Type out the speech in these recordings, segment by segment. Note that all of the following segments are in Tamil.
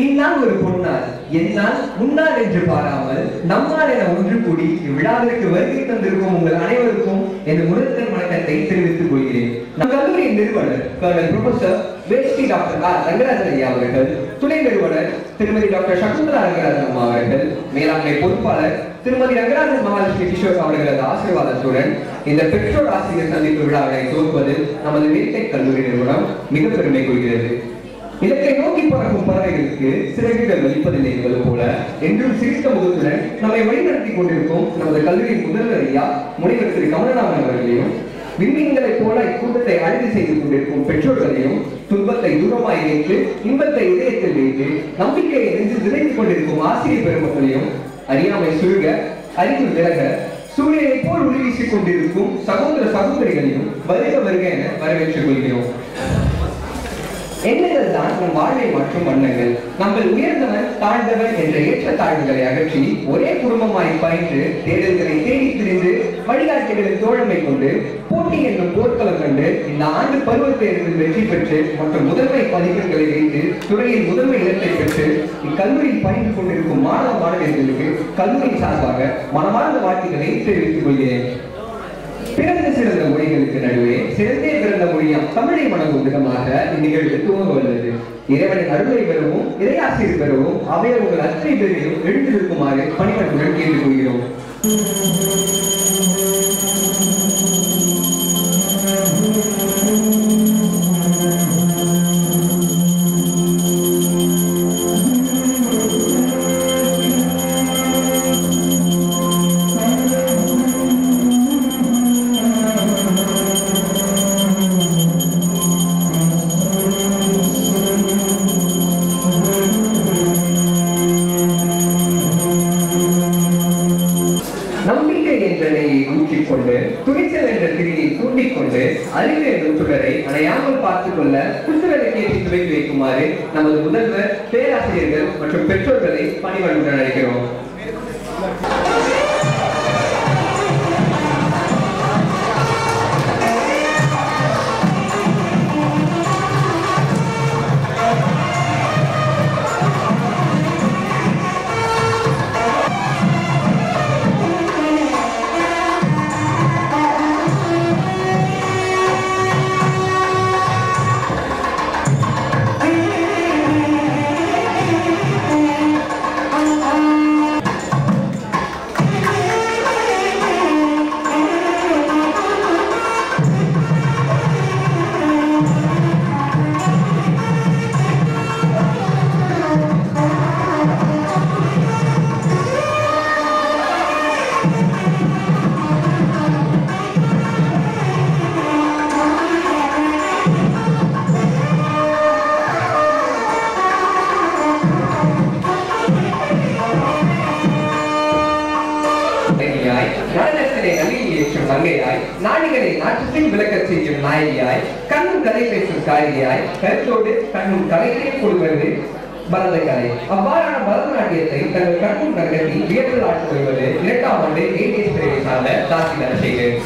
இந்நாள் ஒரு பொன்னாள், என்னால் முன்னாள் என்று பாராமல் நம்மால் என ஒன்று கூடி இவ்விழாவிற்கு வருகை தந்திருக்கும் உங்கள் அனைவருக்கும் எனது முதல் வணக்கத்தை தெரிவித்துக் கொள்கிறேன். நம் கல்லூரியின் நிறுவனர் கர்னல் ப்ரொஃபசர் வேஷ்டி டாக்டர் ஆர் ரங்கராஜன் ஐயா அவர்கள், துணை நிறுவனர் திருமதி டாக்டர் சகுந்தலா ரங்கராஜன் அம்மா அவர்கள், மேலாண்மை பொறுப்பாளர் திருமதி ரங்கராஜன் மகாலட்சுமி கிஷோர் அவர்களது ஆசீர்வாதத்துடன் இந்த பெற்றோர் ஆசிரியர் சந்திப்பு விழாவை துவக்குவது நமது வேட்டை கல்லூரி நிறுவனம் மிக பெருமை கொள்கிறது. இலக்கை நோக்கி பறக்கும் பறவைகளுக்கு சிறகுகள் வலிப்பதில்லை என்பது போல என்றும் சிரித்த முகத்துடன் நம்மை வழிநடத்தி கொண்டிருக்கும் நமது கல்லூரியின் முதல்வர் ஐயா முனைவர் திரு கமலநாதன் அவர்களையும், விண்மீன்களைப் போல இக்கூட்டத்தை அழகு செய்து கொண்டிருக்கும் பெற்றோர்களையும், துன்பத்தை தூரமாய் வைத்து இன்பத்தை இதயத்தில் வைத்து நம்பிக்கையை நெஞ்சு நினைத்துக் கொண்டிருக்கும் ஆசிரியர் பெருமக்களையும், அறியாமை சுருக அறிவு விலக சூரியனை போல் ஒளி வீசிக் கொண்டிருக்கும் சகோதர சகோதரிகளையும் வருக வருக என வரவேற்றுக் கொள்கிறோம். எண்ணங்கள் தான் நம் வாழ்வை மாற்றும் வண்ணங்கள். நம்ம உயர்ந்தவன் தாழ்ந்தவன் என்ற ஏற்றத்தாழ்வுகளை அகற்றி ஒரே குடும்பமாய் பயின்று தேடல்களை தேடி திரிந்து வழிகாட்டிகளின் தோழமை கொண்டு போட்டி என்னும் போர்க்களம் கண்டு இந்த ஆண்டு பருவத் தேர்வில் வெற்றி பெற்று மற்றும் முதன்மை பதிவுகளை வைத்து துறையில் முதன்மை இடத்தை பெற்று இக்கல்லூரியில் பயின்று கொண்டிருக்கும் மாணவ மாணவியர்களுக்கு கல்லூரி சார்பாக மனமார்ந்த வாழ்த்துக்களை தெரிவித்துக் கொள்கிறேன். பிறந்த சிறந்த மொழிகளுக்கு நடுவே சிறந்தே பிறந்த மொழியாம் தமிழை வணங்கும் விதமாக இந்நிகழ்வு துவங்க வந்தது. இறைவனின் அருளை பெறவும் இறையாசிரியர் பெறவும் அவைய உங்கள் அத்தனை பேரையும் எழுந்திருக்குமாறு பணிபட்டுடன் கேட்டுக்கொள்கிறோம். துணிச்சல் என்ற திரியை தூண்டிக்கொண்டு அறிவு என்ற சுடரை அணையாமல் பார்த்துக் கொள்ள புத்தகத்தை கேட்டு துவக்கி வைக்குமாறு நமது முதல்வர், பேராசிரியர்கள் மற்றும் பெற்றோர்களை பணிவன்புடன் அழைக்கிறோம். மங்கையாய், நாடிகளை நாட்டத்தின் விளக்கச் செய்யும் நாயகியாய், கண்ணும் கதை பேசும் காரியாய், கருத்தோடு கண்ணும் கலையை கொடுவது பரத கலை. அவ்வாறான பரதநாட்டியத்தை தங்கள் கண்ணும் நகரத்தில் வியப்பில் ஆட்சி வருவது 2ஆம் ஆண்டு ஏடிஎஸ் பிரிவை சார்ந்த தாசில்தார் சேகர்.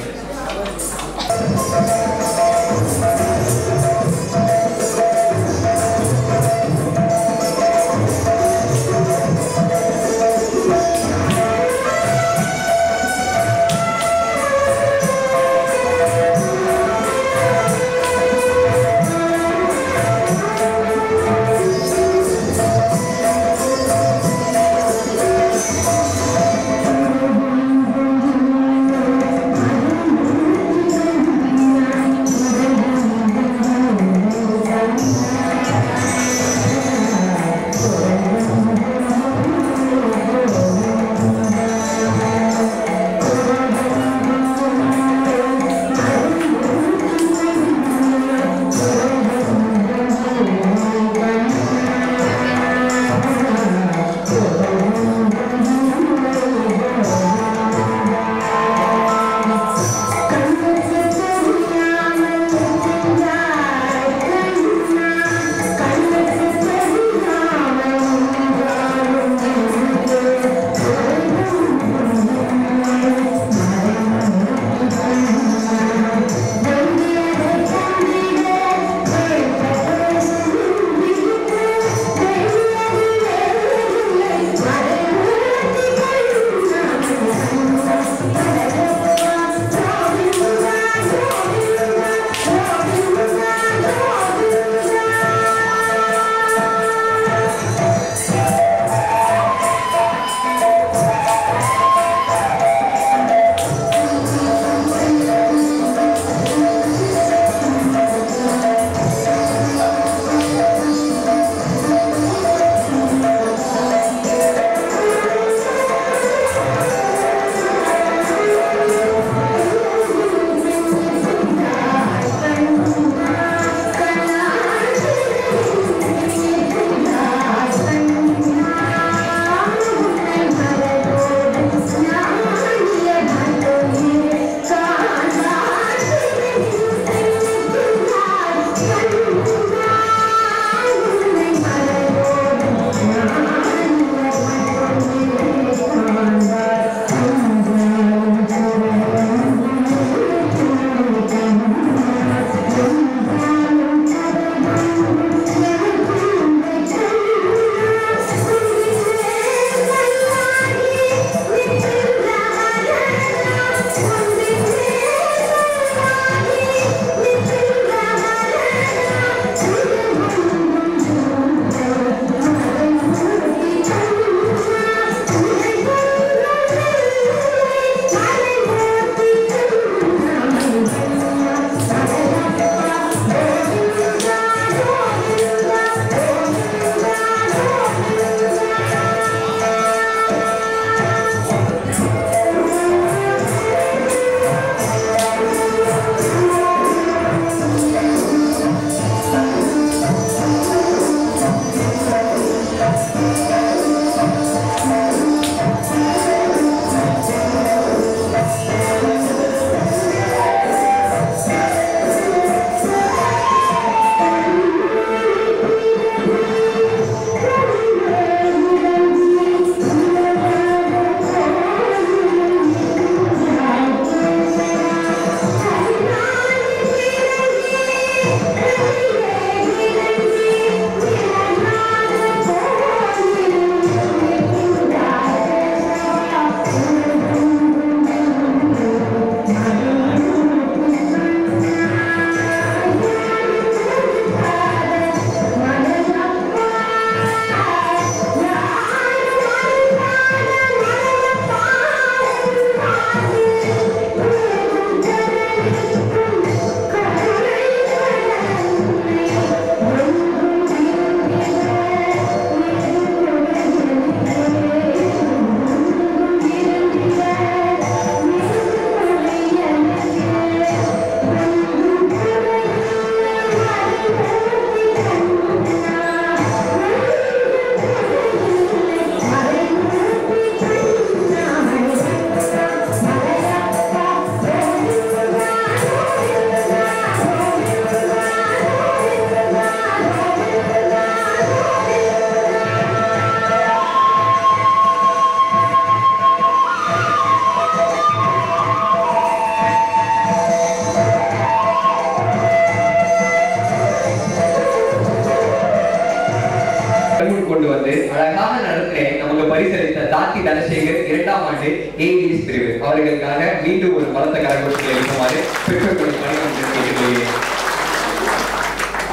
வந்து அழகாக நடத்துகிறேன் நமக்கு பரிசளித்த தாத்தி தனசேகர் 2ஆம் ஆண்டு ஏபிஎஸ் பிரிவு அவர்களுக்காக மீண்டும் ஒரு பலத்த கரகோஷங்களை இருக்குமாறு பெற்றோர்களை பணியாற்றி கேட்டுக்கொள்கிறேன்.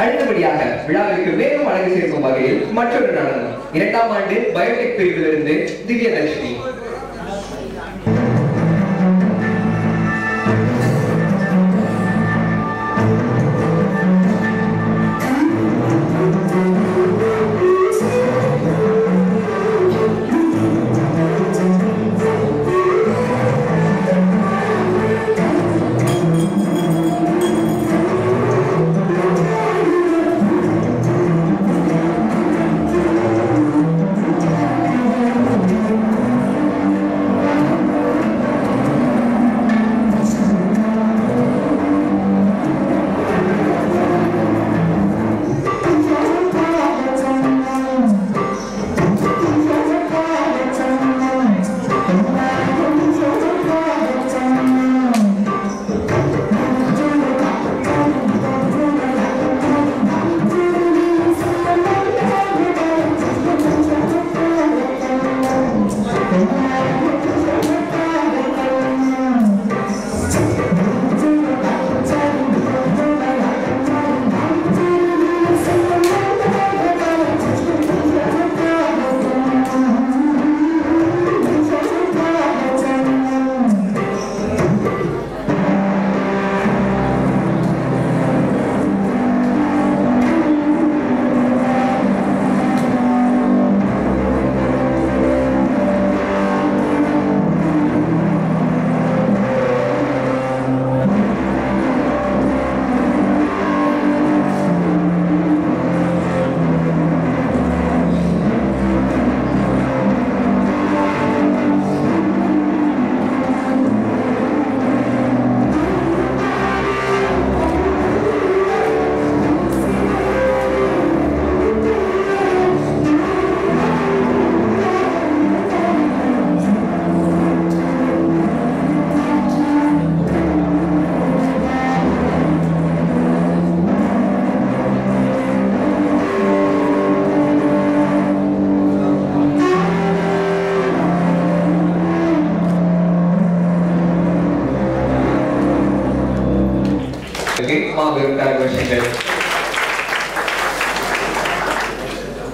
அடுத்தபடியாக விழாவிற்கு மேலும் அழகு சேர்க்கும் வகையில் மற்றொரு நடனம் 2ஆம் ஆண்டு பயோடெக் பிரிவிலிருந்து திவ்யதர்ஷினி.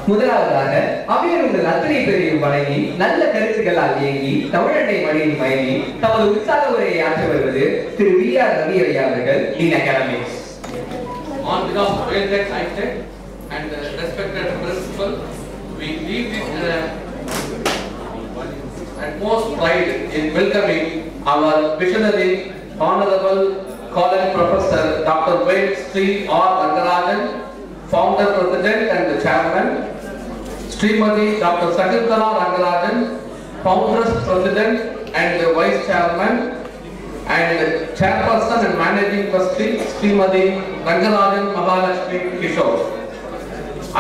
முதலாவதாக அவையர் உங்கள் அத்தனை பேரையும் வணங்கி நல்ல கருத்துக்களால் இயங்கி தமிழண்டை மணியின் மயங்கி தமது உற்சாக உரையை ஆற்ற வருவது திரு வி.ஆர். ரவி ஐயா அவர்கள் dean academics. On behalf of Welltech, ITech and respected principal, we leave this utmost pride in welcoming our visionary, Honorable College Professor Dr. Ved Sri R. Rangarajan, Founder, President and the Chairman, Srimati Dr. Sakuntala Rangarajan, Founders, President and the Vice Chairman, and Chairperson and Managing Trustee, Srimati Rangarajan Mahalakshmi Kishore.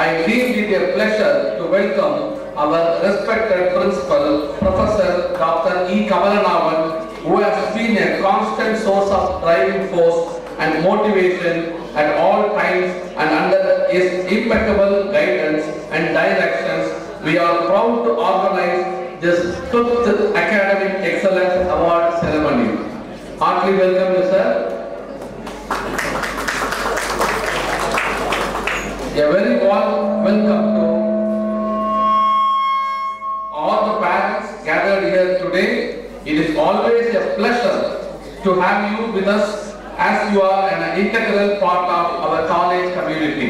I deem it a pleasure to welcome our respected Principal, Professor Dr. E. Kamalanavan, who has been a constant source of driving force and motivation at all times, and under his impeccable guidance and directions, we are proud to organize this 5th Academic Excellence Award ceremony. Heartily welcome you, sir. A very warm welcome to all the parents gathered here today. It is always a pleasure to have you with us, as you are an integral part of our college community.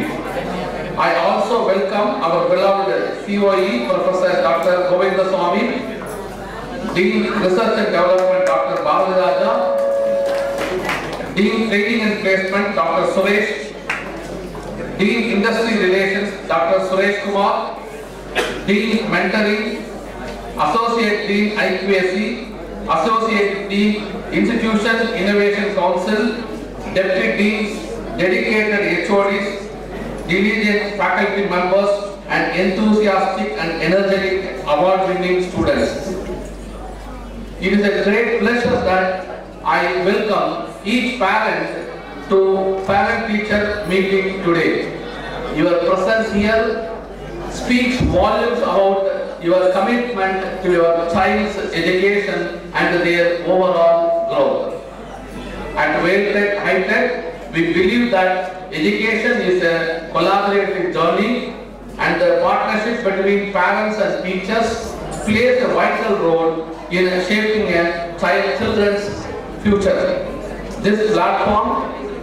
I also welcome our beloved COE, Professor Dr. Govinda Swami, Dean Research and Development, Dr. Bharati Raja, Dean Training and Placement, Dr. Suresh, Dean Industry Relations, Dr. Suresh Kumar, Dean Mentoring, Associate Dean IQAC, Associate Dean Institution Innovation Council, Deputy Deans, dedicated HODs, diligent faculty members, and enthusiastic and energetic award-winning students. It is a great pleasure that I welcome each parent to parent-teacher meeting today. Your presence here speaks volumes about your commitment to your child's education and their overall growth. At Wales High Tech, we believe that education is a collaborative journey, and the partnership between parents and teachers plays a vital role in shaping a children's future. This platform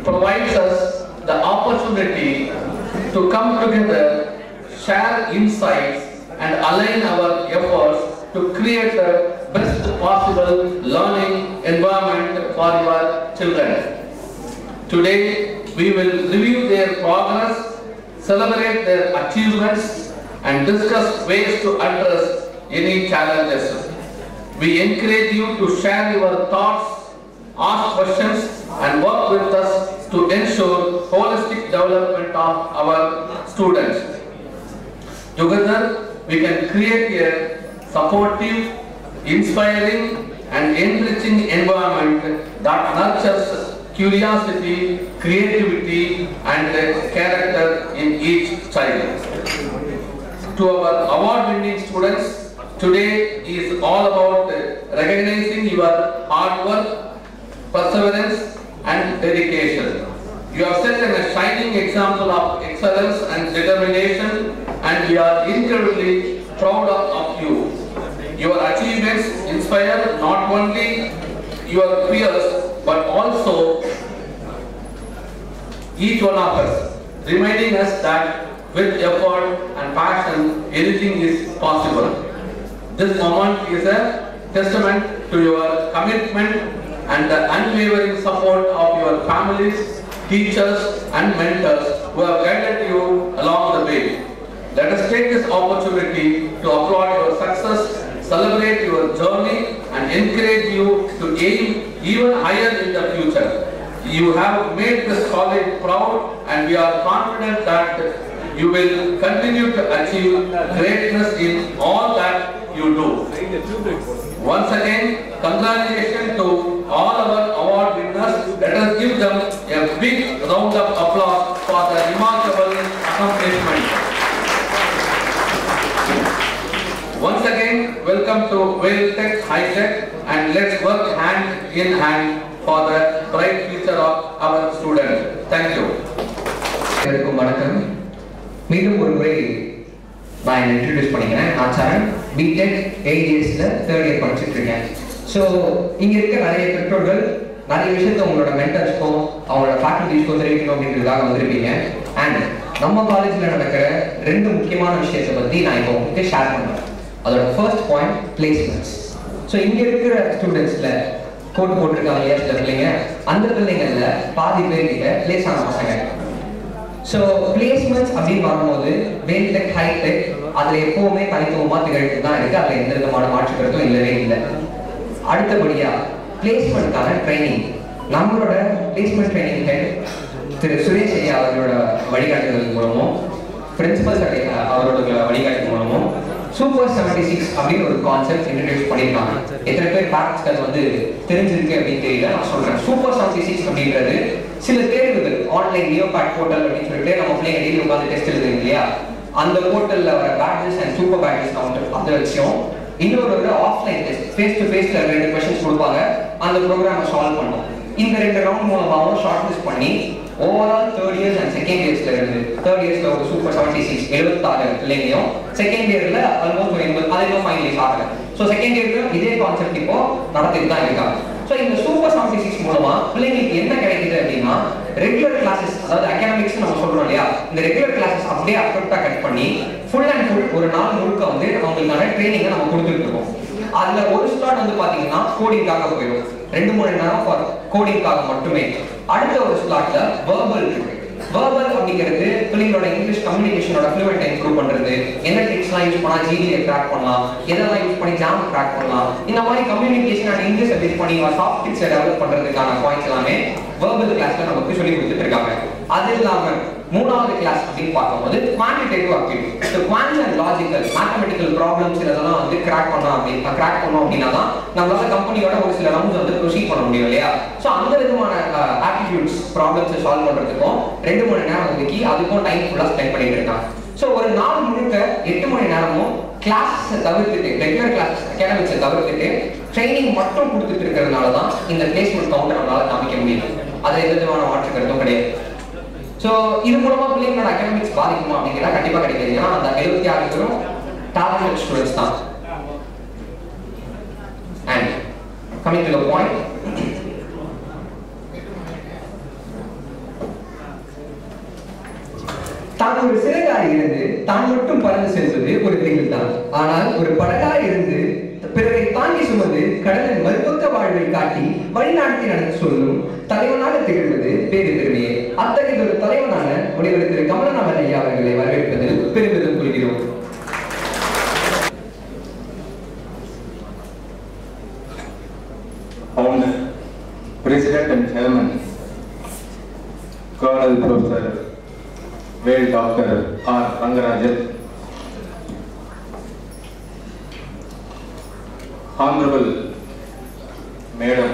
provides us the opportunity to come together, share insights, and align our efforts to create the best possible learning environment for your children. Today, we will review their progress, celebrate their achievements, and discuss ways to address any challenges. We encourage you to share your thoughts, ask questions, and work with us to ensure holistic development of our students. Together, we can create a supportive, inspiring, and enriching environment that nurtures curiosity, creativity, and character in each child. To our award-winning students, today is all about recognizing your hard work, perseverance, and dedication. You have set a shining example of excellence and determination, and we are incredibly proud of you. Your achievements inspire not only your peers but also each one of us, reminding us that with effort and passion, anything is possible. This moment is a testament to your commitment and the unwavering support of your families, teachers, and mentors who have guided you along the way. Let us take this opportunity to applaud your success, celebrate your journey, and encourage you to aim even higher in the future. You have made this college proud, and we are confident that you will continue to achieve greatness in all that you do. Once again, congratulations to all our award winners. Let us give them a big round of applause for the remarkable accomplishment. Once again, welcome to Wales High Tech, and let's work hand in hand for the bright future of our students. Thank you. வணக்கம். மீண்டும் ஒரு முறை நான் இன்ட்ரடியூஸ் பண்ணிக்கிறேன். நான் சரண், பிடெக் ஏஜிஎஸ்ல 3rd இயர் படிச்சுட்டு இருக்கேன். ஸோ இங்கே இருக்க நிறைய பெற்றோர்கள் நிறைய விஷயத்த உங்களோட மென்டர்ஸ்க்கும் அவங்களோட ஃபேக்கல்டிஸ்க்கும் தெரிவிக்கணும் அப்படின்றதுக்காக வந்திருப்பீங்க. அண்ட் நம்ம காலேஜில் நடக்கிற 2 முக்கியமான விஷயத்தை பற்றி நான் இப்போ உங்களுக்கு ஷேர் பண்ணுறேன். அதோட ஃபர்ஸ்ட் பாயிண்ட் பிளேஸ்மெண்ட்ஸ். ஸோ இங்கே இருக்கிற ஸ்டூடெண்ட்ஸில் கோட் போட்டிருக்காங்க இல்லையா சில பிள்ளைங்க, அந்த பிள்ளைங்களில் பாதி பேர்கிட்ட பிளேஸ் ஆன பசங்க. ஸோ பிளேஸ்மெண்ட்ஸ் அப்படின்னு வரும்போது வேல் டெக் ஹை டெக் அதில் எப்போவுமே தனித்துவமாக திகழ்த்து தான் இருக்குது. அதில் எந்த விதமான மாற்று கருத்தும் இல்லவே இல்லை. அடுத்தபடியாக பிளேஸ்மெண்ட்கான ட்ரைனிங், நம்மளோட பிளேஸ்மெண்ட் ட்ரைனிங் ஹெட் திரு சுரேஷ் ஐயா அவர்களோட வழிகாட்டுதல் மூலமும் பிரின்சிபல் அவரோட வழிகாட்டு மூலமும் சூப்பர் 76 அப்படின்னு ஒரு கான்செப்ட் இன்ட்ரடியூஸ் பண்ணியிருக்காங்க. எத்தனை பேர் பேரண்ட்ஸ்க்கு வந்து தெரிஞ்சிருக்கு அப்படின்னு தெரியல, நான் சொல்றேன். சூப்பர் 76 அப்படின்றது சில தேர்வுகள் ஆன்லைன் நியோபேட் போர்ட்டல் அப்படின்னு சொல்லிட்டு நம்ம பிள்ளைங்க டெய்லி உட்காந்து டெஸ்ட் எழுதுங்க இல்லையா, அந்த போர்ட்டல்ல வர பேட்ஜஸ் அண்ட் சூப்பர் பேட்ஜஸ் அந்த விஷயம். இன்னொரு ஆஃப்லைன் டெஸ்ட், ஃபேஸ் டு ஃபேஸ்ல 2 கொஸ்டின்ஸ் கொடுப்பாங்க, அந்த ப்ரோக்ராமை சால்வ் பண்ணும். இந்த 2 ரவுண்ட் மூலமாகவும் ஷார்ட் லிஸ்ட் பண்ணி overall 3rd years and 2nd இயர்ஸ்ல இருந்து 3rd இயர்ஸ்ல ஒரு சூப்பர் 76 76 பிள்ளைங்களையும் 2nd இயர்ல ஆல்மோஸ்ட் 80 அதுவும் ஃபைனலைஸ் ஆகல. ஸோ 2nd இயர்ல இதே கான்செப்ட் இப்போ நடத்திட்டு தான் இருக்காங்க. ஸோ இந்த சூப்பர் 76 மூலமா பிள்ளைங்களுக்கு என்ன கிடைக்குது அப்படின்னா, ரெகுலர் கிளாஸஸ், அதாவது அகாடமிக்ஸ் நம்ம சொல்றோம் இல்லையா, இந்த ரெகுலர் கிளாஸஸ் அப்படியே அப்டா கட் பண்ணி ஃபுல் அண்ட் ஃபுல் ஒரு நாள் முழுக்க வந்து அவங்களுக்கான ட்ரைனிங்கை நம்ம கொடுத்துட்டு இருக்கோம். அதுல ஒரு ஸ்லாட் வந்து பாத்தீங்கன்னா கோடிங்காக போயிடும், 2-3 நேரம் கோடிங்காக மட்டுமே. அடுத்த ஒரு ஸ்லாட்ல வெர்பல் இருக்கு. வெர்பல் அப்படிங்கிறது பிள்ளைங்களோட இங்கிலீஷ் கம்யூனிகேஷனோட ஃப்ளூவென்ட் இம்ப்ரூவ் பண்றது, என்ன ட்ரிக்ஸ்லாம் யூஸ் பண்ணா ஜிடிஏ கிராக் பண்ணலாம், எதெல்லாம் யூஸ் பண்ணி ஜாம் கிராக் பண்ணலாம், இந்த மாதிரி கம்யூனிகேஷன் அண்ட் இங்கிலீஷ் யூஸ் பண்ணி சாஃப்ட் ஸ்கில்ஸை டெவலப் பண்றதுக்கான பாயிண்ட்ஸ் எல்லாமே வெர்பல் கிளாஸ்ல நமக்கு சொல்லி கொடுத்துட்டு இருக்காங்க. அது இல்லாம 3வது கிளாஸ் அப்படின்னு பார்க்கும்போது quantitative activity, quant and logical mathematical problems இதெல்லாம் வந்து கிராக் பண்ணோம் அப்படின்னா தான் நம்மளால கம்பெனியோட ஒரு சில ரவுண்ட்ஸ் வந்து ப்ரொசீட் பண்ண முடியும் இல்லையா. ஸோ அந்த விதமான ஆப்டிடியூட்ஸ் ப்ராப்ளம்ஸை சால்வ் பண்றதுக்கும் 2-3 நேரம் ஒதுக்கி அதுக்கும் டைம் ஃபுல்லாக ஸ்பெண்ட் பண்ணிட்டு இருக்காங்க. ஸோ ஒரு நாள் முழுக்க 8 மணி நேரமும் கிளாஸ் தவிர்த்துட்டு, ரெகுலர் கிளாஸ் அகாடமிக்ஸை தவிர்த்துட்டு ட்ரைனிங் மட்டும் கொடுத்துட்டு இருக்கிறதுனால தான் இந்த பிளேஸ்மெண்ட் கவுண்டர் நம்மளால காமிக்க முடியும். அது எந்த விதமான மாற்று கருத்தும் கிடையாது. ஸோ இது மூலமா பிள்ளைங்களோட அகாடமிக்ஸ் பாதிக்குமா அப்படிங்கிறா கண்டிப்பா கிடைக்காது. ஏன்னா அந்த 76 பேரும் டேலண்டட் ஸ்டூடெண்ட்ஸ் தான். And coming to the point, தான் ஒரு சிறகாய் இருந்து தான் மட்டும் பறந்து செல்வது ஒரு திகில் தான். ஆனால் ஒரு படகாய் இருந்து பிறரை தாங்கி சுமந்து கடலின் மறுபக்க வாழ்வை காட்டி வழிநாட்டி நடந்து சொல்லும் தலைவனாக திகழ்வது பேரு பெருமையே. அத்தகைய ஒரு தலைவனான முனைவர் திரு கமலநாதன் ஐயா அவர்களை வரவேற்பதில் பெருமிதம் கொள்கிறோம். Founder, President and Chairman, Colonel Professor Well Dr. R. Rangarajan, Honorable Madam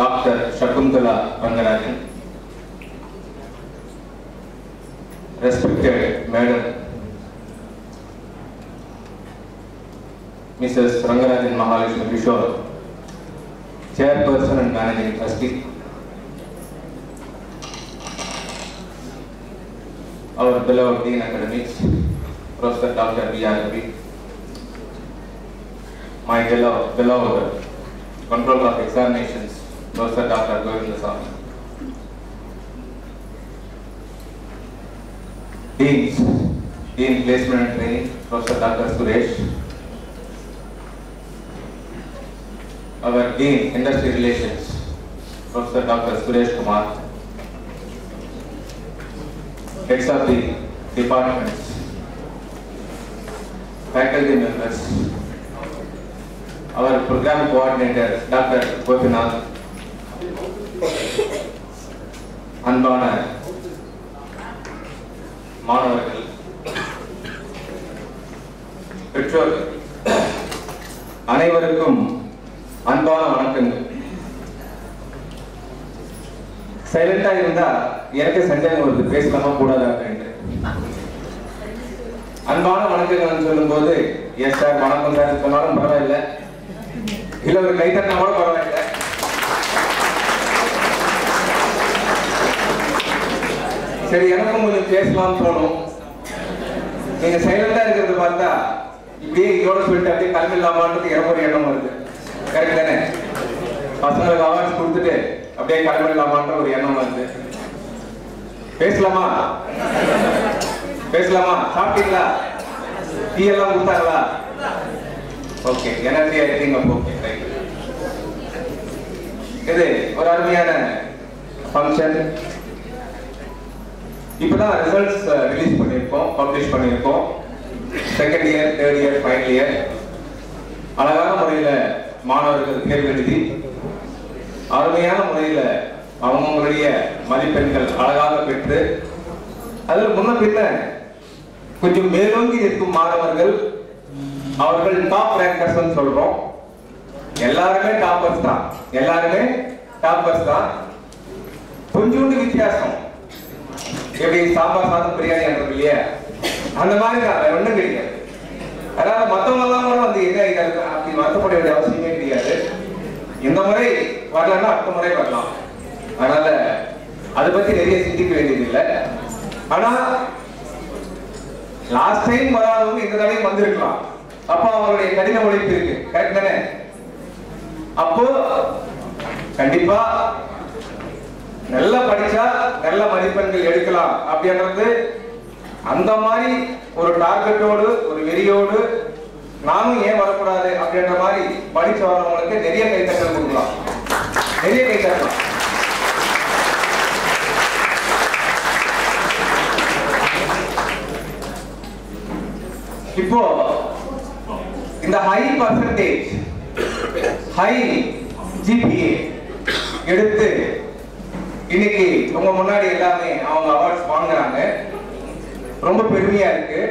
Dr. Shakuntala Rangarajan, respected Madam Mrs. Rangarajan Mahalakshmi Kishore, Chairperson and Managing Trustee, our beloved Dean Academics, Professor Dr. B. R. Ravi, my beloved Controller of Examinations, Professor Dr. Govindasamy, Deans, Dean Placement and Training, Professor Dr. Suresh, our Dean Industry Relations, Professor Dr. Suresh Kumar, heads of the departments, faculty members, our program coordinator Dr. Gopinath, அன்பான மாணவர்கள், பெற்றோர்கள் அனைவருக்கும் அன்பான வணக்கங்கள். சைலண்டா இருந்தா எனக்கு சந்தேகம் வருது, பேசலாமா கூடாதா அப்படின்ட்டு. அன்பான வணக்கங்கள் சொல்லும் போது எஸ் சார் வணக்கம் சார் சொன்னாலும் பரவாயில்லை, இல்ல ஒரு கைத்தட்டினா கூட பரவாயில்லை. சரி, எனக்கும் கொஞ்சம் பேசலாம்னு தோணும். நீங்க சைலண்டா இருக்கிறத பார்த்தா இப்படியே இதோட சொல்லிட்டு அப்படியே கிளம்பிடலாமான்றது எனக்கு ஒரு எண்ணம் வருது. கரெக்ட் தானே? பசங்களுக்கு அவார்ட்ஸ் கொடுத்துட்டு அப்படியே கிளம்பிடலாமான்ற ஒரு எண்ணம் வருது. பேசலாமா? பேசலாமா? சாப்பிட்டீங்களா? டீ எல்லாம் கொடுத்தாங்களா? ஓகே, எனர்ஜி ஆயிட்டீங்க. Okay, right. இது ஒரு அருமையான ஃபங்க்ஷன். இப்பதான் ரிசல்ட்ஸ் ரிலீஸ் பண்ணியிருக்கோம், பப்ளிஷ் பண்ணியிருக்கோம். Second year, third year, final year அழகான முறையில மாணவர்கள் தேர்வு எழுதி அருமையான முறையில அவங்களுடைய மதிப்பெண்கள் அழகாக பெற்று அதில் முன்ன பின்ன கொஞ்சம் மேலோங்கி நிற்கும் மாணவர்கள் அவர்கள் டாப் ரேங்கர்ஸ் சொல்றோம். எல்லாருமே டாப்பர்ஸ் தான், எல்லாருமே டாப்பர்ஸ் தான். கொஞ்சோண்டு வித்தியாசம், எப்படி சாம்பார் சாதம் பிரியாணி அனுப்பும் இல்லையா, அந்த மாதிரி தான், வேற ஒண்ணும் கிடையாது. அதனால மத்தவங்க எல்லாம் கூட வந்து என்ன அப்படி வருத்தப்பட வேண்டிய அவசியமே கிடையாது. இந்த முறை வரலன்னா அடுத்த முறை வரலாம். அதனால அதை பத்தி நிறைய சிந்திக்க வேண்டியது இல்லை. ஆனா லாஸ்ட் டைம் வராதவங்க இந்த தடையும் வந்திருக்கலாம். அப்போ அவங்களுடைய கடின உழைப்பு இருக்கு, கரெக்ட் தானே? அப்போ கண்டிப்பா நல்லா படிச்சா நல்ல மதிப்பெண்கள் எடுக்கலாம் அப்படின்றது, அந்த மாதிரி ஒரு டார்கெட்டோடு ஒரு வெறியோடு நானும் ஏன் வரக்கூடாது அப்படின்ற மாதிரி படிச்சு வரவங்களுக்கு நிறைய கைத்தட்டல் கொடுக்கலாம், நிறைய கைத்தட்டலாம். இப்போ இந்த ஹை பர்சன்டேஜ், ஹை ஜிபிஏ எடுத்து இன்னைக்கு உங்க முன்னாடி எல்லாமே அவங்க அவார்ட்ஸ் வாங்குறாங்க. ரொம்ப பெருமையா இருக்கு.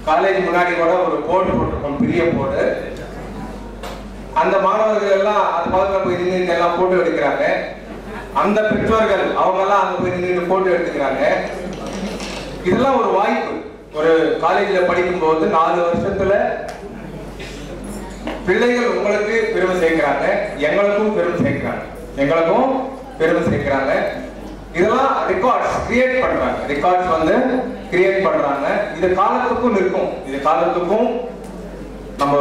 காலேஜ் முன்னாடி கூட ஒரு போர்டு போட்டிருக்கோம், பெரிய போர்டு. அந்த மாணவர்கள் எல்லாம் அது பக்கத்துல போய் நின்று எல்லாம் போட்டோ எடுக்கிறாங்க. அந்த பெற்றோர்கள் அவங்க எல்லாம் அங்க போய் நின்று போட்டோ எடுத்துக்கிறாங்க. இதெல்லாம் ஒரு வாய்ப்பு. ஒரு காலேஜில் படிக்கும்போது 4 வருஷத்துல பிள்ளைகள் உங்களுக்கு பெருமை சேர்க்கிறாங்க, எங்களுக்கும் பெருமை சேர்க்கிறாங்க. இதெல்லாம் ரெக்கார்ட்ஸ் கிரியேட் பண்றாங்க. இது காலத்துக்கும் நிற்கும். இது காலத்துக்கும் நம்ம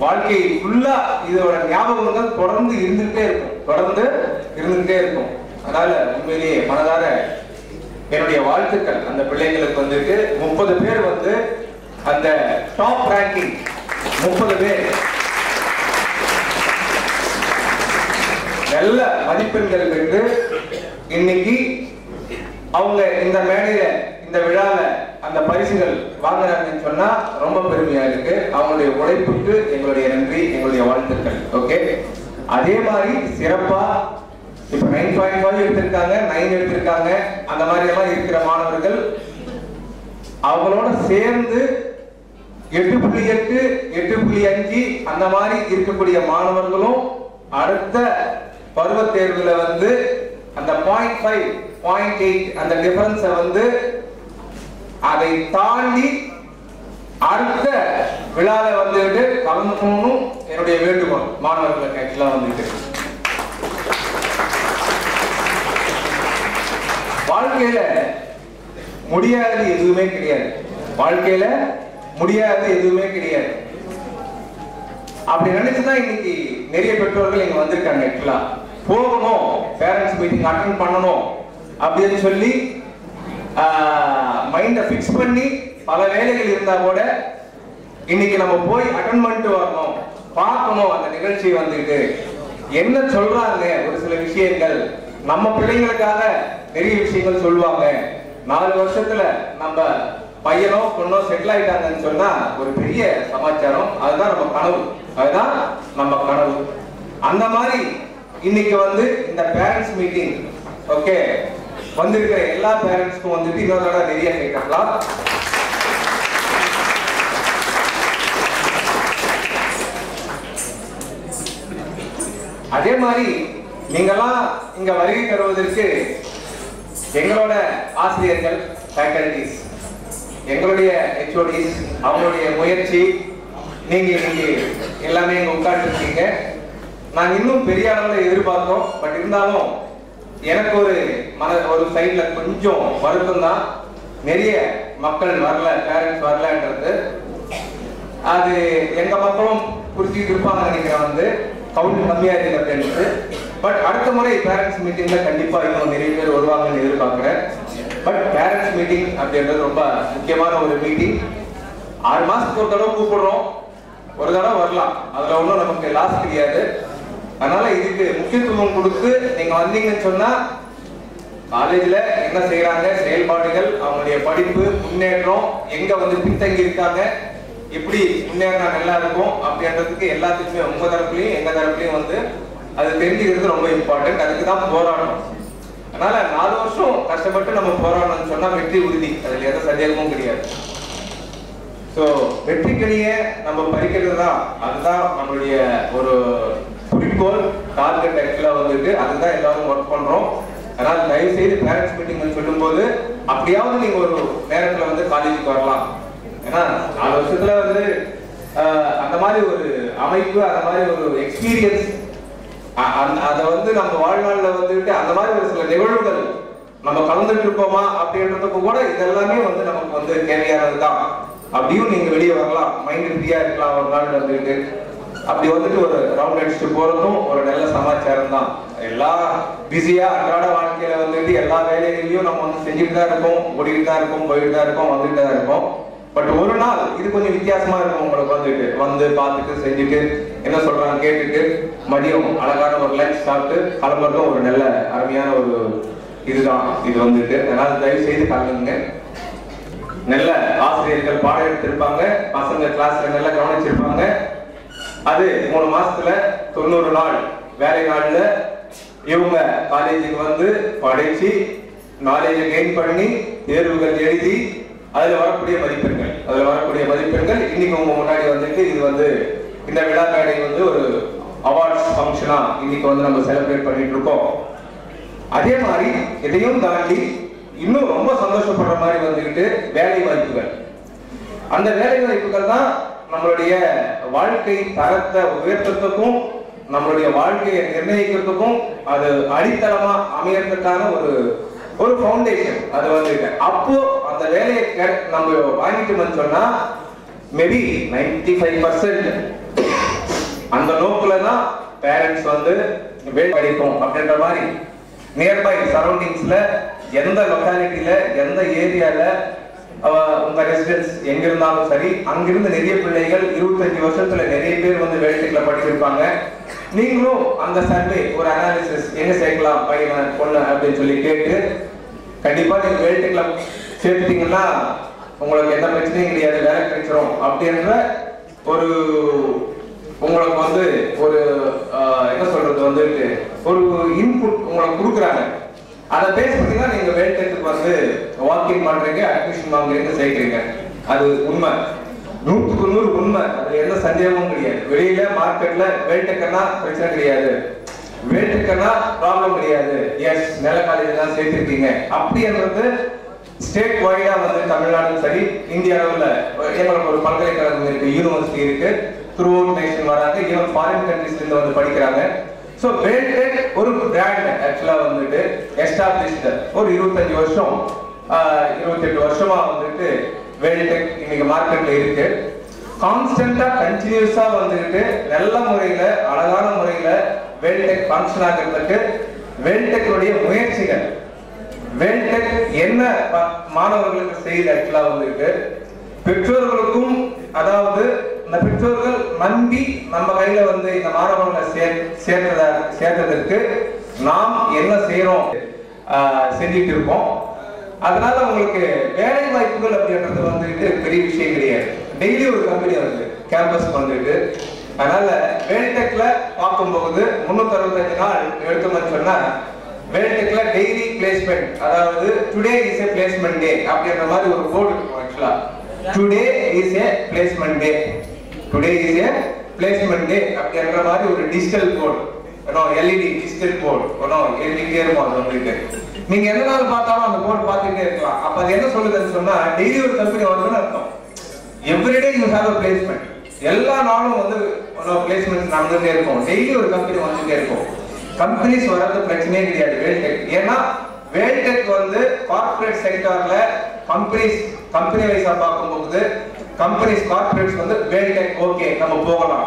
வாழ்க்கை ஃபுல்லா இதோட ஞாபகங்கள் தொடர்ந்து இருந்துகிட்டே இருக்கும். அதனால உண்மையிலேயே மனதார என்னுடைய வாழ்த்துக்கள். அந்த பிள்ளைங்களுக்கு வந்துட்டு 30 பேர் வந்து அந்த டாப் ரேங்கிங் 30 பேர் நல்ல மதிப்பெண்கள் பெற்று இன்னைக்கு அவங்க இந்த மேடையில இந்த விழால அந்த பரிசுகள் வாங்குறாங்கன்னு சொன்னா ரொம்ப பெருமையா இருக்கு. அவங்களுடைய உழைப்புக்கு எங்களுடைய நன்றி, எங்களுடைய வாழ்த்துக்கள். ஓகே, அதே மாதிரி சிறப்பா இப்ப 9.5 எடுத்திருக்காங்க, 9 எடுத்திருக்காங்க, அந்த மாதிரி எல்லாம் இருக்கிற மாணவர்கள் அவங்களோட சேர்ந்து 8.8, 8.5 அந்த மாதிரி இருக்கக்கூடிய மாணவர்களும் அடுத்த பருவ தேர்வுல வந்து அந்த 0.5, 0.8 அந்த டிஃபரன்ஸ வந்து அதை தாண்டி அடுத்த விழால வந்துட்டு கலந்துக்கணும் என்னுடைய வேண்டுகோள் மாணவர்களுக்கு. ஆக்சுவலா வந்துட்டு வாழ்க்கையில முடியாது எதுவுமே கிடையாது. அப்படி நினைச்சுதான் இன்னைக்கு நிறைய பெற்றோர்கள் இங்க வந்திருக்காங்க. ஆக்சுவலா போகணும், பேரண்ட்ஸ் மீட்டிங் அட்டெண்ட் பண்ணணும் அப்படின்னு சொல்லி மைண்ட ஃபிக்ஸ் பண்ணி பல வேலைகள் இருந்தா கூட இன்னைக்கு நம்ம போய் அட்டெண்ட் பண்ணிட்டு வரணும், பார்க்கணும். அந்த நிகழ்ச்சி வந்துட்டு என்ன சொல்றாங்க, ஒரு சில விஷயங்கள் நம்ம பிள்ளைங்களுக்காக நிறைய விஷயங்கள் சொல்லுவாங்க. 4 வருஷத்துல நம்ம பையனோ பொண்ணோ செட்டில் ஆயிட்டாங்கன்னு சொன்னா ஒரு பெரிய சமாச்சாரம். அதுதான் நம்ம கனவு. அந்த மாதிரி இன்னைக்கு வந்து இந்த பேரண்ட்ஸ் மீட்டிங் ஓகே வந்திருக்கிற எல்லா பேரண்ட்ஸ்க்கும் வந்துட்டு இன்னொரு தடவை நிறைய கேட்கலாம். அதே மாதிரி நீங்கெல்லாம் இங்க வருகை தருவதற்கு எங்களோட ஆசிரியர்கள், ஃபேக்கல்டிஸ், எங்களுடைய HODs அவங்களுடைய முயற்சி, நீங்க எல்லாமே இங்க உட்கார்ந்துருக்கீங்க. நாங்க இன்னும் பெரிய அளவில் எதிர்பார்த்தோம். பட் இருந்தாலும் எனக்கு ஒரு சைட்ல கொஞ்சம் வருத்தம் தான். நிறைய மக்கள் வரல, பேரண்ட்ஸ் வரலன்றது. அது எங்க மக்களும் புரிஞ்சுட்டு இருப்பாங்க நினைக்கிறேன். வந்து கவுண்ட் கம்மியா இருக்கு அப்படின்றது. பட் அடுத்த முறை பேரண்ட்ஸ் மீட்டிங்ல கண்டிப்பா இன்னும் நிறைய பேர் வருவாங்கன்னு எதிர்பார்க்கிறேன். பட் பேரண்ட்ஸ் மீட்டிங் அப்படின்றது ரொம்ப முக்கியமான ஒரு மீட்டிங். 6 மாசத்துக்கு ஒரு தடவை கூப்பிடுறோம், ஒரு தடவை வரலாம், அதுல ஒன்றும் நமக்கு லாஸ் கிடையாது. அதனால இதுக்கு முக்கியத்துவம் கொடுத்து நீங்க வந்தீங்கன்னு சொன்னா காலேஜ்ல என்ன செய்யறாங்க, செயல்பாடுகள், அவங்களுடைய படிப்பு முன்னேற்றம், எங்க வந்து பின்தங்கி இருக்காங்க, எப்படி முன்னேறினா நல்லா இருக்கும் அப்படின்றதுக்கு எல்லாத்துக்குமே உங்க தரப்புலையும் எங்க தரப்புலையும் வந்து அது தெரிஞ்சுக்கிறது ரொம்ப இம்பார்ட்டன்ட். அதுக்கு தான் போராடணும். அதனால 4 வருஷம் கஷ்டப்பட்டு நம்ம போராடணும்னு சொன்னா வெற்றி உறுதி, அதுல எந்த சந்தேகமும் கிடையாது. ஸோ வெற்றிக்கணியை நம்ம பறிக்கிறது தான், அதுதான் நம்மளுடைய ஒரு குறிக்கோள், டார்கெட். ஆக்சுவலா வந்துட்டு அதுதான் எல்லாரும் ஒர்க் பண்றோம். அதனால தயவு செய்து பேரண்ட்ஸ் மீட்டிங் சொல்லும் போது அப்படியாவது நீங்க ஒரு நேரத்துல வந்து காலேஜுக்கு வரலாம். ஏன்னா 4 வருஷத்துல வந்து அந்த மாதிரி ஒரு அமைப்பு, அந்த மாதிரி ஒரு எக்ஸ்பீரியன்ஸ், அதை வந்து நம்ம வாழ்நாள்ல வந்துட்டு அந்த மாதிரி ஒரு சில நிகழ்வுகள் நம்ம கலந்துட்டு இருக்கோமா அப்படின்றதுக்கு கூட இதெல்லாமே வந்து நமக்கு வந்து தேவையானதுதான். அப்படியும் நீங்க வெளியே வரலாம், மைண்ட் ஃப்ரீயா இருக்கலாம். ஒரு நாள் வந்துட்டு அப்படி வந்துட்டு ஒரு ரவுண்ட் அடிச்சுட்டு போறதும் ஒரு நல்ல சமாச்சாரம் தான். எல்லாம் பிஸியா அன்றாட வாழ்க்கையில வந்துட்டு எல்லா வேலைகளையும் நம்ம வந்து செஞ்சுட்டு தான் இருக்கோம், ஓடிட்டு தான் இருக்கோம், போயிட்டு தான் இருக்கோம், வந்துட்டு தான் இருக்கோம். பட் ஒரு நாள் இது கொஞ்சம் வித்தியாசமா இருக்கும். உங்களுக்கு வந்துட்டு வந்து பார்த்துட்டு செஞ்சுட்டு என்ன சொல்றாங்க கேட்டுட்டு மதியம் அழகான ஒரு லஞ்ச் சாப்பிட்டு கிளம்புறதும் ஒரு நல்ல அருமையான ஒரு இதுதான் இது வந்துட்டு. அதனால தயவு செய்து கலந்துங்க. நல்ல ஆசிரியர்கள் பாடம் எடுத்திருப்பாங்க, பசங்க கிளாஸ்ல நல்லா கவனிச்சிருப்பாங்க. அது 3 மாசத்துல 90 நாள் வேலை நாள்ல இவங்க காலேஜுக்கு வந்து படிச்சு நாலேஜை கெயின் பண்ணி தேர்வுகள் எழுதி அதுல வரக்கூடிய மதிப்பெண்கள் இன்னைக்கு உங்க முன்னாடி வந்துட்டு இது வந்து இந்த விழா மேடை வந்து ஒரு அவார்ட்ஸ் ஃபங்க்ஷனா இன்னைக்கு வந்து நம்ம செலிப்ரேட் பண்ணிட்டு இருக்கோம். அதே மாதிரி இதையும் தாண்டி இன்னும் ரொம்ப சந்தோஷப்படுற மாதிரி வந்துக்கிட்டு வேலை வாய்ப்புகள். அந்த வேலை வாய்ப்புகள் தான் நம்மளுடைய வாழ்க்கை தரத்தை உயர்த்துறதுக்கும் நம்மளுடைய வாழ்க்கையை நிர்ணயிக்கிறதுக்கும் அது அடித்தளமா அமையறதுக்கான ஒரு ஃபவுண்டேஷன். அது வந்துட்டு அப்போ அந்த வேலையை நம்ம வாங்கிட்டோம்னு சொன்னா மேபி 95% அந்த நோக்குல தான் பேரண்ட்ஸ் வந்து வேலை கிடைக்கும் அப்படின்ற மாதிரி நியர்பை சரௌண்டிங்ஸ்ல எந்த லொக்காலிட்டியில எந்த ஏரியால உங்க ரெசிடென்ஸ் எங்க இருந்தாலும் சரி, அங்கிருந்து நிறைய பிள்ளைகள் 25 வருஷத்துல நிறைய பேர் வந்து வேலைக்குள்ள படிச்சிருப்பாங்க. நீங்களும் அந்த சர்வே ஒரு அனாலிசிஸ் எங்க சேர்க்கலாம் பையனை பொண்ணு அப்படின்னு சொல்லி கேட்டு கண்டிப்பா நீங்க வேலைக்குள்ள சேர்த்துட்டீங்கன்னா உங்களுக்கு எந்த பிரச்சனையும் கிடையாது, வேலை கிடைச்சிரும் அப்படின்ற ஒரு உங்களுக்கு வந்து ஒரு என்ன சொல்றது வந்துட்டு ஒரு இன்புட் உங்களுக்கு கொடுக்குறாங்க. அதை பேஸ் பண்ணி தான் நீங்க வேல்டெக்கு வந்து வாக்கிங் பண்றீங்க, அட்மிஷன் வாங்குறீங்க, சேர்க்கிறீங்க. அது உண்மை, 100க்கு 100 உண்மை. அது எந்த சந்தேகமும் கிடையாது. வெளியில மார்க்கெட்ல வேல்டெக்குன்னா பிரச்சனை கிடையாது, வேல்டெக்குன்னா ப்ராப்ளம் கிடையாது. எஸ், நல்ல காலேஜ் தான் சேர்த்திருக்கீங்க அப்படின்றது ஸ்டேட் வைடா வந்து தமிழ்நாடும் சரி, இந்திய அளவில் எங்களுக்கு ஒரு பல்கலைக்கழகம் இருக்கு, யூனிவர்சிட்டி இருக்கு, த்ரூ அவுட் நேஷன் வராங்க, ஈவன் ஃபாரின் கண்ட்ரீஸ்ல இருந்து வந்து படிக்கிறாங்க. ஸோ வேல்டெக் ஒரு பிராண்ட் ஆக்சுவலா வந்துட்டு எஸ்டாப்ளிஷ்டு ஒரு 25 வருஷம் 28 வருஷமா வந்துட்டு வேல்டெக் இன்னைக்கு மார்க்கெட்ல இருக்கு. கான்ஸ்டன்டா கண்டினியூஸா வந்துட்டு நல்ல முறையில அழகான முறையில வேல்டெக் ஃபங்க்ஷன் ஆகிறதுக்கு வேல்டெக்குடைய முயற்சிகள், வேல்டெக் என்ன மாணவர்களுக்கு செய்யுது ஆக்சுவலா வந்துட்டு பெற்றோர்களுக்கும், அதாவது இந்த பெற்றோர்கள் நம்பி நம்ம கையில வந்து இந்த மாணவர்களை சேர்த்ததற்கு நாம் என்ன செய்யறோம் செஞ்சுட்டு இருக்கோம். அதனால உங்களுக்கு வேலை வாய்ப்புகள் அப்படின்றது வந்துட்டு பெரிய விஷயம் கிடையாது. டெய்லி ஒரு கம்பெனி வந்து கேம்பஸ் வந்துட்டு, அதனால வேல்டெக்ல பார்க்கும்போது 365 நாள் எடுத்தோம்னு சொன்னா வேல்டெக்ல டெய்லி பிளேஸ்மெண்ட், அதாவது today is a placement day அப்படின்ற மாதிரி ஒரு கோட் இருக்கும். ஆக்சுவலா today is a placement day, today is a placement day அப்படின்ற மாதிரி ஒரு digital quote, LED digital quote எழுதிட்டே இருக்கும். அது உங்களுக்கு நீங்க எந்த நாள் பார்த்தாலும் அந்த கோட் பார்த்துட்டே இருக்கலாம். அப்ப அது என்ன சொல்லுதுன்னு சொன்னா டெய்லி ஒரு கம்பெனி வருதுன்னு அர்த்தம். Everyday you have a placement, எல்லா நாளும் வந்து பிளேஸ்மெண்ட் நடந்துட்டே இருக்கும், டெய்லி ஒரு கம்பெனி வந்துட்டே இருக்கும். கம்பெனிஸ் வர்றது பிரச்சனையே கிடையாது வேல்டெக். ஏன்னா வேல்டெக் வந்து கார்ப்பரேட் செக்டார்ல கம்பெனி வைஸா பார்க்கும்போது கம்பெனிஸ் கார்ப்பரேட்ஸ் வந்து வேல்டெக் ஓகே நம்ம போகலாம்,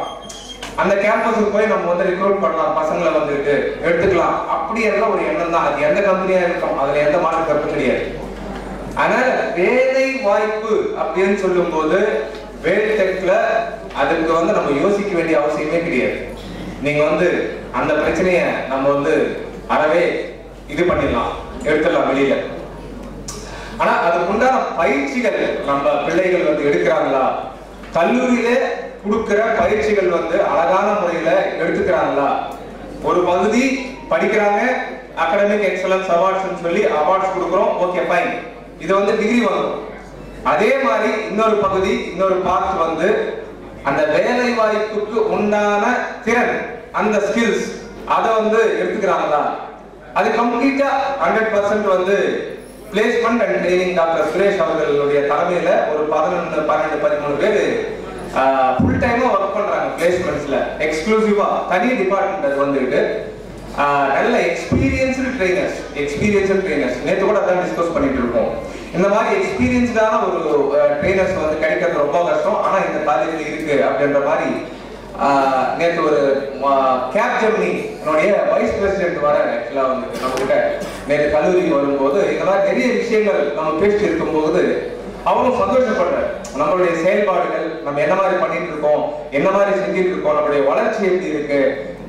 அந்த கேம்பஸுக்கு போய் நம்ம வந்து ரெக்ரூட் பண்ணலாம், பசங்களை வந்துட்டு எடுத்துக்கலாம் அப்படின்ற ஒரு எண்ணம் தான். அது எந்த கம்பெனியா இருக்கும், அதுல எந்த மாற்று கருத்து கிடையாது. அதனால வேலை வாய்ப்பு அப்படின்னு சொல்லும் போது வேல்டெக்ல அதுக்கு வந்து நம்ம யோசிக்க வேண்டிய அவசியமே கிடையாது. நீங்க வந்து அந்த பிரச்சனைய நம்ம வந்து அறவே இது பண்ணிடலாம், எடுத்துடலாம் வெளியில. ஆனா அதுக்கு உண்டான பயிற்சிகள் நம்ம பிள்ளைகள் வந்து எடுக்கிறாங்களா, கல்லூரியில கொடுக்கிற பயிற்சிகள் வந்து அழகான முறையில எடுத்துக்கிறாங்களா? ஒரு பகுதி படிக்கிறாங்க, அகாடமிக் எக்ஸலன்ஸ் அவார்ட்ஸ் சொல்லி அவார்ட்ஸ் கொடுக்குறோம், ஓகே ஃபைன், இது வந்து டிகிரி வரும். அதே மாதிரி இன்னொரு பகுதி, இன்னொரு பார்ட் வந்து அந்த வேலை வாய்ப்புக்கு உண்டான திறன், அந்த ஸ்கில்ஸ் அதை வந்து எடுத்துக்கிறாங்களா? அது கம்ப்ளீட்டா 100% வந்து placement and training doctor Suresh அவர்களுடைய தலைமையில ஒரு 11, 12, 13 பேர் ஃபுல் டைமா ஒர்க் பண்றாங்க பிளேஸ்மெண்ட்ஸ்ல, எக்ஸ்க்ளூசிவா தனி டிபார்ட்மெண்ட். அது வந்துட்டு நல்ல எக்ஸ்பீரியன்ஸ்டு ட்ரைனர்ஸ் நேற்று கூட அதான் டிஸ்கஸ் பண்ணிட்டு இருக்கோம். இந்த மாதிரி எக்ஸ்பீரியன்ஸ்டான ஒரு ட்ரைனர்ஸ் வந்து கிடைக்கிறது ரொம்ப கஷ்டம். ஆனா இந்த காலேஜில் இருக்கு அப்படின்ற மாதிரி நேற்று ஒரு கேப் ஜெர்மனி வைஸ் பிரசிடென்ட் வர ஆக்சுவலா வந்து நம்ம கிட்ட நேற்று கல்லூரிக்கு வரும்போது இந்த மாதிரி நிறைய விஷயங்கள் நம்ம பேசிட்டு இருக்கும்போது அவரும் சந்தோஷப்படுறாரு. நம்மளுடைய செயல்பாடுகள், நம்ம என்ன மாதிரி பண்ணிட்டு இருக்கோம், என்ன மாதிரி செஞ்சுட்டு இருக்கோம், நம்மளுடைய வளர்ச்சி எப்படி இருக்கு,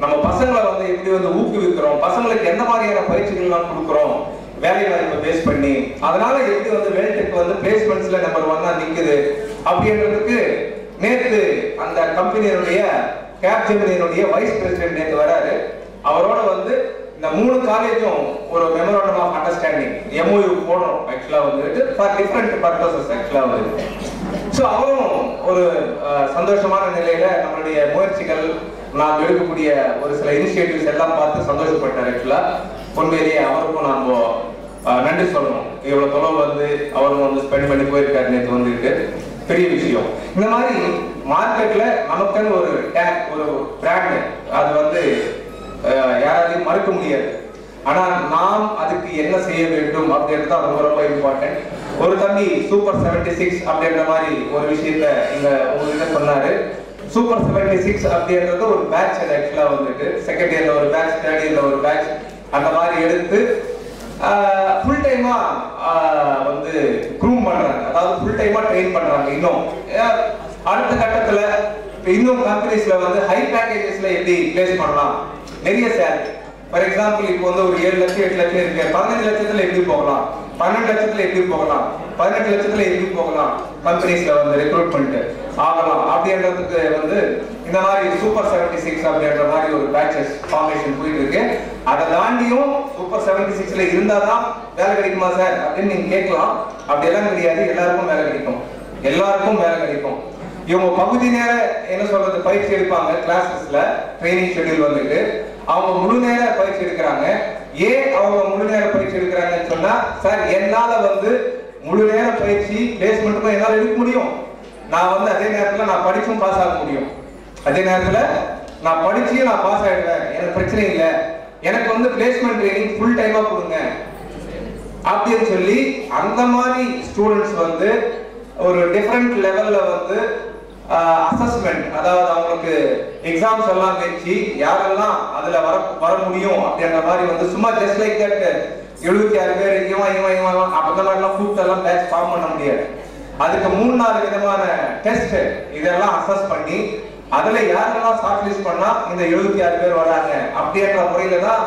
நம்ம பசங்களை வந்து எப்படி வந்து ஊக்குவிக்கிறோம், பசங்களுக்கு எந்த மாதிரியான பயிற்சிகள்லாம் கொடுக்குறோம் வேலை வாய்ப்பை பேஸ் பண்ணி, அதனால எப்படி வந்து வேல்டெக் வந்து பிளேஸ்மெண்ட்ஸ்ல நம்பர் 1-ஆ நிக்குது அப்படின்றதுக்கு நேற்று அந்த கம்பெனியினுடைய கேப் ஜெர்மனியினுடைய வைஸ் பிரசிடென்ட் நேற்று வராரு. அவரோட வந்து இந்த 3 காலேஜும் ஒரு மெமோரண்டம் ஆஃப் அண்டர்ஸ்டாண்டிங் MOU போடுறோம் ஆக்சுவலா வந்து ஃபார் டிஃபரண்ட் பர்பசஸ் ஆக்சுவலா வந்து. ஸோ அவரும் ஒரு சந்தோஷமான நிலையில நம்மளுடைய முயற்சிகள், நாம் எடுக்கக்கூடிய ஒரு சில இனிஷியேட்டிவ்ஸ் எல்லாம் பார்த்து சந்தோஷப்பட்டார். ஆக்சுவலா உண்மையிலேயே அவருக்கும் நாம் நன்றி சொல்லணும். இவ்வளவு தொலைவு வந்து அவரும் வந்து ஸ்பெண்ட் பண்ணி போயிருக்காரு நேற்று வந்துட்டு பெரிய விஷயம். இந்த மாதிரி மார்க்கெட்ல நமக்குன்னு ஒரு டேக் ஒரு பிராண்ட் அது வந்து யாராலையும் மறுக்க முடியாது. ஆனா நாம் அதுக்கு என்ன செய்ய வேண்டும் அப்படின்றது தான் ரொம்ப ரொம்ப இம்பார்ட்டன்ட். ஒரு தம்பி சூப்பர் 76 அப்படின்ற மாதிரி ஒரு விஷயத்த இங்க உங்ககிட்ட சொன்னாரு. சூப்பர் 76 அப்படின்றது ஒரு பேட்ச் ஆக்சுவலா வந்துட்டு செகண்ட் இயர்ல ஒரு பேட்ச், தேர்ட் இயர்ல ஒரு பேட்ச் அந்த மாதிரி எடுத்து ஃபுல் டைமா வந்து க்ரூம் பண்றாங்க, அதாவது ஃபுல் டைமா ட்ரெயின் பண்றாங்க. இன்னும் அடுத்த கட்டத்துல இன்னும் கம்பெனிஸ்ல வந்து ஹை பேக்கேஜஸ்ல எப்படி பிளேஸ் பண்ணலாம், நிறைய சேலரி. ஃபார் எக்ஸாம்பிள் இப்போ வந்து ஒரு 7 லட்சம் 8 லட்சம் இருக்கு, 15 லட்சத்துல எப்படி போகலாம், 12 லட்சத்துல எப்படி போகலாம், 18 லட்சத்துல எப்படி போகலாம், கம்பெனிஸ்ல வந்து ரெக்ரூட்மெண்ட் ஆகலாம் அப்படின்றதுக்கு வந்து இந்த மாதிரி சூப்பர் 76 அப்படின்ற மாதிரி ஒரு பேட்சஸ் ஃபார்மேஷன் போயிட்டு இருக்கு. அதை தாண்டியும் சூப்பர் 76ல இருந்தாதான் வேலை கிடைக்குமா சார் அப்படின்னு நீங்க கேட்கலாம். அப்படி எல்லாம் கிடையாது, எல்லாருக்கும் வேலை கிடைக்கும், எல்லாருக்கும் வேலை கிடைக்கும். இவங்க பகுதி நேர என்ன சொல்றது பயிற்சி எடுப்பாங்க, கிளாஸஸ்ல ட்ரைனிங் ஷெட்யூல் வந்துட்டு அவங்க முழு நேர பயிற்சி எடுக்கிறாங்க. ஏன் அவங்க முழு நேர பயிற்சி எடுக்கிறாங்கன்னு சொன்னா, சார் என்னால வந்து முழு நேர பயிற்சி பிளேஸ்மெண்ட்டுக்கும் என்னால எடுக்க முடியும், நான் வந்து அதே நேரத்துல நான் படிச்சும் பாஸ் ஆக முடியும், அதே நேரத்துல நான் படிச்சு நான் பாஸ் ஆயிடுவேன், எனக்கு பிரச்சனை இல்லை, எனக்கு வந்து பிளேஸ்மெண்ட் ட்ரைனிங் ஃபுல் டைமா கொடுங்க அப்படின்னு சொல்லி அந்த மாதிரி ஸ்டூடெண்ட்ஸ் வந்து ஒரு டிஃபரெண்ட் லெவல்ல வந்து அசஸ்மெண்ட், அதாவது அவங்களுக்கு எக்ஸாம்ஸ் எல்லாம் வச்சு யாரெல்லாம் அதுல வர முடியும் அப்படின்ற மாதிரி வந்து சும்மா ஜஸ்ட் லைக் தட் 76 பேர் இவன் அந்த மாதிரிலாம் கூப்பிட்டெல்லாம் பேட்ச் ஃபார்ம் பண்ண முடியாது. அதுக்கு 3-4 விதமான டெஸ்ட் இதெல்லாம் அசஸ் பண்ணி அதுல யாரெல்லாம் ஷார்ட் லிஸ்ட் பண்ணா இந்த 76 பேர் வராங்க அப்படின்ற முறையில தான்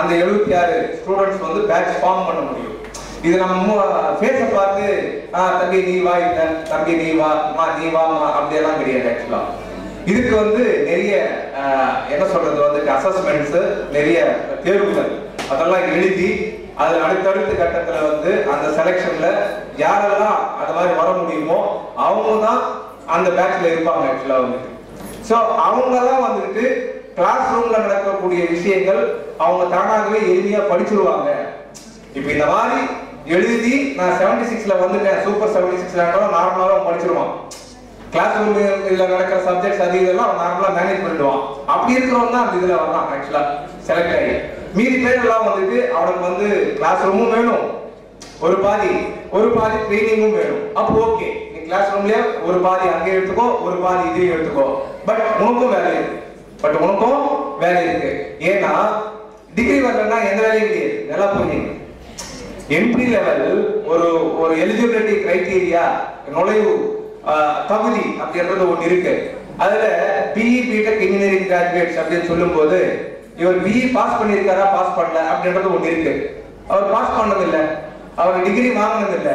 அந்த 76 ஸ்டூடெண்ட்ஸ் வந்து பேட்ச் ஃபார்ம் பண்ண முடியும். இது நம்ம ஃபேஸை பார்த்து தம்பி நீ வா, இல்லை தம்பி நீ வா, நீ வாமா அப்படியெல்லாம் கிடையாது. ஆக்சுவலா இதுக்கு வந்து நிறைய என்ன சொல்றது வந்து அசஸ்மெண்ட்ஸ், நிறைய தேர்வுகள் அதெல்லாம் எழுதி அது அடுத்தடுத்த கட்டத்துல வந்து அந்த செலெக்ஷன்ல யாரெல்லாம் அது மாதிரி வர முடியுமோ அவங்க தான் அந்த பேட்ச்ல இருப்பாங்க. ஆக்சுவலா வந்துட்டு ஸோ அவங்க தான் வந்துட்டு கிளாஸ் ரூம்ல நடக்கக்கூடிய விஷயங்கள் அவங்க தானாகவே எளிமையா படிச்சிருவாங்க. இப்ப இந்த மாதிரி எழுதி நான் 76ல வந்துட்டேன், சூப்பர் 76ல நார்மலாக படிச்சிருவான், கிளாஸ் ரூம் இதுல நடக்கிற சப்ஜெக்ட்ஸ் அது இதெல்லாம் நார்மலா மேனேஜ் பண்ணிடுவான். அப்படி இருக்கிறவங்க தான் அந்த இதுல வரலாம் ஆக்சுவலா செலக்ட் ஆகி. மீதி பேர் எல்லாம் வந்துட்டு அவனுக்கு வந்து கிளாஸ் ரூமும் வேணும், ஒரு பாதி ட்ரைனிங்கும் வேணும். அப்போ ஓகே, நீ கிளாஸ் ரூம்லயே ஒரு பாதி அங்கே எடுத்துக்கோ, ஒரு பாதி இதையும் எடுத்துக்கோ, பட் உனக்கும் வேலை இருக்கு. ஏன்னா டிகிரி வரலன்னா எந்த வேலையும் கிடையாது. நல்லா புரிஞ்சுங்க, என்ட்ரி லெவல் ஒரு எலிஜிபிலிட்டி கிரைட்டீரியா, நுழைவு தகுதி அப்படின்றது ஒன்று இருக்கு. அதுல பிஇ பிடெக் இன்ஜினியரிங் கிராஜுவேட்ஸ் அப்படின்னு சொல்லும் போது இவர் பிஇ பாஸ் பண்ணியிருக்காரா பாஸ் பண்ணல அப்படின்றது ஒன்று இருக்கு. அவர் பாஸ் பண்ணதில்லை, அவர் டிகிரி வாங்கினதில்லை.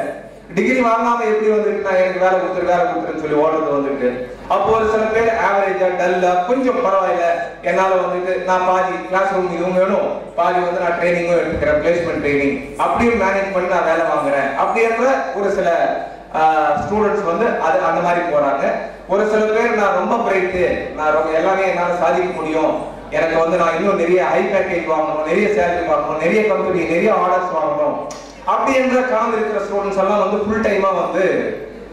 டிகிரி வாங்காம எப்படி வந்துட்டு நான் எனக்கு வேலை கொடுத்துருன்னு சொல்லி ஓடுறது வந்துட்டு, அப்போ ஒரு சில பேர் ஆவரேஜா டல்லா கொஞ்சம் பரவாயில்ல, என்னால வந்துட்டு நான் பாதி கிளாஸ் ரூம் இதுவும் வேணும், பாதி வந்து நான் ட்ரைனிங்கும் எடுத்துக்கிறேன், பிளேஸ்மெண்ட் ட்ரைனிங் அப்படியும் மேனேஜ் பண்ணி நான் வேலை வாங்குறேன் அப்படின்ற ஒரு சில ஸ்டூடெண்ட்ஸ் வந்து அது அந்த மாதிரி போறாங்க. ஒரு சில பேர் நான் ரொம்ப பிரைட்டு, நான் எல்லாமே என்னால சாதிக்க முடியும், எனக்கு வந்து நான் இன்னும் நிறைய ஹை பேக்கேஜ் வாங்கணும், நிறைய சேலரி வாங்கணும், நிறைய கம்பெனி நிறைய ஆர்டர்ஸ் வாங்கணும் அப்படி என்ற கனவு இருக்கிற ஸ்டூடெண்ட்ஸ் எல்லாம் வந்து ஃபுல் டைமா வந்து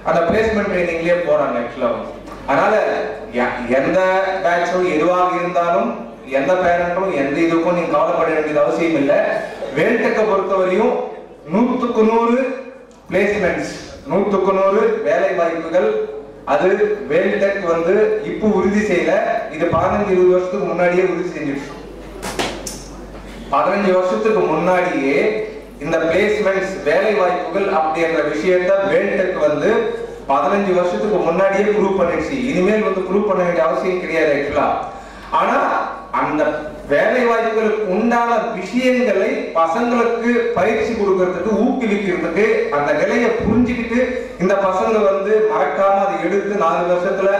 அந்த பிளேஸ்மெண்ட் ட்ரைனிங்லயே போறாங்க. ஆக்சுவலா அதனால எந்த பேட்சும் எதுவாக இருந்தாலும் எந்த பேரண்ட்டும் எந்த இதுக்கும் நீங்க கவலைப்பட வேண்டியது அவசியம் இல்லை. வேல்டெக்கை பொறுத்தவரையும் 100க்கு 100 பிளேஸ்மெண்ட்ஸ், 100க்கு 100 வேலை வாய்ப்புகள். அது வேல்டெக் வந்து இப்போ உறுதி செய்யல, இது 15-20 வருஷத்துக்கு முன்னாடியே உறுதி செஞ்சிருச்சு. 15 வருஷத்துக்கு முன்னாடியே இந்த பிளேஸ்மெண்ட்ஸ் வேலை வாய்ப்புகள் அப்படின்ற விஷயத்த வேல்டெக் வந்து 15 வருஷத்துக்கு முன்னாடியே ப்ரூவ் பண்ணிடுச்சு. இனிமேல் வந்து ப்ரூவ் பண்ண வேண்டிய அவசியம் கிடையாது ஆக்சுவலா. ஆனா அந்த வேலை வாய்ப்புகளுக்கு உண்டான விஷயங்களை பசங்களுக்கு பயிற்சி கொடுக்கறதுக்கு, ஊக்குவிக்கிறதுக்கு, அந்த நிலையை புரிஞ்சுக்கிட்டு இந்த பசங்க வந்து மறக்காம அதை எடுத்து 4 வருஷத்துல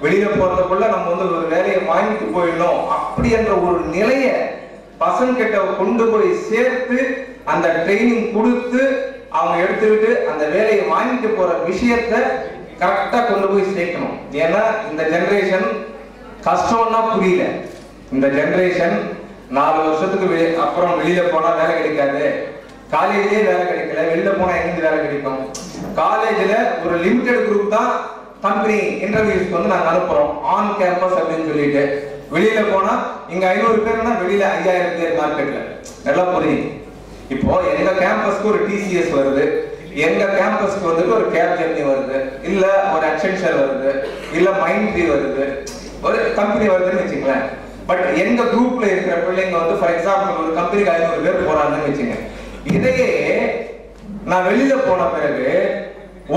வெளியில போறதுக்குள்ள நம்ம வந்து ஒரு வேலையை வாங்கிட்டு போயிடணும் அப்படின்ற ஒரு நிலைய பசங்க கிட்ட கொண்டு போய் சேர்த்து அந்த ட்ரைனிங் கொடுத்து அவங்க எடுத்துக்கிட்டு அந்த வேலையை வாங்கிட்டு போற விஷயத்த கரெக்டா கொண்டு போய் சேர்க்கணும். ஏன்னா இந்த ஜெனரேஷன் கஷ்டம்னா புரியல. இந்த ஜெனரேஷன் 4 வருஷத்துக்கு அப்புறம் வெளியில போனா வேலை கிடைக்காது, காலேஜ்லயே வேலை கிடைக்கல, வெளில போனா எங்க வேலை கிடைக்கும்? காலேஜ்ல ஒரு லிமிடெட் குரூப் தான் கம்பெனி இன்டர்வியூஸ்க்கு வந்து நாங்க அனுப்புறோம் ஆன் கேம்பஸ் அப்படின்னு சொல்லிட்டு. வெளியில போனா இங்க 500 பேர்னா வெளியில 5000 பேர் மார்க்கெட்ல. நல்லா புரியுது. இப்போ எங்க கேம்பஸ்க்கு ஒரு TCS வருது, எங்க கேம்பஸ்க்கு வந்துட்டு ஒரு கேப்ஜெமினி வருது, இல்ல ஒரு அக்சென்சர் வருது, இல்ல மைண்ட்ரி வருது, ஒரு கம்பெனி வருதுன்னு வச்சுங்களேன். பட் எங்க குரூப்ல இருக்கிற பிள்ளைங்க வந்து ஃபார் எக்ஸாம்பிள் ஒரு கம்பெனிக்கு 500 பேர் போறாங்கன்னு வச்சுங்க. இதையே நான் வெளியில போன பிறகு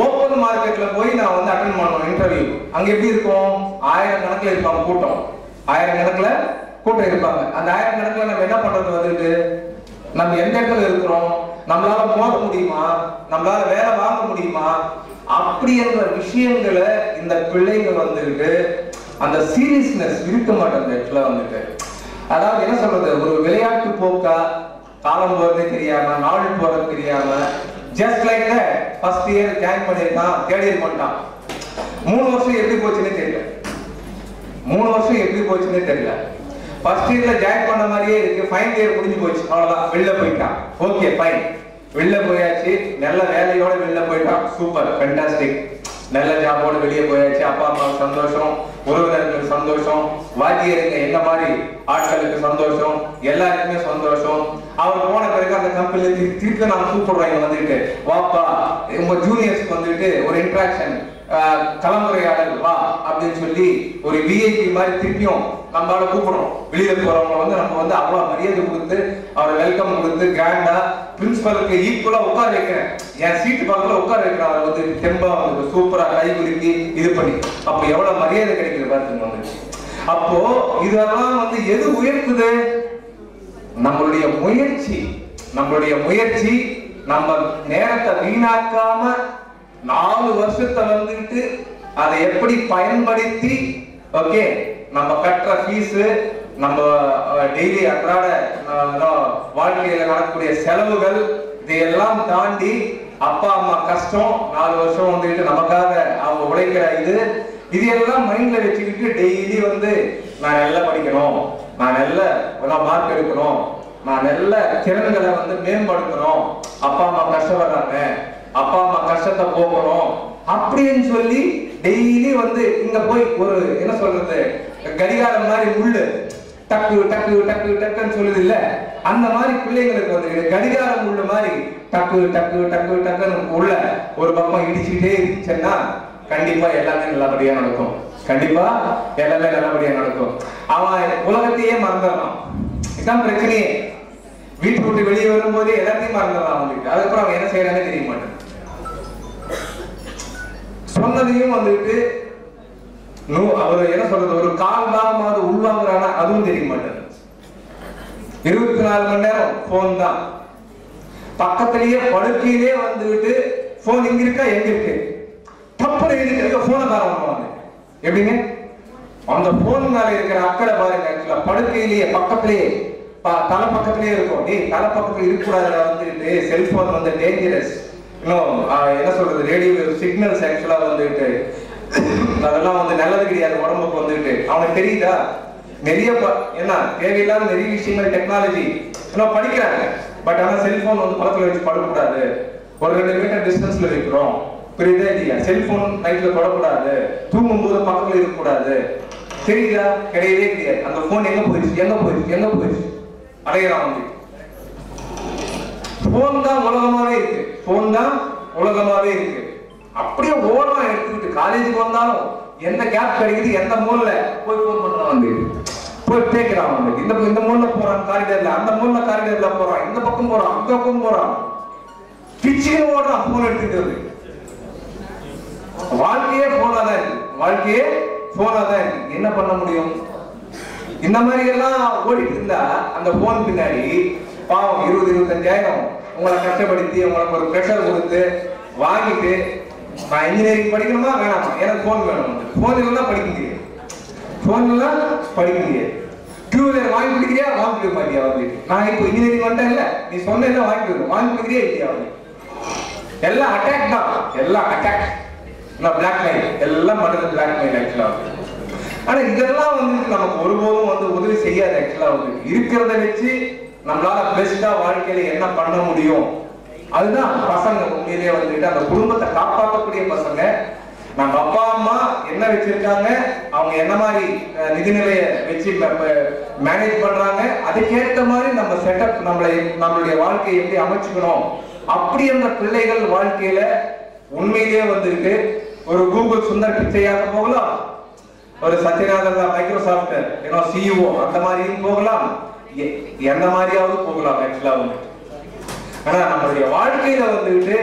ஓப்பன் மார்க்கெட்ல போய் நான் வந்து அட்டெண்ட் பண்ணணும் இன்டர்வியூ. அங்க எப்படி இருக்கும்? 1000 கணக்குல இருப்பாங்க கூட்டம், 1000 கணக்குல கூட்டம் இருப்பாங்க. அந்த 1000 கணக்குல நம்ம என்ன பண்றது வந்துட்டு, நம்ம எந்த இடத்துல இருக்கிறோம், நம்மளால போக முடியுமா, நம்மளால வேலை வாங்க முடியுமா, அப்படி என்ற விஷயங்களை இந்த பிள்ளைங்க வந்துட்டு அந்த சீரியஸ்னஸ் இருக்க மாட்டேங்குது. ஆக்சுவலா வந்துட்டு அதாவது என்ன சொல்றது, ஒரு விளையாட்டு போக்கா காலம் போறதே தெரியாம, நாள் போறது தெரியாம, just like that first year join பண்ணிருக்கான், தேர்ட் இயர் பண்ணிட்டான். 3 வருஷம் எப்படி போச்சுன்னே தெரியல. 3 வருஷம் எப்படி போச்சுன்னே தெரியல. ஃபர்ஸ்ட் இயர்ல ஜாயின் பண்ண மாதிரியே இருக்கு, ஃபைனல் இயர் முடிஞ்சு போச்சு, அவ்வளவுதான், வெளில போயிட்டான். ஓகே ஃபைன், வெளில போயாச்சு, நல்ல வேலையோட வெளில போயிட்டான், சூப்பர் ஃபேண்டாஸ்டிக். நல்ல ஜாபோட வெளியே போயாச்சு, அப்பா அம்மாவுக்கு சந்தோஷம், உறவினர்களுக்கு சந்தோஷம், வாத்தியருங்க என்ன மாதிரி ஆட்களுக்கு சந்தோஷம், எல்லாருக்குமே சந்தோஷம். அவர் போன பிறகு அந்த கம்பெனில திருப்பி நான் கூப்பிடுறாங்க வந்துட்டு, வாப்பா உங்க ஜூனியர்ஸ்க்கு வந்துட்டு ஒரு இன்ட்ராக்ஷன் கலந்துரையாடல் வா அப்படின்னு சொல்லி ஒரு விஐபி மாதிரி திருப்பியும் நம்மளால கூப்பிடுறோம். வெளியில போறவங்க வந்து நம்ம வந்து அவ்வளவு மரியாதை கொடுத்து அவரை வெல்கம் கொடுத்து கிராண்டா பிரின்சிபலுக்கு ஈக்குவலா உட்கார வைக்கிறேன், என் சீட்டு பக்கத்துல உட்கார வைக்கிறேன். அவர் வந்து தெம்பா வந்து சூப்பரா கை குலுக்கி இது பண்ணி, அப்ப எவ்வளவு மரியாதை கிடைக்குது பாத்துங்க வந்து. அப்போ இதெல்லாம் வந்து எது உயர்த்துது? நம்மளுடைய முயற்சி. நம்மளுடைய முயற்சி, நம்ம நேரத்தை வீணாக்காம 4 வருஷத்தை வந்துட்டு அதை எப்படி பயன்படுத்தி, ஓகே நம்ம கட்டுற ஃபீஸ், நம்ம டெய்லி அன்றாட வாழ்க்கையில நடக்கக்கூடிய செலவுகள், இதையெல்லாம் தாண்டி அப்பா அம்மா கஷ்டம், 4 வருஷம் வந்துட்டு நமக்காக அவங்க உழைக்கிற இது எல்லாம் மைண்ட்ல வச்சுக்கிட்டு டெய்லி வந்து நான் நல்லா படிக்கணும், நான் நல்ல மார்க் எடுக்கணும், நான் நல்ல திறன்களை வந்து மேம்படுத்தணும், அப்பா அம்மா கஷ்டப்படுறாங்க, அப்பா அம்மா கஷ்டத்தை போகணும் அப்படின்னு சொல்லி டெய்லி வந்து இங்க போய் ஒரு என்ன சொல்றது, கடிகாரம் மாதிரி முள்ளு டக்கு டக்கு டக்கு டக்குன்னு சொல்லுது இல்ல, அந்த மாதிரி பிள்ளைங்களுக்கு வந்து கடிகாரம் முள்ளு மாதிரி டக்கு டக்கு டக்கு டக்குன்னு உள்ள ஒரு பக்கம் இடிச்சுக்கிட்டே இருந்துச்சுன்னா கண்டிப்பா எல்லாமே நல்லபடியா நடக்கும். கண்டிப்பா எல்லாமே நல்லபடியா நடக்கும். அவன் உலகத்தையே மறந்துடலாம், இதான் பிரச்சனையே. வீட்டு விட்டு வெளியே வரும்போதே எல்லாத்தையும் மறந்துடலாம் வந்துட்டு. அதுக்கப்புறம் அவன் என்ன செய்யறானே தெரிய மாட்டேன். சொன்னதையும் வந்துட்டு அவர் என்ன சொல்றது, ஒரு கால் பாகமாவது உள்வாங்குறானா அதுவும் தெரிய மாட்டேன். 24 மணி நேரம் போன் தான், பக்கத்திலேயே படுக்கையிலே வந்துட்டு போன் இங்க இருக்கா எங்க இருக்கு, தப்புல இருக்க போனை காரணம் எப்படிங்க அந்த போன் மேல இருக்கிற அக்கறை பாருங்க. படுக்கையிலேயே பக்கத்திலேயே தலை பக்கத்திலேயே இருக்கும். தலை பக்கத்துல இருக்கக்கூடாதுல வந்துட்டு செல்போன் வந்து டேஞ்சரஸ். இன்னும் என்ன சொல்றது, ரேடியோ சிக்னல்ஸ் ஆக்சுவலா வந்துட்டு அதெல்லாம் வந்து நல்லது கிடையாது உடம்புக்கு வந்துட்டு. அவனுக்கு தெரியுதா? நிறைய என்ன தேவையில்லாத நிறைய விஷயங்கள் டெக்னாலஜி படிக்கிறாங்க. பட் ஆனா செல்போன் வந்து பக்கத்துல வச்சு படக்கூடாது, ஒரு 2 மீட்டர் டிஸ்டன்ஸ்ல வைக்கிறோம், புரியுதா இல்லையா? செல்போன் நைட்ல தொடக்கூடாது, தூங்கும் போது பக்கத்துல இருக்கக்கூடாது, தெரியுதா? கிடையவே கிடையாது. அந்த போன் எங்க போயிடுச்சு எங்க போயிடுச்சு எங்க போயிடுச்சு அடையலாம் வந்து. போன் தான் உலகமாவே இருக்கு, போன் தான் உலகமாவே இருக்கு. அப்படியே ஓடலாம் எடுத்துக்கிட்டு காலேஜுக்கு வந்தாலும் எந்த கேப் கிடைக்குது, எந்த மூலைல போய் போன் பண்றான் வந்து, போய் கேட்கிறான் வந்து. இந்த மூலைல போறான் காரிடர்ல, அந்த மூலைல காரிடர்ல போறான், இந்த பக்கம் போறான், அந்த பக்கம் போறான், பிச்சுக்கு ஓடுறான் போன் எடுத்துட்டு வந்து. வாழ்க்கையே போனா தான் இருக்கு, வாழ்க்கையே போனா தான் இருக்கு. என்ன பண்ண முடியும்? இந்த மாதிரி எல்லாம் ஓடிட்டு இருந்தா அந்த போன் பின்னாடி பாவம் 20-25 உங்களை கஷ்டப்படுத்தி உங்களுக்கு ஒரு பிரஷர் கொடுத்து வாங்கிட்டு நான் இன்ஜினியரிங் படிக்கணுமா வேணாமா, எனக்கு போன் வேணும், போன் எல்லாம் படிக்க முடியாது, போன் எல்லாம் படிக்க முடியாது. 2 வீலர் வாங்கி கொடுக்கிறியா, வாங்கி கொடுக்க மாட்டியா வந்து. நான் இப்போ இன்ஜினியரிங் வந்துட்டேன் இல்ல, நீ சொன்ன வாங்கி கொடுக்குறியா இல்லையா வந்து. எல்லாம் அட்டாக் தான், எல்லாம் அட்டாக், பிளாக்மெயில், எல்லாம் பண்றது பிளாக்மெயில் ஆக்சுவலா. ஆனா இதெல்லாம் வந்து நமக்கு ஒருபோதும் வந்து உதவி செய்யாது ஆக்சுவலா வந்து. இருக்கிறத வச்சு நம்மளால பெஸ்டா வாழ்க்கையில என்ன பண்ண முடியும், அதுதான் பசங்க உண்மையிலேயே வந்துட்டு அந்த குடும்பத்தை காப்பாற்றக்கூடிய பசங்க. நம்ம அப்பா அம்மா என்ன வச்சிருக்காங்க, அவங்க என்ன மாதிரி நிதிநிலையை வச்சு மேனேஜ் பண்றாங்க, அதுக்கேற்ற மாதிரி நம்ம செட்டப் நம்மளுடைய வாழ்க்கையை எப்படி அமைச்சுக்கணும், அப்படி அந்த பிள்ளைகள் வாழ்க்கையில உண்மையிலேயே வந்துட்டு ஒரு கூகுள் சுந்தர் பிச்சையாக போகலாம், ஒரு சத்யநாதன் மைக்ரோசாஃப்ட் சிஇஓ அந்த மாதிரியும் போகலாம், எந்த மாதிரியாவது போகலாம் ஆக்சுவலா வந்து. ஆனா நம்மளுடைய வாழ்க்கையில வந்துட்டு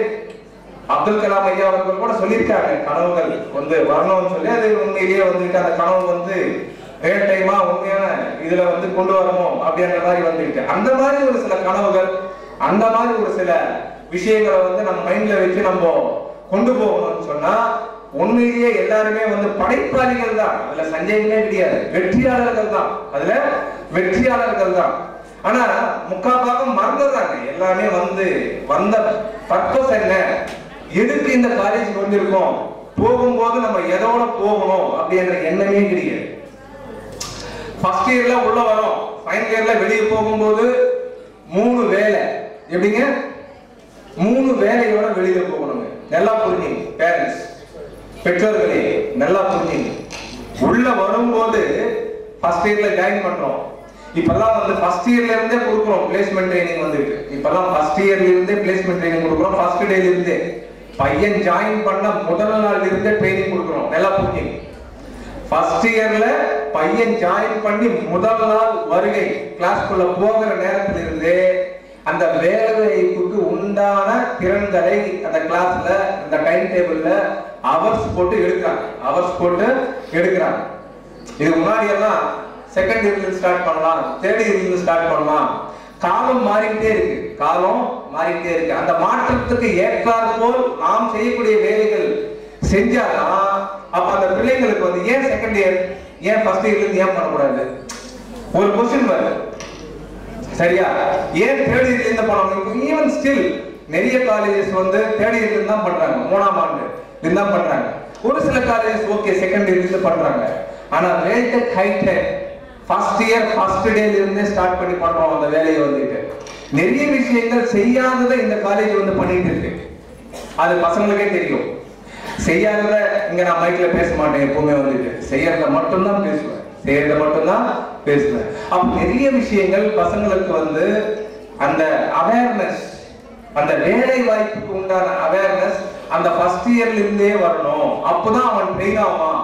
அப்துல் கலாம் ஐயா அவர்கள் கூட சொல்லியிருக்காங்க, கனவுகள் வந்து வரணும்னு சொல்லி. அது உண்மையிலேயே வந்துட்டு அந்த கனவு வந்து ரியல் டைமா உண்மையான இதுல வந்து கொண்டு வரணும் அப்படின்ற மாதிரி வந்துட்டு, அந்த மாதிரி ஒரு சில கனவுகள், அந்த மாதிரி ஒரு சில விஷயங்களை வந்து நம்ம மைண்ட்ல வச்சு நம்ம கொண்டு போகணும்னு சொன்னா உண்மையிலேயே எல்லாருமே வந்து படைப்பாளிகள் தான், அதுல சந்தேகமே கிடையாது, வெற்றியாளர்கள் தான், அதுல வெற்றியாளர்கள் தான். ஆனா முக்காபாகம் மறந்துடுறாங்க. எல்லாமே வந்து வந்த பர்பஸ் என்ன, எதுக்கு இந்த காலேஜ் வந்திருக்கோம், போகும்போது நம்ம எதோட போகணும் அப்படின்ற எண்ணமே கிடையாது. ஃபர்ஸ்ட் இயர்ல உள்ள வரோம், ஃபைனல் இயர்ல வெளியே போகும்போது 3 வேலை. எப்படிங்க 3 வேலையோட வெளியில போகணுங்க. நல்லா புரிஞ்சுங்க பேரண்ட்ஸ், பெற்றோர்களே நல்லா புரிஞ்சுங்க. உள்ள வரும்போது ஃபர்ஸ்ட் இயர்ல ஜாயின் பண்றோம். இப்பெல்லாம் வந்து ஃபர்ஸ்ட் இயர்ல இருந்தே கொடுக்குறோம் பிளேஸ்மெண்ட் ட்ரைனிங் வந்துருக்கு. இப்பெல்லாம் ஃபர்ஸ்ட் இயர்ல இருந்தே பிளேஸ்மெண்ட் ட்ரைனிங் கொடுக்குறோம். ஃபர்ஸ்ட் டேல இருந்தே பையன் ஜாயின் பண்ண முதல் நாள்ல இருந்தே ட்ரைனிங் கொடுக்குறோம். நல்லா புரிஞ்சுங்க. ஃபர்ஸ்ட் இயர்ல பையன் ஜாயின் பண்ணி முதல் நாள் வருகை கிளாஸ்க்குள்ள போகிற நேரத்துல இருந்தே அந்த வேலைவாய்ப்புக்கு உண்டான திறன்களை அந்த கிளாஸ்ல அந்த டைம் டேபிள்ல அவர்ஸ் போட்டு எடுக்கிறாங்க. இது முன்னாடி எல்லாம் செகண்ட் இயர்ல ஸ்டார்ட் பண்ணலாம், தேர்ட் இயர்ல ஸ்டார்ட் பண்ணலாம். காலம் மாறிக்கிட்டே இருக்கு. அந்த மாற்றத்துக்கு ஏற்றாற் போல் நாம் செய்யக்கூடிய வேலைகள் செஞ்சாதான் அப்ப அந்த பிள்ளைங்களுக்கு வந்து ஏன் செகண்ட் இயர், ஏன் ஃபர்ஸ்ட் இயர்ல இருந்து ஏன் பண்ணக்கூடாது ஒரு क्वेश्चन வருது. சரியா? ஏன் தேர்ட் இயர்ல இருந்து பண்ணணும்? ஈவன் ஸ்டில் நிறைய காலேஜஸ் வந்து தேர்ட் இயர்ல இருந்து தான் பண்றாங்க, 3ஆம் ஆண்டு இருந்து தான் பண்றாங்க. ஒரு சில காலேஜஸ் ஓகே செகண்ட் இயர்ல இருந்து பண்றாங்க. ஆனா Veltech hitech first year first டேல இருந்தே ஸ்டார்ட் பண்ணி பண்றோம் அந்த வேலையை வந்துட்டு. நிறைய விஷயங்கள் செய்யாததை இந்த காலேஜ் வந்து பண்ணிட்டு இருக்கு. அது பசங்களுக்கே தெரியும். செய்யாதத இங்க நான் மைக்ல பேச மாட்டேன், எப்பவுமே வந்துட்டு செய்யறத மட்டும்தான் பேசுவேன். அப்ப நிறைய விஷயங்கள் பசங்களுக்கு வந்து அந்த அவேர்னஸ், அந்த வேலை வாய்ப்புக்கு உண்டான அவேர்னஸ் அந்த ஃபர்ஸ்ட் இயர்ல இருந்தே வரணும். அப்பதான் அவன் ட்ரெயின் ஆவான்.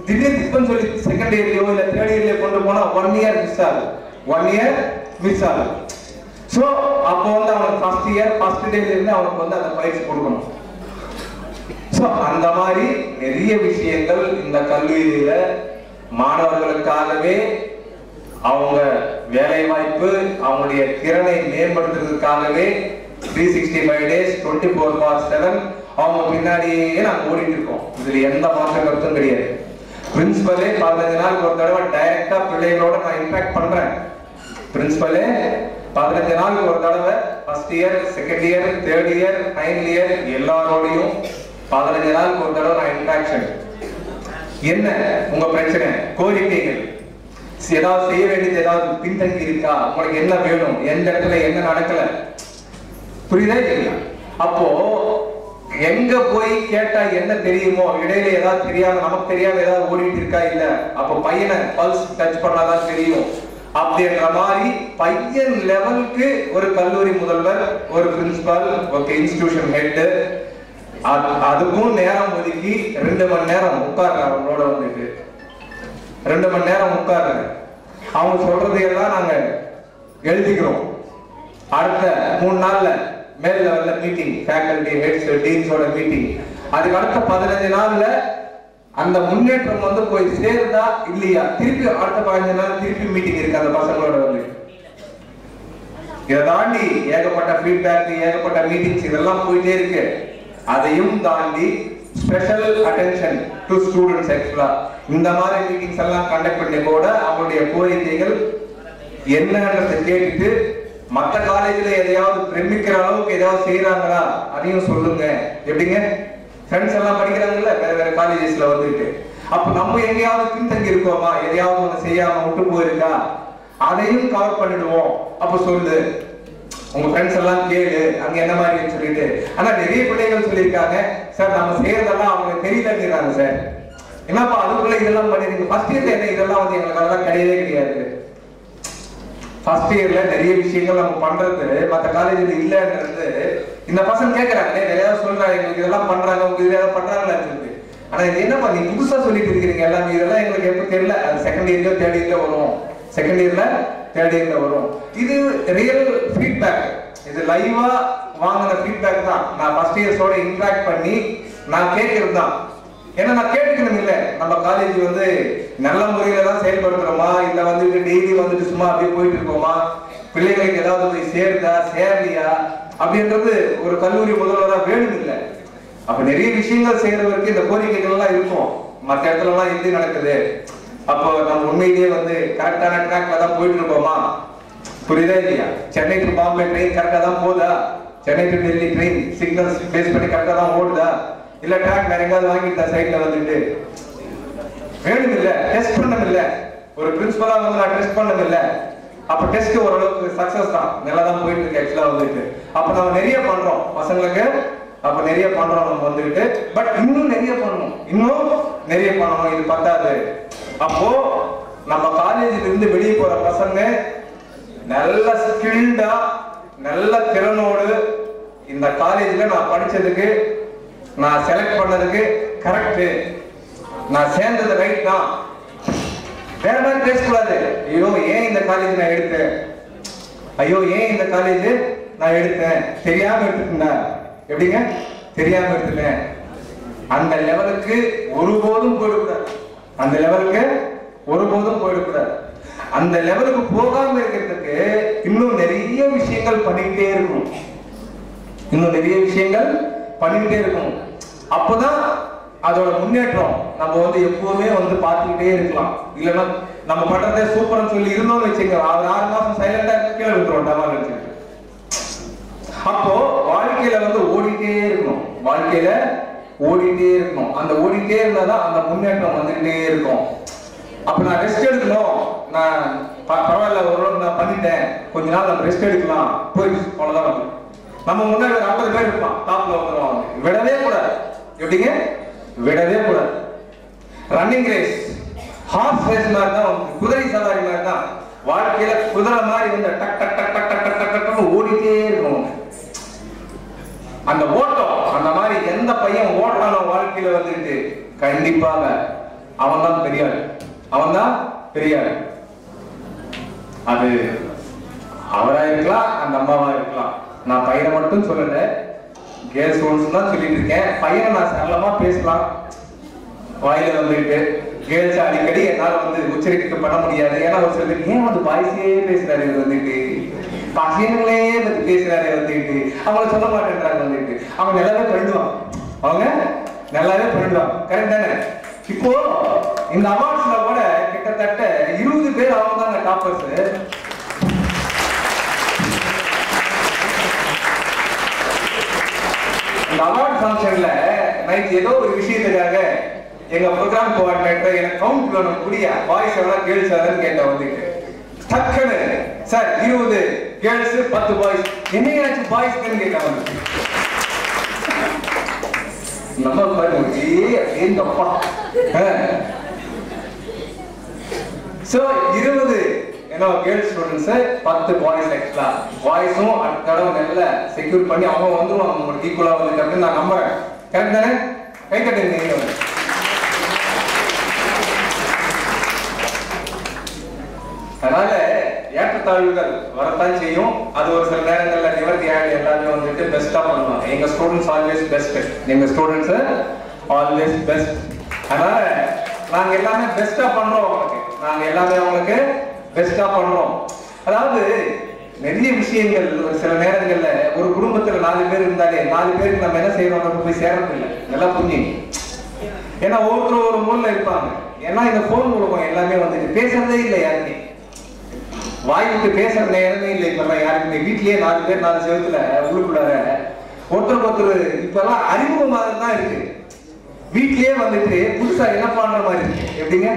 திடீர்னு சொல்லி செகண்ட் இயர்லயோ இல்ல தேர்ட் இயர்லயோ கொண்டு போனா 1 இயர் மிஸ் ஆகும். சோ அப்போ வந்து அவனுக்கு ஃபர்ஸ்ட் டேல இருந்து அவனுக்கு வந்து அந்த பயிற்சி கொடுக்கணும். சோ அந்த மாதிரி நிறைய விஷயங்கள் இந்த கல்லூரியில மாணவர்களுக்காகவே அவங்க வேலை வாய்ப்பு, அவங்களுடைய திறனை மேம்படுத்துறதுக்காகவே 365 days 24/7 அவங்க பின்னாடியே நாங்க ஓடிட்டு இருக்கோம். இதுல எந்த மாற்ற கருத்தும் கிடையாது. பிரின்சிபலே 15 நாளுக்கு ஒரு தடவை டைரக்டா பிள்ளைகளோட நான் இன்ட்ராக்ட் பண்றேன். பிரின்சிபலே 15 நாளுக்கு ஒரு தடவை first year, second year, third year, final year எல்லாரோடையும் 15 நாளுக்கு ஒரு தடவை நான் இன்ட்ராக்ஷன். என்ன உங்க பிரச்சனை, கோரிக்கைகள், ஏதாவது செய்ய வேண்டியது ஏதாவது பின்தங்கி இருக்கா, உங்களுக்கு என்ன வேணும், எந்த இடத்துல என்ன நடக்கல, புரியுதா இல்லையா? அப்போ எங்க போய் கேட்டா என்ன தெரியுமோ, இடையில ஏதாவது தெரியாம நமக்கு தெரியாம ஏதாவது ஓடிட்டு இருக்கா இல்ல, அப்ப பையனை பல்ஸ் டச் பண்ணாதான் தெரியும். அப்படின்ற மாதிரி பையன் லெவலுக்கு ஒரு கல்லூரி முதல்வர், ஒரு பிரின்சிபால், ஓகே இன்ஸ்டிடியூஷன் ஹெட், அதுக்கும் நேரம் ஒதுக்கி 2 மணி நேரம் உட்கார்றாரு. அவங்களோட வந்துட்டு 2 மணி நேரம் உட்கார்றாரு. அவங்க சொல்றதையெல்லாம் நாங்க எழுதிக்கிறோம். அடுத்த 3 நாள்ல மேல் லெவல்ல மீட்டிங், ஃபேக்கல்டி ஹெட்ஸ் டீன்ஸோட மீட்டிங். அதுக்கு அடுத்த 15 நாள்ல அந்த முன்னேற்றம் வந்து போய் சேருதா இல்லையா, திருப்பி அடுத்த 15 நாள் திருப்பி மீட்டிங் இருக்கு அந்த பசங்களோட வந்து. இதை தாண்டி ஏகப்பட்ட ஃபீட்பேக், ஏகப்பட்ட மீட்டிங்ஸ் இதெல்லாம் போயிட்டே இருக்கு. அதையும் தாண்டி special attention to students extra இந்த மாதிரி மீட்டிங்ஸ் எல்லாம் கண்டக்ட் பண்ணி கூட அவங்களுடைய கோரிக்கைகள் என்னன்றதை கேட்டுட்டு மற்ற காலேஜ்ல எதையாவது பிரமிக்கிற அளவுக்கு ஏதாவது செய்யறாங்களா அதையும் சொல்லுங்க. எப்படிங்க ஃப்ரெண்ட்ஸ் எல்லாம் படிக்கிறாங்கல்ல வேற வேற காலேஜஸ்ல வந்துட்டு, அப்ப நம்ம எங்கேயாவது பின்தங்கி இருக்கோமா, எதையாவது ஒண்ணு செய்யாம விட்டு போயிருக்கா அதையும் கவர் பண்ணிடுவோம். அப்ப சொல்லு, உங்க ஃப்ரெண்ட்ஸ் எல்லாம் கேளு அங்க என்ன மாதிரின்னு சொல்லிட்டு. ஆனா நிறைய பிள்ளைகள் சொல்லியிருக்காங்க, சார் நம்ம செய்யறதெல்லாம் அவங்க தெரியலங்கிறாங்க சார். என்னப்பா அதுக்குள்ள இதெல்லாம் பண்ணிருக்கீங்க? ஃபர்ஸ்ட் இயர்ல என்ன இதெல்லாம் வந்து எங்களுக்கு அதெல்லாம் கிடையவே கிடையாது. ஃபர்ஸ்ட் இயர்ல நிறைய விஷயங்கள் நம்ம பண்றது மற்ற காலேஜ்ல இல்லன்றது இந்த பசங்க கேட்கறாங்க, நிறைய சொல்றாங்க எங்களுக்கு இதெல்லாம் பண்றாங்க, உங்களுக்கு இதெல்லாம் பண்றாங்களான்னு சொல்லிட்டு. ஆனா இது என்னப்பா நீ புதுசா சொல்லிட்டு இருக்கிறீங்க எல்லாமே, இதெல்லாம் எங்களுக்கு எப்ப தெரியல. அது செகண்ட் இயர்ல தேர்ட் இயர்ல வரும், செகண்ட் இயர்ல தேர்ட் இயர்ல வரும். இது ரியல் ஃபீட்பேக், இது லைவா வாங்கின ஃபீட்பேக் தான். நான் ஃபர்ஸ்ட் இயர்ஸோட இன்ட்ராக்ட் பண்ணி நான் கேட்கறது தான். ஏன்னா நான் கேட்டுக்கணும் இல்லை, நம்ம காலேஜ் வந்து நல்ல முறையில தான் செயல்படுத்துறோமா, இல்ல வந்து டெய்லி வந்துட்டு சும்மா அப்படியே போயிட்டு இருக்கோமா, பிள்ளைகளுக்கு ஏதாவது போய் சேருதா சேரலையா அப்படின்றது ஒரு கல்லூரி முதல்வரா வேணும் இல்லை. அப்ப நிறைய விஷயங்கள் செய்யறவருக்கு இந்த கோரிக்கைகள் எல்லாம் இருக்கும். மற்ற இடத்துல எல்லாம் எப்படி நடக்குது, அப்போ நம்ம உண்மையிலேயே வந்து கரெக்டான ட்ராக்ல தான் போயிட்டு இருக்கோமா, புரியுதா இல்லையா? சென்னை டு பாம்பே ட்ரெயின் கரெக்டா தான் போகுதா, Chennai to Delhi train signals base பண்ணி கரெக்டா தான் ஓடுதா, இல்ல ட்ராக் வேற எங்காவது வாங்கிட்டா சைட்ல வந்துட்டு வேணும் இல்ல, டெஸ்ட் பண்ணணும் இல்ல. ஒரு பிரின்சிபலா வந்து நான் டெஸ்ட் பண்ணணும் இல்ல. அப்ப டெஸ்ட் ஓரளவுக்கு சக்சஸ் தான், நல்லா தான் போயிட்டு இருக்கு ஆக்சுவலா வந்துட்டு. அப்ப நம்ம நிறைய பண்றோம் பசங்களுக்கு, அப்ப நிறைய பண்றோம் நம்ம வந்துட்டு. பட் இன்னும் நிறைய பண்ணணும், இன்னும் நிறைய பண்ணணும், இது பத்தாது. அப்போ நம்ம காலேஜ்ல இருந்து வெளியே போற பசங்க நல்ல ஸ்கில்டா நல்ல திறனோடு இந்த காலேஜ்ல நான் படிச்சதுக்கு நான் செலக்ட் பண்ணதுக்கு கரெக்ட், நான் சேர்ந்தது ரைட் தான், வேற மாதிரி பேசக்கூடாது. ஐயோ ஏன் இந்த காலேஜ் நான் எடுத்தேன், ஐயோ ஏன் இந்த காலேஜ் நான் எடுத்தேன், தெரியாம எடுத்துட்டேன். எப்படிங்க தெரியாம எடுத்துட்டேன்? அந்த லெவலுக்கு ஒருபோதும் போயிடக்கூடாது, அந்த லெவலுக்கு ஒருபோதும் போயிடக்கூடாது. அந்த லெவலுக்கு போகாம இருக்கிறதுக்கு இன்னும் நிறைய விஷயங்கள் பண்ணிக்கிட்டே இருக்கணும், இன்னும் நிறைய விஷயங்கள் பண்ணிக்கிட்டே இருக்கணும். அப்பதான் அதோட முன்னேற்றம் நம்ம வந்து எப்பவுமே வந்து பார்த்துக்கிட்டே இருக்கலாம். இல்லைன்னா நம்ம பண்றதே சூப்பர்னு சொல்லி இருந்தோம்னு வச்சுங்க, அவர் 6 மாசம் சைலண்டா கீழே விட்டுருவோம் டமால் வச்சுட்டு. அப்போ வாழ்க்கையில வந்து ஓடிட்டே இருக்கணும், வாழ்க்கையில ஓடிட்டே இருக்கணும். அந்த ஓடிட்டே இருந்தாதான் அந்த முன்னேற்றம் வந்துகிட்டே இருக்கும். அப்ப நான் ரெஸ்ட் எடுக்கணும், நான் பரவாயில்ல ஓரளவுக்கு நான் பண்ணிட்டேன், கொஞ்ச நாள் நம்ம ரெஸ்ட் எடுக்கலாம் போயிடுச்சு, அவ்வளவுதான். வந்து நம்ம முன்னாடி ஒரு 50 பேர் இருப்பான், டாப்ல வந்துருவாங்க. விடவே கூடாது, எப்படிங்க விடவே கூடாது. ரன்னிங் ரேஸ், ஹார்ஸ் ரேஸ் மாதிரி தான், குதிரை சவாரி மாதிரி தான். வாழ்க்கையில குதிரை மாதிரி வந்து டக் டக் டக் டக் டக் டக் டக் ஓடிட்டே இருக்கணும். அந்த ஓட்டம் அந்த மாதிரி எந்த பையன் ஓடுறானோ வாழ்க்கையில வந்துட்டு கண்டிப்பாக அவன் தான் பெரியாள், அவன் தான் பெரியாள். அது அவரா இருக்கலாம், அந்த அம்மாவா இருக்கலாம். நான் பையனை மட்டும் சொல்லல, கேர்ள்ஸ் ஒன்ஸ் தான் சொல்லிட்டு இருக்கேன். பையனை நான் சரளமா பேசலாம், வாயில வந்துட்டு கேர்ள்ஸ் அடிக்கடி என்னால வந்து உச்சரிக்க பண்ண முடியாது. ஏன்னா ஒரு சில பேர் ஏன் வந்து பாய்ஸே பேசுறாரு வந்துட்டு, பசங்களே பத்தி பேசுறாரு வந்துட்டு, அவங்கள சொல்ல மாட்டேன்றாங்க வந்துட்டு. அவங்க நல்லாவே பண்ணிடுவாங்க, அவங்க நல்லாவே பண்ணிடுவாங்க. கரெக்ட் தானே? இப்போ இந்த அவார்ட்ஸ்ல கூட கிட்டத்தட்ட 20 பேர் அவங்க தான் டாப்பர்ஸ். இந்த அவார்ட் ஃபங்க்ஷன்ல நைட் ஏதோ ஒரு விஷயத்துக்காக எங்க ப்ரோக்ராம் கோஆர்டினேட்டர் எனக்கு கவுண்ட் வேணும், புரியா பாய்ஸ் எல்லாம் கேர்ள்ஸ் எல்லாம் கேட்ட வந்துட்டு டக்குன்னு சார் 20 கேர்ள்ஸ் 10 பாய்ஸ், என்னையாச்சு பாய்ஸ்ன்னு கேட்டாங்க. நம்ம பாருங்க ஏங்கப்பா. So 20 girls students 10 boys extra. பாய்ஸும் அடுத்த தடவை நல்ல செக்யூர் பண்ணி அவங்க வந்துருவாங்க, உங்களுக்கு ஈக்குவலா வந்து நான் நம்புறேன். கரெக்ட் தானே? கை கட்டுங்க. அதனால ஏற்றத்தாழ்வுகள் வரத்தான் செய்யும். அது ஒரு சில நேரங்கள்ல நிவர்த்தி ஆகி எல்லாமே வந்துட்டு பெஸ்டா பண்ணுவாங்க. எங்க ஸ்டூடெண்ட்ஸ் ஆல்வேஸ் பெஸ்ட், எங்க ஸ்டூடெண்ட்ஸ் ஆல்வேஸ் பெஸ்ட். அதனால நாங்க எல்லாமே பெஸ்டா பண்றோம் அவங்களுக்கு, நாங்க எல்லாமே அவங்களுக்கு பெஸ்டா பண்றோம். அதாவது நிறைய விஷயங்கள் ஒரு சில நேரங்கள்ல ஒரு குடும்பத்துல 4 பேர் இருந்தாலே 4 பேருக்கு நம்ம என்ன செய்யறோம், நம்ம போய் சேரது இல்லை. நல்லா புரிஞ்சுங்க. ஏன்னா ஒவ்வொருத்தரும் ஒரு மூலைல இருப்பாங்க. ஏன்னா இந்த போன் மூலமா எல்லாமே வந்துட்டு பேசுறதே இல்லை, யாருமே வாய்ப்பு பேசுற நேரமே இல்லை. இப்ப யாருக்குமே வீட்லயே 4 பேர் 4 செவத்துல உள்ளுக்குள்ளார ஒருத்தருக்கு ஒருத்தர் இப்பெல்லாம் அறிமுகமாக தான் இருக்கு. வீட்லயே வந்துட்டு புதுசா என்ன பண்ற மாதிரி இருக்கு. எப்படிங்க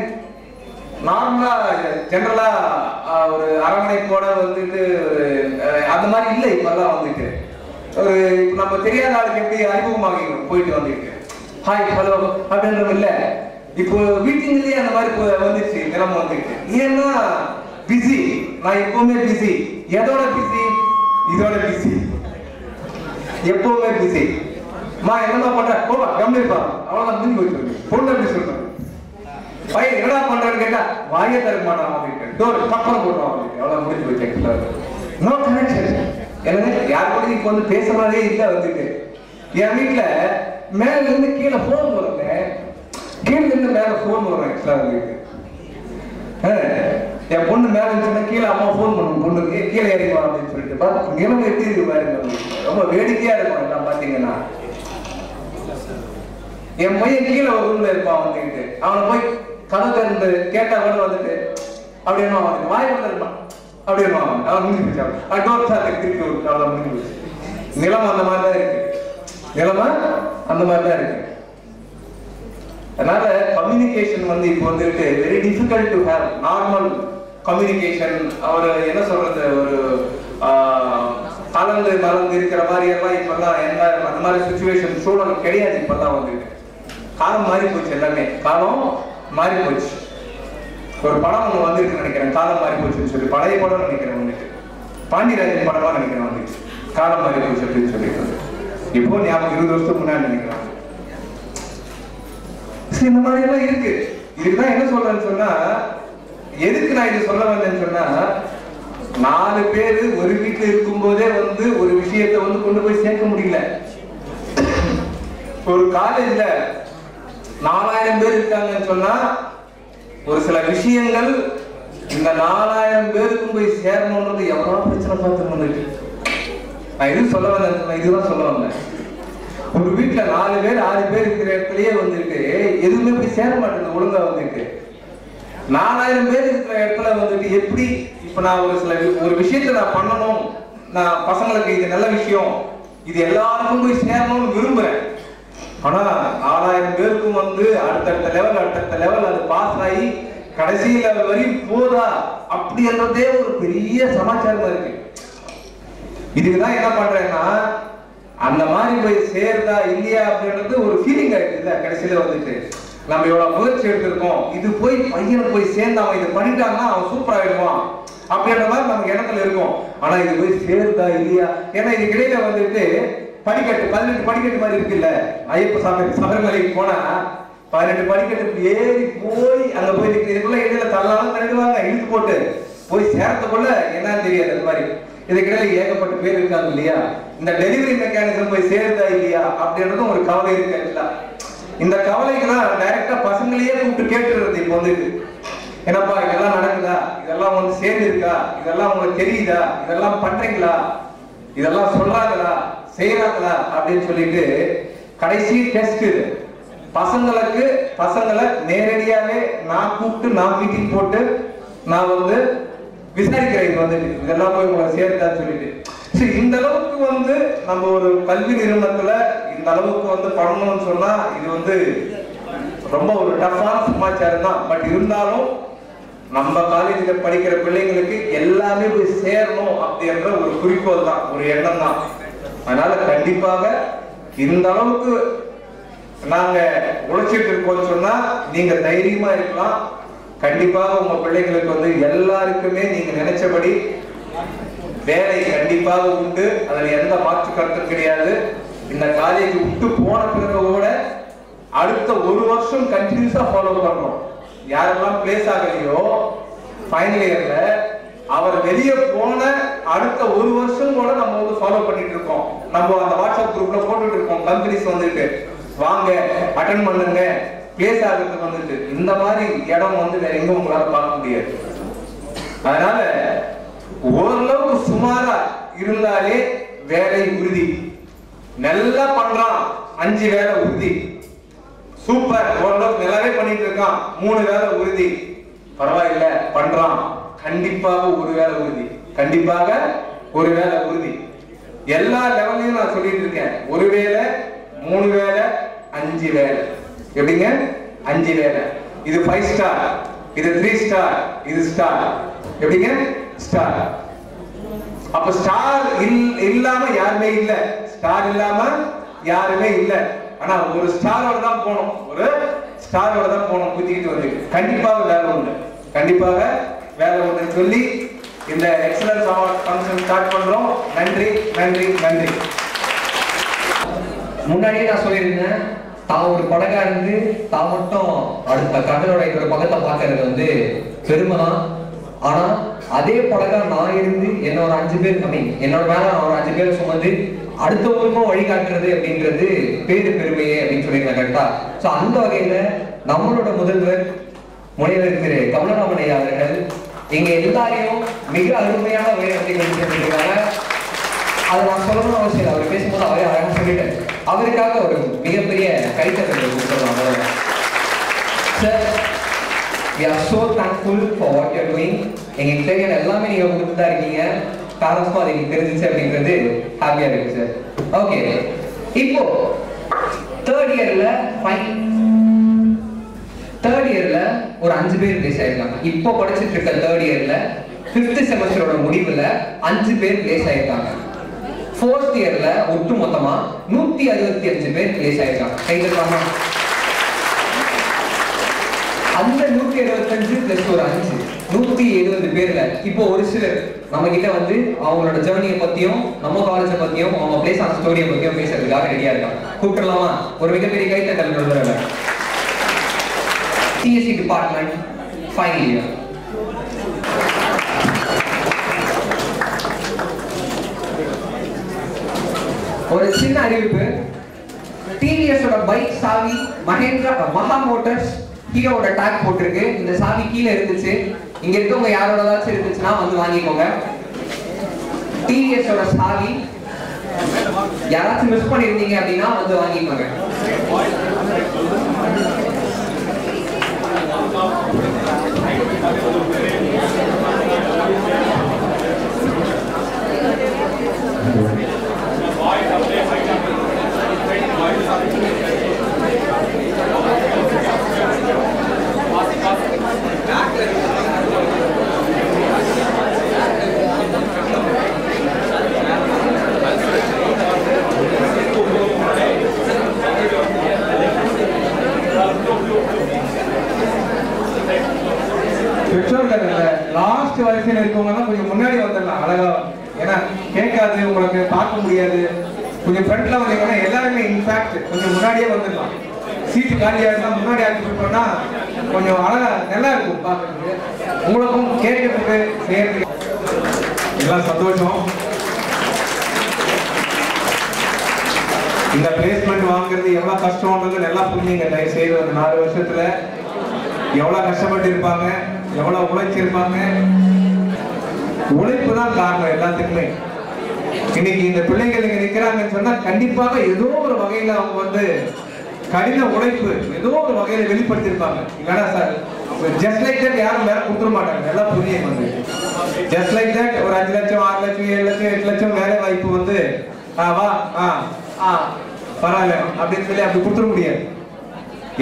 நார்மலா ஜெனரலா ஒரு அரவணைப்போட வந்துட்டு ஒரு அந்த மாதிரி இல்லை இப்பெல்லாம் வந்துட்டு ஒரு நம்ம தெரியாத ஆளுக்கு எப்படி அறிமுகமாகிடும் போயிட்டு வந்துட்டு ஹாய் ஹலோ அப்படின்றது இல்லை. இப்போ வீட்டிலேயே அந்த மாதிரி வந்துச்சு நிலம் வந்துட்டு. ஏன்னா பிஸி, நான் எப்பவுமே பிஸி. எதோட பிஸி? இதோட பிஸி, எப்பவுமே பிஸி. மா என்னமா பண்ற போவா கம்மிப்பா அவ்வளவுதான் முடிஞ்சு போயிட்டு பொண்ணு எப்படி சொல்றேன் பையன் என்னடா பண்றேன்னு கேட்டா வாய தர மாட்டான் அப்படின்ட்டு டோர் தப்பா போடுறான் அப்படின்னு அவ்வளவு முடிஞ்சு போயிட்டு. No connection. எனக்கு யார் கூட இப்ப வந்து பேசுறதே இல்லை வந்துட்டு. என் வீட்டுல மேல இருந்து கீழே போன் வருங்க, கீழே இருந்து மேல போன் வரும். ஆக்சுவலா வந்துட்டு என் பொண்ணு மேல இருந்துச்சுன்னா கீழே அம்மா போன் பண்ணும் பொண்ணுக்கு கீழே இறங்குவா அப்படின்னு சொல்லிட்டு பார்த்து நிலைமை எப்படி இருக்கு பாருங்க. ரொம்ப வேடிக்கையா இருக்கும் எல்லாம் பாத்தீங்கன்னா. என் பையன் கீழே ஒரு ரூம்ல இருப்பான் வந்துட்டு, அவனை போய் கதை திறந்து கேட்டா கூட வந்துட்டு அப்படின்னா அவனுக்கு வாய் கொண்டு இருப்பான் அப்படின்னா அவன் முடிஞ்சு போச்சான். டோர் சாத்துக்கு திருப்பி விட்டு அவளை முடிஞ்சு போச்சு. நிலம் அந்த மாதிரிதான் இருக்கு, நிலைமை அந்த மாதிரிதான் இருக்கு. அதனால கம்யூனிகேஷன் வந்து இப்போ வந்துட்டு very difficult to have normal communication. அவர் என்ன சொல்றது, ஒரு கலந்து மறந்து இருக்கிற மாதிரி எல்லாம் இப்பெல்லாம் என்ன அந்த மாதிரி சுச்சுவேஷன் சூழல் கிடையாது. இப்பெல்லாம் வந்துட்டு காலம் மாறி போச்சு, எல்லாமே காலம் மாறி போச்சு. ஒரு படம் ஒன்று வந்துருக்கு நினைக்கிறேன், காலம் மாறி போச்சுன்னு சொல்லி, பழைய படம் நினைக்கிறேன் வந்துட்டு, பாண்டியராஜன் படமா நினைக்கிறேன் வந்துட்டு, காலம் மாறி போச்சு அப்படின்னு சொல்லிட்டு. இப்போ ஞாபகம் 20 வருஷத்துக்கு முன்னாடி நினைக்கிறேன். இந்த மாதிரி எல்லாம் இருக்கு. இதுக்குதான் என்ன சொல்றேன்னு சொன்னா, எதுக்கு நான் இது சொல்ல வந்தேன்னு சொன்னா, 4 பேர் ஒரு வீட்டுல இருக்கும் போதே வந்து ஒரு விஷயத்தை வந்து கொண்டு போய் சேர்க்க முடியல. ஒரு காலேஜ்ல 4000 பேர் இருக்காங்கன்னு சொன்னா ஒரு சில விஷயங்கள் இந்த 4000 பேருக்கும் போய் சேரணும்ன்றது எவ்வளவு பிரச்சனை பார்த்து. நான் இது சொல்ல வந்தேன், இதுதான் சொல்ல வந்தேன். ஒரு வீட்டுல 4 பேர் 6 பேர் இருக்கிற இடத்துலயே வந்துட்டு எதுவுமே போய் சேர மாட்டேங்குது ஒழுங்கா வந்துட்டு. 4000 பேர் இருக்கிற இடத்துல வந்துட்டு எப்படி இப்ப நான் ஒரு விஷயத்த நான் பண்ணணும், நான் பசங்களுக்கு இது நல்ல விஷயம், இது எல்லாருக்கும் போய் சேரணும்னு விரும்புறேன். ஆனா 4000 பேருக்கும் வந்து அடுத்தடுத்த லெவல் அது பாஸ் ஆகி கடைசி லெவல் வரையும் போதா அப்படின்றதே ஒரு பெரிய சமாச்சாரமா இருக்கு. இதுக்குதான் என்ன பண்றேன்னா, அந்த மாதிரி போய் சேருதா இல்லையா அப்படின்றது ஒரு ஃபீலிங் ஆயிடுது. கடைசியில வந்துட்டு நம்ம எவ்வளவு முயற்சி எடுத்திருக்கோம், இது போய் பையனை போய் சேர்ந்து அவன் இது பண்ணிட்டாங்கன்னா அவன் சூப்பர் ஆயிடுவான் அப்படின்ற மாதிரி நமக்கு இடத்துல இருக்கும். ஆனா இது போய் சேருதா இல்லையா, ஏன்னா இதுக்கு இடையில வந்துட்டு படிக்கட்டு 18 படிக்கட்டு மாதிரி இருக்குல்ல. ஐயப்ப சபரிமலைக்கு போனா 18 படிக்கட்டு ஏறி போய் அங்க போய் இதுக்குள்ள இடையில தள்ளாலும் தள்ளிடுவாங்க, இழுத்து போட்டு போய் சேரத்துக்குள்ள என்னன்னு தெரியாது. அந்த மாதிரி இதுக்கிடையில ஏகப்பட்ட பேர் இருக்காங்க இல்லையா. இந்த டெலிவரி மெக்கானிசம் போய் சேருதா இல்லையா அப்படின்றதும் ஒரு கவலை இருக்கு. இந்த கவலைக்குதான் டைரக்டா பசங்களையே கூப்பிட்டு கேட்டுறது. இப்போ வந்து என்னப்பா இதெல்லாம் நடக்குதா, இதெல்லாம் வந்து சேர்ந்து இருக்கா, இதெல்லாம் உங்களுக்கு தெரியுதா, இதெல்லாம் பண்றீங்களா, இதெல்லாம் சொல்றாங்களா, செய்யறாங்களா அப்படின்னு சொல்லிட்டு கடைசி டெஸ்ட் பசங்களை நேரடியாவே நான் கூப்பிட்டு நான் மீட்டிங் போட்டு நான் வந்து விசாரிக்கிறேன். வந்துட்டு இதெல்லாம் போய் உங்களை சேர்த்தான்னு சொல்லிட்டு. சரி, இந்த அளவுக்கு வந்து நம்ம ஒரு கல்வி நிறுவனத்துல இந்த அளவுக்கு வந்து பண்ணணும்னு சொன்னா இது வந்து ரொம்ப ஒரு டஃப்பான சமாச்சாரம் தான். பட் இருந்தாலும் நம்ம காலேஜ்ல படிக்கிற பிள்ளைங்களுக்கு எல்லாமே போய் சேரணும் அப்படின்ற ஒரு குறிக்கோள் தான், ஒரு எண்ணம் தான். அதனால கண்டிப்பாக இந்த அளவுக்கு நாங்க உழைச்சிட்டு இருக்கோம்னு சொன்னா நீங்க தைரியமா இருக்கலாம். கண்டிப்பாக உங்க பிள்ளைங்களுக்கு வந்து எல்லாருக்குமே நீங்க நினைச்சபடி வேலை கண்டிப்பாக உண்டு, அதுல எந்த மாற்று கருத்தும் கிடையாது. இந்த காலேஜ் விட்டு போன பிறகு கூட அடுத்த 1 வருஷம் கண்டினியூஸா ஃபாலோ பண்றோம். யாரெல்லாம் பிளேஸ் ஆகலையோ ஃபைனல் இயர்ல, அவர் வெளியே போன அடுத்த 1 வருஷம் கூட நம்ம வந்து ஃபாலோ பண்ணிட்டு இருக்கோம். நம்ம அந்த வாட்ஸ்அப் குரூப்ல போட்டுட்டு இருக்கோம். கம்பெனிஸ் வந்துட்டு வாங்க அட்டெண்ட் பண்ணுங்க, பிளேஸ் ஆகிறதுக்கு வந்துட்டு இந்த மாதிரி இடம் வந்து வேற எங்க உங்களால பார்க்க முடியாது. அதனால ஓரளவுக்கு சுமாரா இருந்தாலே வேலை உறுதி. நல்லா பண்றான் 5 வேலை உறுதி, சூப்பர், ஓரளவுக்கு நல்லாவே பண்ணிட்டு இருக்கான் 3 வேலை உறுதி, பரவாயில்ல பண்றான், கண்டிப்பாக 1 வேலை உறுதி, கண்டிப்பாக 1 வேலை உறுதி. எல்லா லெவலையும் நான் சொல்லிட்டு இருக்கேன். 1 வேலை, 3 வேலை, 5 வேலை. எப்படிங்க 5 வேலை? இது 5 ஸ்டார். இது 3 ஸ்டார், இது ஸ்டார். எப்படிங்க? ஸ்டார். அப்ப ஸ்டார் இல்லாம யாருமே இல்ல. ஸ்டார் இல்லாம யாருமே இல்ல. ஆனா ஒரு ஸ்டாரோட தான் போனோம். ஒரு ஸ்டாரோட தான் போனோம் குத்திட்டு வந்து. கண்டிப்பாக வேலை உண்டு. கண்டிப்பாக வேலை உண்டு சொல்லி இந்த எக்ஸலன்ஸ் அவார்ட் ஃபங்க்ஷன் ஸ்டார்ட் பண்றோம். நன்றி நன்றி நன்றி. முன்னாடியே நான் சொல்லியிருந்தேன், தான் ஒரு படகா இருந்து தான் மட்டும் அடுத்த கடலோட இன்னொரு பக்கத்தை பார்க்கறது வந்து பெருமை தான். ஆனா அதே படகா நான் இருந்து என்னோட 5 பேர் என்னோட மேல ஒரு 5 பேரை சுமந்து அடுத்தவங்களுக்கும் வழிகாட்டுறது அப்படின்றது பெருமையே அப்படின்னு சொல்லியிருந்தேன். கரெக்டா? ஸோ அந்த வகையில நம்மளோட முதல்வர் முனைவர் திரு கமலராமன் ஐயா அவர்கள் எங்க எல்லாரையும் மிக அருமையான உயரத்தை கொண்டு சென்றிருக்காங்க. அதை நான் சொல்லணும்னு அவசியம் இல்லை. அவர் பேசும்போது அவரே அழகாக சொல்லிட்டாரு. அவருக்காக ஒரு மிகப்பெரிய கைத்தட்டல் கொடுத்துருவாங்க. Sir, we are so thankful for what you are doing. எங்களுக்கு தெரியாத எல்லாமே நீங்க கொடுத்து தான் இருக்கீங்க. காரணமா அது எனக்கு தெரிஞ்சிச்சு அப்படின்றது ஹாப்பியா இருக்கு சார். ஓகே, இப்போ தேர்ட் இயர்ல ஒரு 5 பேர் பிளேஸ் ஆயிருக்காங்க. இப்போ படிச்சுட்டு இருக்க தேர்ட் இயர்ல 5th செமஸ்டரோட முடிவுல 5 பேர் பிளேஸ் ஆயிருக்காங்க. 4th இயர்ல ஒட்டு மொத்தமா 165 பேர் பிளேஸ் ஆயிருக்காங்க. கைதட்டலாமா? அந்த 175 பிளஸ் ஒரு 5 170 பேர்ல இப்போ ஒரு சிலர் நம்ம கிட்ட வந்து அவங்களோட ஜேர்னியை பத்தியும் நம்ம காலேஜை பத்தியும் அவங்க பிளேஸ் ஆன ஸ்டோரியை பத்தியும் பேசுறதுக்காக ரெடியா இருக்காங்க. கூப்பிடலாமா? ஒரு மிகப்பெரிய கைத்தட்டல் கொடுக்குறாங்க. CSE department final year. ஒரு சின்ன அறிவிப்பு. டிவிஎஸ் ஓட பைக் சாவி மகா மோட்டார்ஸ் ஹீரோவோட டாக் போட்டிருக்கு. இந்த சாவி கீழே இருந்துச்சு. இங்க இருக்கவங்க யாரோடதாச்சும் இருந்துச்சுன்னா வந்து வாங்கிக்கோங்க. டிவிஎஸ் ஓட சாவி யாராச்சும் மிஸ் பண்ணிருந்தீங்க அப்படின்னா வந்து வாங்கிக்கோங்க. லாஸ்ட் வரிசையில் இருக்கவங்க கொஞ்சம் முன்னாடி வந்துடலாம் அழகா. ஏன்னா கேட்காது, உங்களுக்கு பார்க்க முடியாது. கொஞ்சம் ஃப்ரண்ட்ல வந்தீங்கன்னா எல்லாருமே இன்ஃபேக்ட் கொஞ்சம் முன்னாடியே வந்துடலாம். சீட்டு காலியா இருந்தா முன்னாடி ஆக்கிட்டு போனா கொஞ்சம் அழகா நல்லா இருக்கும் பார்க்கறதுக்கு, உங்களுக்கும் கேட்கறதுக்கு செய்யறதுக்கு எல்லாம் சந்தோஷம். இந்த பிளேஸ்மெண்ட் வாங்குறது எவ்வளவு கஷ்டம்ன்றது நல்லா புரிஞ்சுங்க. தயவு செய்து அந்த 4 வருஷத்துல எவ்வளவு கஷ்டப்பட்டு இருப்பாங்க, எவ்வளவு உழைச்சிருப்பாங்க. உழைப்பு தான் காரணம் எல்லாத்துக்குமே. இன்னைக்கு இந்த பிள்ளைகள் இங்க நிக்கிறாங்கன்னு சொன்னா கண்டிப்பாக ஏதோ ஒரு வகையில அவங்க வந்து கடின உழைப்பு ஏதோ ஒரு வகையில வெளிப்படுத்திருப்பாங்க. இல்லைன்னா சார் ஜஸ்ட் லைக் தட் யாரும் வேற கொடுத்துட மாட்டாங்க. எல்லாம் புரியும் வந்து ஜஸ்ட் லைக் தட் ஒரு 5 லட்சம் 6 லட்சம் 7 லட்சம் 8 லட்சம் வேலை வாய்ப்பு வந்து வா பரவாயில்ல அப்படின்னு சொல்லி அப்படி கொடுத்துட முடியாது.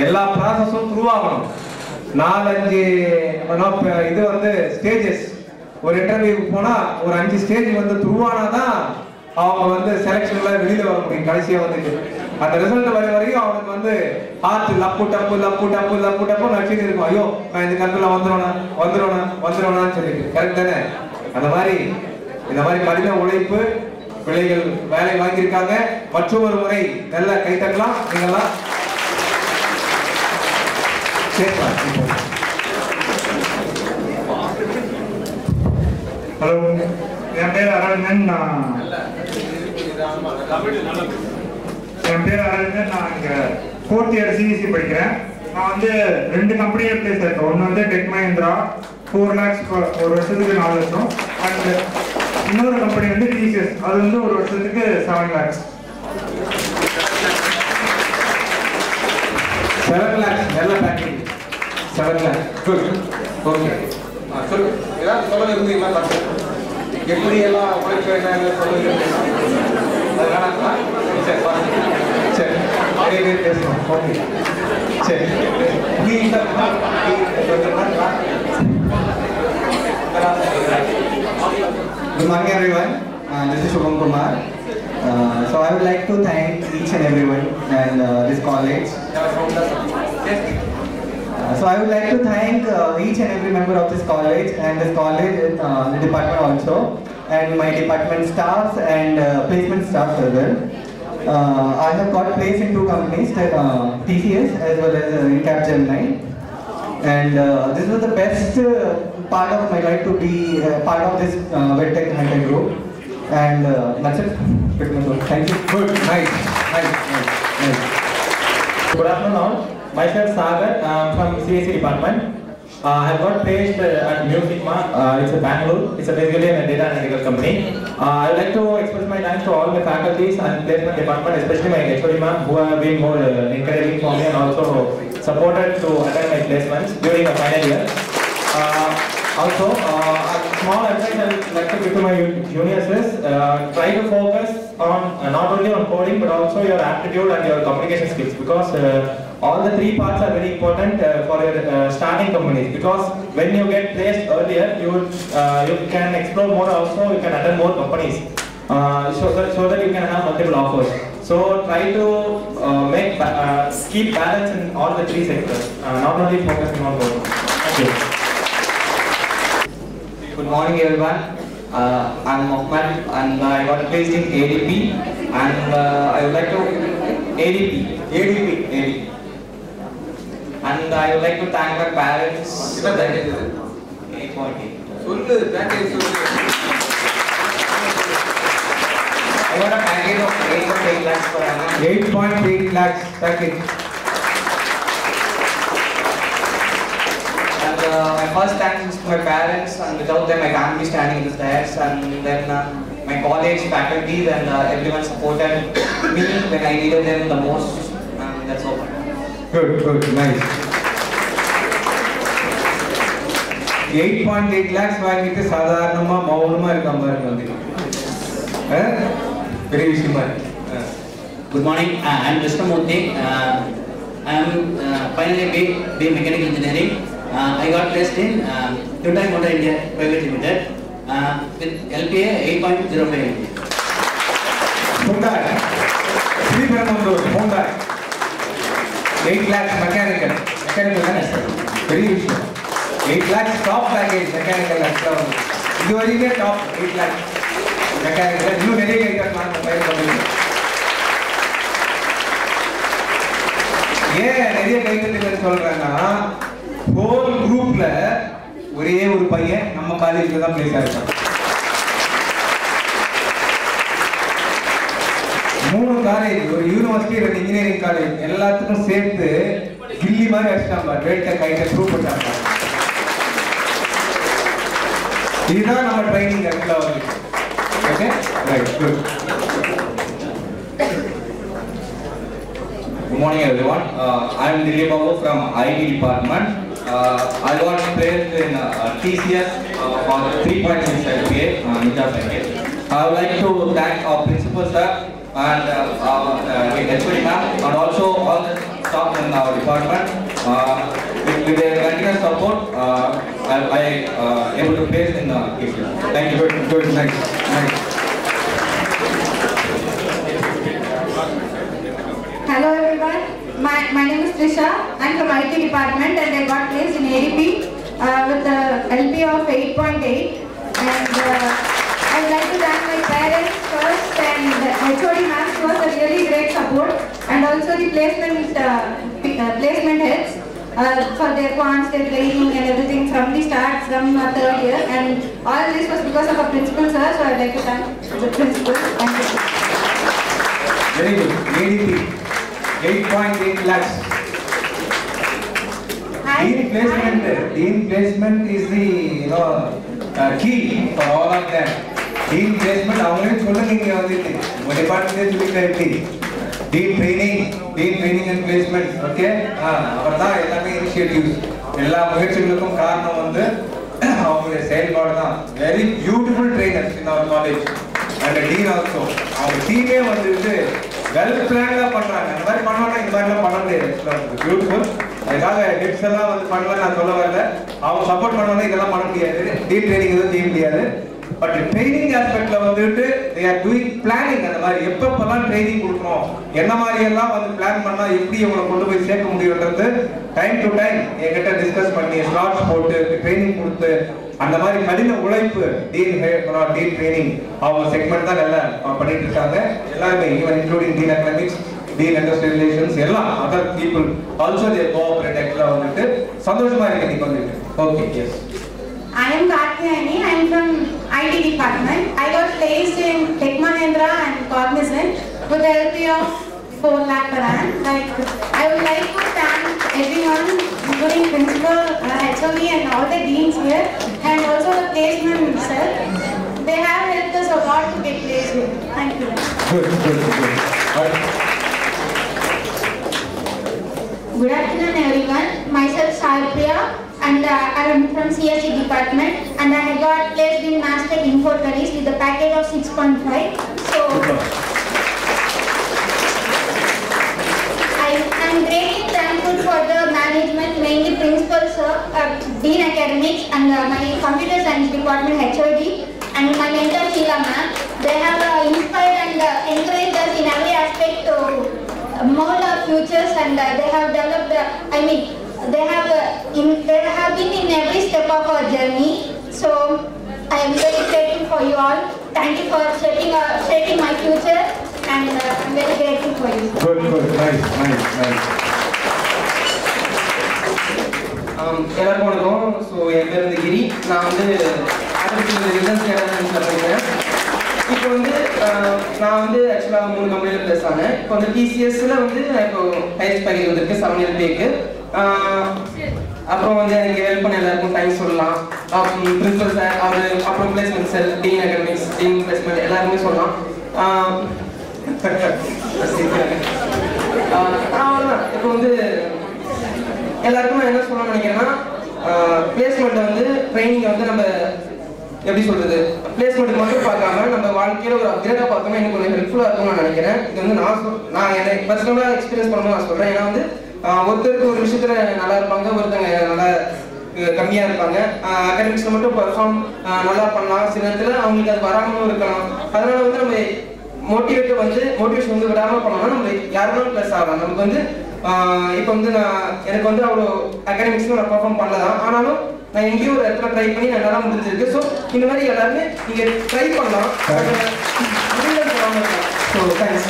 எல்லா ப்ராசஸும் த்ரூ ஆகணும். 4-5 இது வந்து ஸ்டேஜஸ். ஒரு இன்டர்வியூக்கு போனா ஒரு 5 ஸ்டேஜ் வந்து த்ரூ ஆனாதான் அவங்க வந்து செலக்ஷன்ல வெளியில வர முடியும். கடைசியா வந்து அந்த ரிசல்ட் வர வரைக்கும் அவனுக்கு வந்து ஹார்ட் லப்பு டப்பு லப்பு டப்பு லப்பு டப்பு நடிச்சுட்டு இருக்கும். ஐயோ நான் இந்த கருத்துல வந்துடுவேனான்னு சொல்லிட்டு. கரெக்ட் தானே? அந்த மாதிரி இந்த மாதிரி கடின உழைப்பு பிள்ளைகள் வேலை வாங்கியிருக்காங்க. மற்றொரு முறை நல்ல கைத்தட்டலாம். நீங்கெல்லாம் ஹலோ, என் பேர் அரவிந்தன். நான் இங்க 4th இயர் சிஇசி படிக்கிறேன். நான் வந்து 2 கம்பெனியில பிளேஸ் ஆயிருக்கேன். ஒன்று வந்து டெக் மஹிந்திரா 4 lakhs ஒரு வருஷத்துக்கு 4 லட்சம். அண்ட் இன்னொரு கம்பெனி வந்து டிசிஎஸ், அது வந்து ஒரு வருஷத்துக்கு 7 lakhs. 7 lakhs நல்ல பேக்கேஜ். 7 lakhs good. ஓகே, சொல்லு. ஏதாவது சொல்ல இருந்தீங்களா? எப்படி எல்லாம் உழைக்க வேண்டாம் சொல்லுங்க. சரி சரி பேசணும். ஓகே சரி. This is Shubham Kumar. So I would like to thank each and everyone and this college. So I would like to thank each and every member of this college and the department also, and my department staffs and placement staff as well. I have got placed in 2 companies, TCS as well as in Capgemini. And this was the best part of my life to be part of this Vedtech High-Tech group. And that's it. Thank you. Good, nice. Good afternoon all. Myself Sagar, from CSE department. I got placed at Musicma. It's a Bangalore. It's basically a data analytical company. I would like to express my thanks to all my faculties and placement department, especially my HOD ma'am, who have been more encouraging for me and also supported to attend my placements during the final year. Also, a small advice I would like to give to my juniors is try to focus on not only on coding but also your aptitude and your communication skills, because all the 3 parts are very important for your starting companies. Because when you get placed earlier, you can explore more. Also, you can attend more companies, so that you can have multiple offers. So try to keep balance in all the 3 sectors, not only focusing on coding. Thank you. Good morning everyone. I'm Mohammed and I got placed in ADP, and I would like to ADP. And I would like to thank my parents. I got a package of 8.8 lakhs per annum. 8.8 lakhs package. And my first thanks is to my parents, and without them I can't be standing in this dais. And then my college faculties and everyone supported me when I needed them the most. And that's all. Good, nice. 8.8 lakhs வாங்கிட்டு சாதாரணமா மௌனமா இருக்க மாதிரி வந்து பெரிய விஷயமா இருக்கு. Good morning, I'm Krishnamurthy. I'm finally B Mechanical Engineering. I got placed in Hyundai Motor India Private Limited with LPA 8.05. Hyundai. Hyundai. 8 lakhs mechanical. Very விஷயம். 8 lakhs top package mechanical actually. இது வரைக்கும் top 8 lakhs mechanical. இன்னும் நிறைய ஐட்டம் நான் மொபைல் பண்ணுவேன். ஏன் நிறைய கைத்தட்டுகள் சொல்றேன்னா, ஹோல் குரூப்ல ஒரே ஒரு பையன் நம்ம காலேஜ்ல தான் பிளேஸ் ஆயிருக்கான். 3 காலேஜ், ஒரு யூனிவர்சிட்டி, 2 இன்ஜினியரிங் காலேஜ் எல்லாத்துக்கும் சேர்த்து கில்லி மாதிரி அடிச்சிட்டாங்க. Vedtech ஹைடெக் ப்ரூவ் பண்ணாங்க. இதுதான் நம்ம ட்ரைனிங் ஆக்சுவலா வந்து. Okay right good. Good morning everyone. I am Dilip Babu from IT department. I got placed in TCS for 3.6 LPA Ninja package. I would like to thank our principal sir and HOD ma'am and also all the staff in our department. With their continuous support, I able to place in TCS. Thank you. Good, nice. Hello everyone, my name is Trisha. I'm from IT department and I got placed in ADP with the LP of 8.8. And I would like to thank my parents first and HOD ma'am was a really great support, and also the placement heads for their quants, their training and everything from the start, from 3rd year. And all this was because of our principal sir, so I would like to thank the principal. Thank you. Very good. ADP 8.8 lakhs. Dean placement is the key for all of them. Dean placement அவங்களே சொல்லுங்க இங்க வந்துட்டு உங்க டிபார்ட்மெண்ட்ல சொல்லிட்டு Dean training and placement. Okay அவர்தான் எல்லாமே இனிஷியேட்டிவ்ஸ் எல்லா முயற்சிகளுக்கும் காரணம் வந்து அவங்களுடைய செயல்பாடு தான். Very beautiful trainers in our college and dean also. அவங்க டீமே வந்துட்டு வெல் பிளான்டா பண்றாங்க. இந்த மாதிரி பண்ணோம்னா இந்த மாதிரிலாம் பண்ண முடியாது. பியூட்டிஃபுல். அதுக்காக டிப்ஸ் எல்லாம் வந்து பண்ணலாம் நான் சொல்ல வரல. அவங்க சப்போர்ட் பண்ணோம்னா இதெல்லாம் பண்ண முடியாது. டீம் ட்ரைனிங் எதுவும் செய்ய முடியாது. பட் ட்ரைனிங் ஆஸ்பெக்ட்ல வந்துட்டு they are doing planning. அந்த மாதிரி எப்பப்பெல்லாம் ட்ரைனிங் கொடுக்கணும், என்ன மாதிரி எல்லாம் வந்து பிளான் பண்ணா எப்படி இவங்களை கொண்டு போய் சேர்க்க முடியும்ன்றது டைம் டு டைம் என்கிட்ட டிஸ்கஸ் பண்ணி ஸ்லாட்ஸ் போட்டு ட்ரைனிங் கொடுத்து அந்த மாதிரி கடின உழைப்பு டீன் ட்ரைனிங் அவங்க செக்மெண்ட் தான் நல்லா பண்ணிட்டு இருக்காங்க. எல்லாருமே even including dean academics, dean industrial relations எல்லாம் other people also they cooperate. ஆக்சுவலா வந்துட்டு சந்தோஷமா இருக்கு நீங்க வந்துட்டு. Okay, yes. I am Karthiyani. I am from IT department. I got placed in Tech Mahindra and Cognizant with the LP of 4 lakh per annum. I would like to thank everyone, including principal, HOD and all the deans here, and also the placement itself. They have helped us a lot to get placed here. Thank you. Good afternoon everyone. Myself Sarpriya and I am from CSE department and I got placed in Mastech Info Studies with a package of 6.5. So I am greatly thankful for the management, mainly principal sir, Dean Academics and my computer science department HOD and my mentor Sheila ma'am. They have inspired and encouraged us in every aspect to mold our futures and they have developed, they have been in every step of our journey. So I am very grateful for you all. Thank you for shaping my future and I am very grateful for you. Good, nice. எல்லாருக்கும் வணக்கம். ஸோ என் பேர் வந்து கிரி. நான் வந்து ஆர்டிஃபிஷியல் இன்டெலிஜென்ஸ் கேட்டகரியில் படிக்கிறேன். இப்போ வந்து நான் வந்து ஆக்சுவலாக 3 கம்பெனியில் ப்ளேஸ் ஆனேன். இப்போ வந்து டிசிஎஸ்ல வந்து இப்போ ஹையஸ்ட் பேக்கேஜ் வந்துருக்கு 7 LPAக்கு. அப்புறம் வந்து எனக்கு ஹெல்ப் பண்ண எல்லாருக்கும் டைம் சொல்லலாம். பிரின்சிபல் சார், அவர் அப்புறம் placement sir, dean academics, dean placement எல்லாருமே சொல்லலாம். அவ்வளோதான். இப்போ வந்து எல்லாருக்கும் நான் என்ன சொல்லணும்னு நினைக்கிறேன்னா, பிளேஸ்மெண்ட்டை வந்து ட்ரைனிங்கை வந்து நம்ம எப்படி சொல்றது, பிளேஸ்மெண்ட் மட்டும் பார்க்காம நம்ம வாழ்க்கையில ஒரு அப்கிரேடாக பார்த்தோம்னா எனக்கு கொஞ்சம் ஹெல்ப்ஃபுல்லாக இருக்கும்னு நான் நினைக்கிறேன். இது வந்து நான் எனக்கு பர்சனலாக எக்ஸ்பீரியன்ஸ் பண்ணும்போது நான் சொல்றேன். ஏன்னா வந்து ஒருத்தருக்கு ஒரு விஷயத்துல நல்லா இருப்பாங்க, ஒருத்தங்க நல்லா கம்மியா இருப்பாங்க. அகாடமிக்ஸ்ல மட்டும் பெர்ஃபார்ம் நல்லா பண்ணலாம், சில நேரத்தில் அவங்களுக்கு அது வராமலும் இருக்கலாம். அதனால வந்து நம்ம மோட்டிவேஷன் வந்து விடாம பண்ணோம்னா நம்ம யாருக்கும் ப்ளஸ் ஆகலாம். நமக்கு வந்து இப்போ வந்து எனக்கு வந்து அவ்வளோ அகாடமிக்ஸ்ல நான் பெர்ஃபார்ம் பண்ணலாம், ஆனாலும் நான் எங்கேயும் ஒரு இடத்துல ட்ரை பண்ணி நல்லா முடிஞ்சிருக்கு. ஸோ இந்த மாதிரி எல்லாருமே நீங்க ட்ரை பண்ணலாம். So thanks.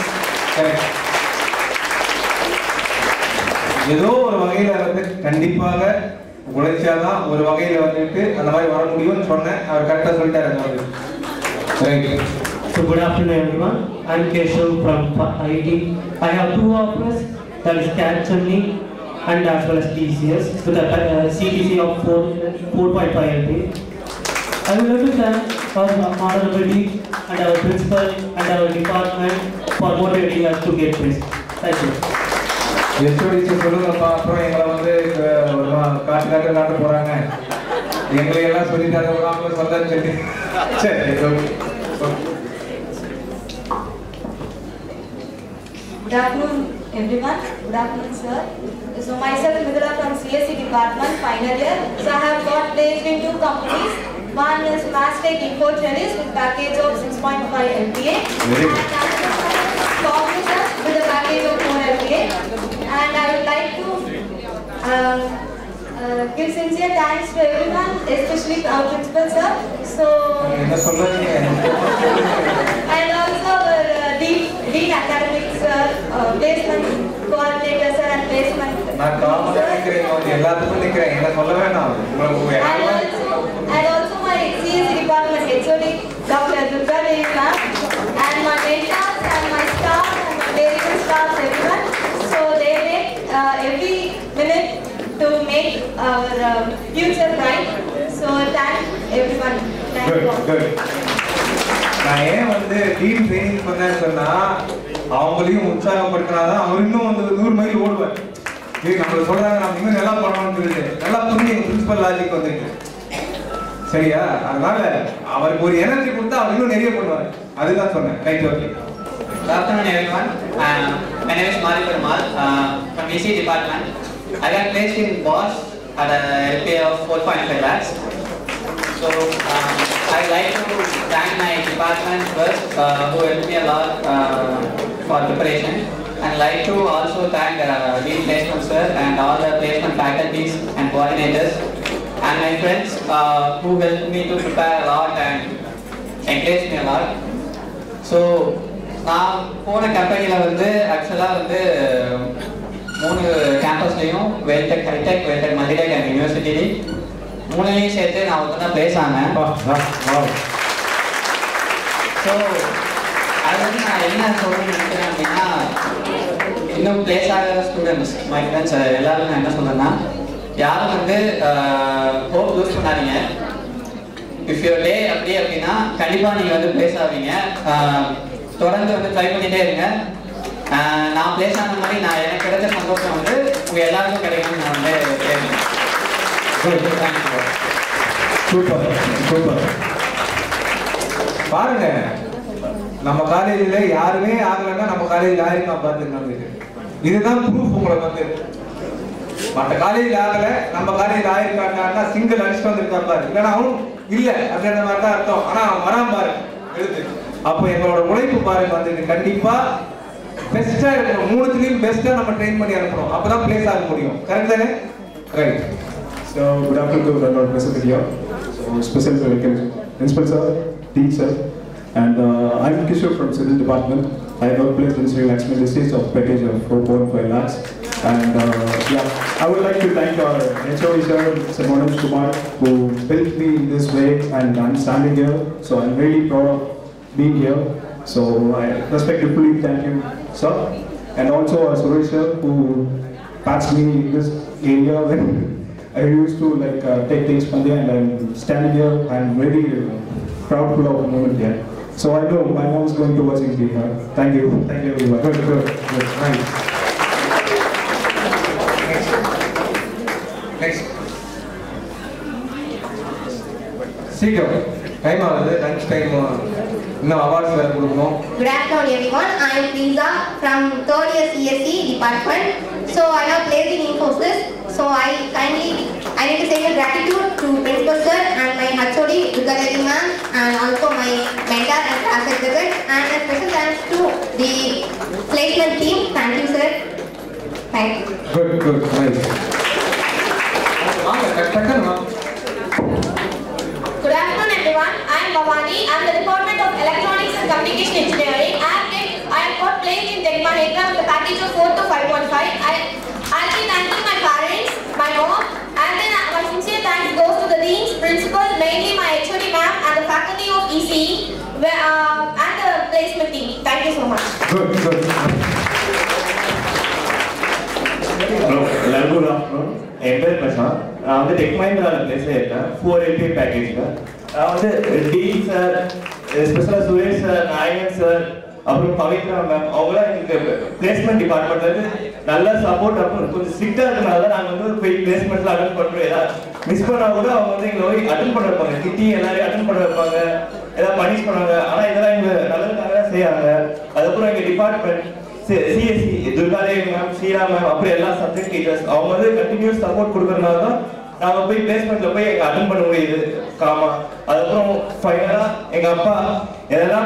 ஏதோ ஒரு வகையில வந்து கண்டிப்பாக உழைச்சாதான் ஒரு வகையில வந்துட்டு அந்த மாதிரி வர முடியும்னு சொன்னேன். அவர் கரெக்டாக சொல்லிட்டாரு. So good afternoon everyone. I'm Keshav from IT. I have 2 offers, that is Capgemini and as well as TCS with a CTC of 4.5 LP. I would like to thank our honorable dean and our principal and our department for motivating us to get this. Thank you. SODC சொல்லுங்கப்பா. அப்புறம் எங்களை வந்து காட்டு போறாங்க. எங்களை எல்லாம் சொல்லிட்டாங்க, அவங்க சொல்ல சொல்லி. சரி, Good afternoon everyone. Good afternoon sir. So myself Midula from CSE department final year. So I have got placed in 2 companies. One is Mastech Info Studies with package of 6.5 LPA and Cognizant with a package of 4 LPA. And I would like to give sincere thanks to everyone, especially our principal sir. So and also our Dean Academics sir, placement coordinator sir and placement. And also my CSE department HOD Dr. Durga Devi ma'am and my mentors and my staff and my various staff everyone. So they make every minute to make our future bright. So thank everyone. Thank you. Good. நான் ஏன் வந்து டீம் ட்ரைனிங் பண்ணேன்னு சொன்னா அவங்களையும் உற்சாகப்படுத்தினாதான் அவர் இன்னும் வந்து 100 மைல் ஓடுவார். நம்மள சொல்றாங்க நம்ம இன்னும் நல்லா பண்ணணும்னு சொல்லிட்டு நல்லா புரிஞ்சு பிரின்சிபல் லாஜிக் வந்துருக்கு. சரியா? அதனால அவருக்கு ஒரு எனர்ஜி கொடுத்தா அவர் இன்னும் நிறைய பண்ணுவார். அதுதான் சொன்னேன். Right, okay. Good afternoon everyone. My name is Mari Parmal from EC department. I got placed in Bosch at a LPA of 4.5 lakhs. So I'd like to thank my department first, who helped me a lot for preparation. And like to also thank Dean Placement Sir and all the placement faculties and coordinators and my friends who helped me to prepare a lot and encouraged me a lot. So நான் போன கம்பெனியில் வந்து ஆக்சுவலாக வந்து 3 கேம்பஸ்லையும் வெல்டெக், ஹைடெக், வெல்டெக், மல்டிடெக் அண்ட் யூனிவர்சிட்டி 3லையும் சேர்த்து நான் வந்து தான் பிளேஸ் ஆனேன். ஸோ அது வந்து நான் என்ன சொல்லணும்னு நினைக்கிறேன் அப்படின்னா, இன்னும் பிளேஸ் ஆகிற ஸ்டூடெண்ட்ஸ் மை ஃப்ரெண்ட்ஸ் எல்லாரும் நான் என்ன சொல்கிறேன்னா, யாரும் வந்து ஹோப் லூஸ் பண்ணாதீங்க. இஃப் யூர் டே அப்படி அப்படின்னா கண்டிப்பாக நீங்கள் வந்து பிளேஸ் ஆவீங்க. தொடர்ந்து வந்து ட்ரை பண்ணிகிட்டே இருங்க. நான் பிளேஸ் ஆன மாதிரி நான் எனக்கு கிடைச்ச சந்தோஷம் வந்து உங்கள் எல்லாருக்கும் கிடைக்கும்னு நான் வந்து கேட்குறேன். Super super. பாருங்க, நம்ம காலேஜில் யாருமே ஆகலைன்னா நம்ம காலேஜில் ஆயிருக்கா பார்த்துருக்காங்க. இதுதான் ப்ரூஃப் உங்களுக்கு வந்து. மற்ற காலேஜில் ஆகலை, நம்ம காலேஜில் ஆயிருக்காங்கன்னா சிங்கிள் அடிச்சுட்டு வந்திருக்கா பாரு. இல்லைன்னா அவனும் இல்லை அப்படின்ற மாதிரி தான் அர்த்தம். ஆனால் அவன் வராம பாரு எழுது. அப்போ எங்களோட உழைப்பு பாருங்க வந்து கண்டிப்பாக பெஸ்ட்டாக இருக்கணும். 3த்துலேயும் பெஸ்ட்டாக நம்ம ட்ரெயின் பண்ணி அனுப்பணும். அப்போ தான் பிளேஸ் ஆக முடியும். கரெக்ட் தானே? Right. So good afternoon to the present here. So special welcome Principal Sir, Dean Sir, and I'm Kishore from Civil Department. I got placed in Sri Lakshmi District of package of 4.5 lakhs. And I would like to thank our HOD Sir, Sir Manoj Kumar, who helped me in this way, and I'm standing here. So I'm really proud of being here. So I respectfully thank you, sir, and also Suresh Sir, who patched me in this area when I used to take things from there, and I'm standing here. I'm very proudful of the moment here. So I know my mom is going to watching me here. Thank you everyone. Good. Nice. Next. சீக்கிரம் டைம் ஆகுது. Lunch time. இன்னும் அவார்ட்ஸ் வேறு கொடுக்கணும். Good afternoon everyone. I am Lisa from 3rd year CSC department. So I have placed in Infosys. So I need to say my gratitude to Principal Sir and my HOD Dugalari ma'am, and also my mentor and class executive, and a special thanks to the placement team. Thank you sir. Thank you. Good. Nice. Good afternoon everyone. I am Bhavani. I am the Department of Electronics and Communication Engineering. I have got placed in Techmanica with a package of 4 to 5.5. I'll be thanking my parents, my mom, and then my sincere thanks goes to the deans, principal, mainly my HOD ma'am and the faculty of ECE and the placement team. Thank you so much. Good. Hello, good afternoon. என் பேர் பிரசாந்த். நான் வந்து டெக் மஹிந்திராவில் பிளேஸில் இருக்கேன். 480 பேக்கேஜில் நான் வந்து டீன் சார், ஸ்பெஷலாக சுரேஷ் சார், நாயகன் சார், அப்புறம் பவித்ரா மேம், அவங்களாம் எங்களுக்கு பிளேஸ்மெண்ட் டிபார்ட்மெண்ட்லேருந்து நல்லா சப்போர்ட். அப்புறம் கொஞ்சம் ஸ்ட்ரிக்டாக இருக்கனால தான் நாங்கள் வந்து போய் பிளேஸ்மெண்ட்டில் அட்டன் பண்ணுறோம். ஏதாவது மிஸ் பண்ணால் கூட அவங்க வந்து எங்களை போய் அட்டன் பண்ண வைப்பாங்க. திட்டி எல்லாரையும் அட்டன் பண்ண வைப்பாங்க, ஏதாவது பனிஷ் பண்ணுவாங்க. ஆனால் இதெல்லாம் எங்கள் நல்லதுக்காக தான் செய்யாங்க. அதுக்கப்புறம் எங்கள் department CSE Durgadevi ma'am, Srira ma'am, அப்புறம் எல்லா சப்ஜெக்ட் டீச்சர்ஸ் அவங்க வந்து கண்டினியூஸ் சப்போர்ட் கொடுக்கறதுனால தான் நாங்கள் போய் பிளேஸ்மெண்ட்டில் போய் எங்கள் அட்டன் பண்ண முடியுது காமா. அதுக்கப்புறம் ஃபைனலாக எங்கள் அப்பா எல்லா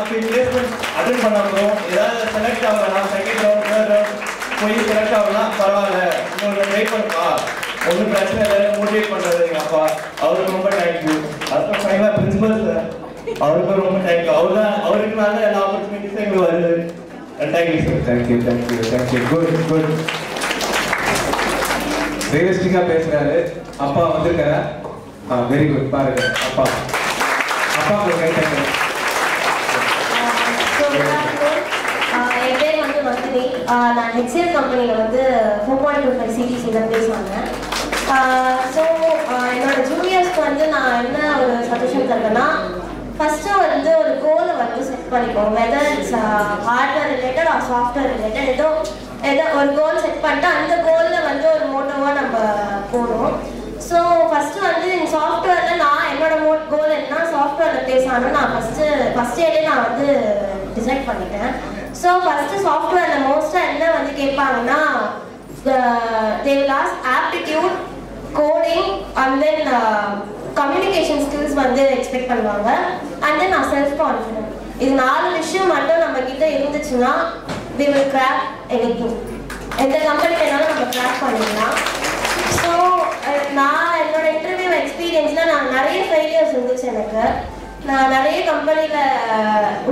பிளேஸ்மெண்ட் அட்டன் பண்ணாலும் ஏதாவது செலக்ட் ஆகலாம், செகண்ட் ரவுண்ட், தேர்ட் ரவுண்ட் போய் செலக்ட் ஆகலாம், பரவாயில்ல உங்களுக்கு ட்ரை பண்ணுப்பா, ஒன்றும் பிரச்சனை இல்லை, மோட்டிவேட் பண்ணுறது எங்கள் அப்பா. அவருக்கு ரொம்ப தேங்க்யூ. அதுக்கப்புறம் ஃபைனலாக பிரின்சிபல் சார், அவருக்கு ரொம்ப தேங்க்யூ. அவருக்குனால எல்லா ஆப்பர்ச்சுனிட்டிஸும் எங்களுக்கு வருது. Thank you sir. Thank you. Good. ரியலிஸ்டிக்கா பேசுறாரு. அப்பா வந்திருக்காரு. Very good. பாருங்க அப்பா உங்களுக்கு கைட் பண்ணுங்க. என் பேர் வந்து வசதி. நான் ஹெச்எல் கம்பெனியில் வந்து 4.25 CTCல பிளேஸ் ஆனேன். ஸோ என்னோட ஜூனியர்ஸ்க்கு வந்து நான் என்ன ஒரு சஜஷன் தரேன்னா, ஃபஸ்ட்டு வந்து ஒரு கோலை வந்து செட் பண்ணிக்கோங்க. Whether it's hardware related R software related, ஏதோ ஒரு கோல் செட் பண்ணிட்டு அந்த கோலில் வந்து ஒரு மோட்டோவாக நம்ம போகணும். ஸோ ஃபஸ்ட்டு வந்து சாஃப்ட்வேரில் நான் என்னோட கோல் என்ன, சாஃப்ட்வேரில் பிளேஸ் ஆகணும். நான் ஃபஸ்ட் இயர்லேயே நான் வந்து டிசைட் பண்ணிட்டேன். ஸோ ஃபஸ்ட்டு சாஃப்ட்வேரில் மோஸ்ட்டாக என்ன வந்து கேட்பாங்கன்னா, they will ask aptitude, coding, and then communication communication skills வந்து எக்ஸ்பெக்ட் பண்ணுவாங்க. அண்ட் தென் நான் செல்ஃப் கான்ஃபிடென்ட். இது 4 விஷயம் மட்டும் நம்ம கிட்ட இருந்துச்சுன்னா we will crack anything. எந்த கம்பெனி வேணாலும் நம்ம கிராக் பண்ணிடலாம். ஸோ நான் என்னோட இன்டர்வியூ எக்ஸ்பீரியன்ஸில் நான் நிறைய ஃபெயிலியர்ஸ் இருந்துச்சு எனக்கு. நான் நிறைய கம்பெனியில்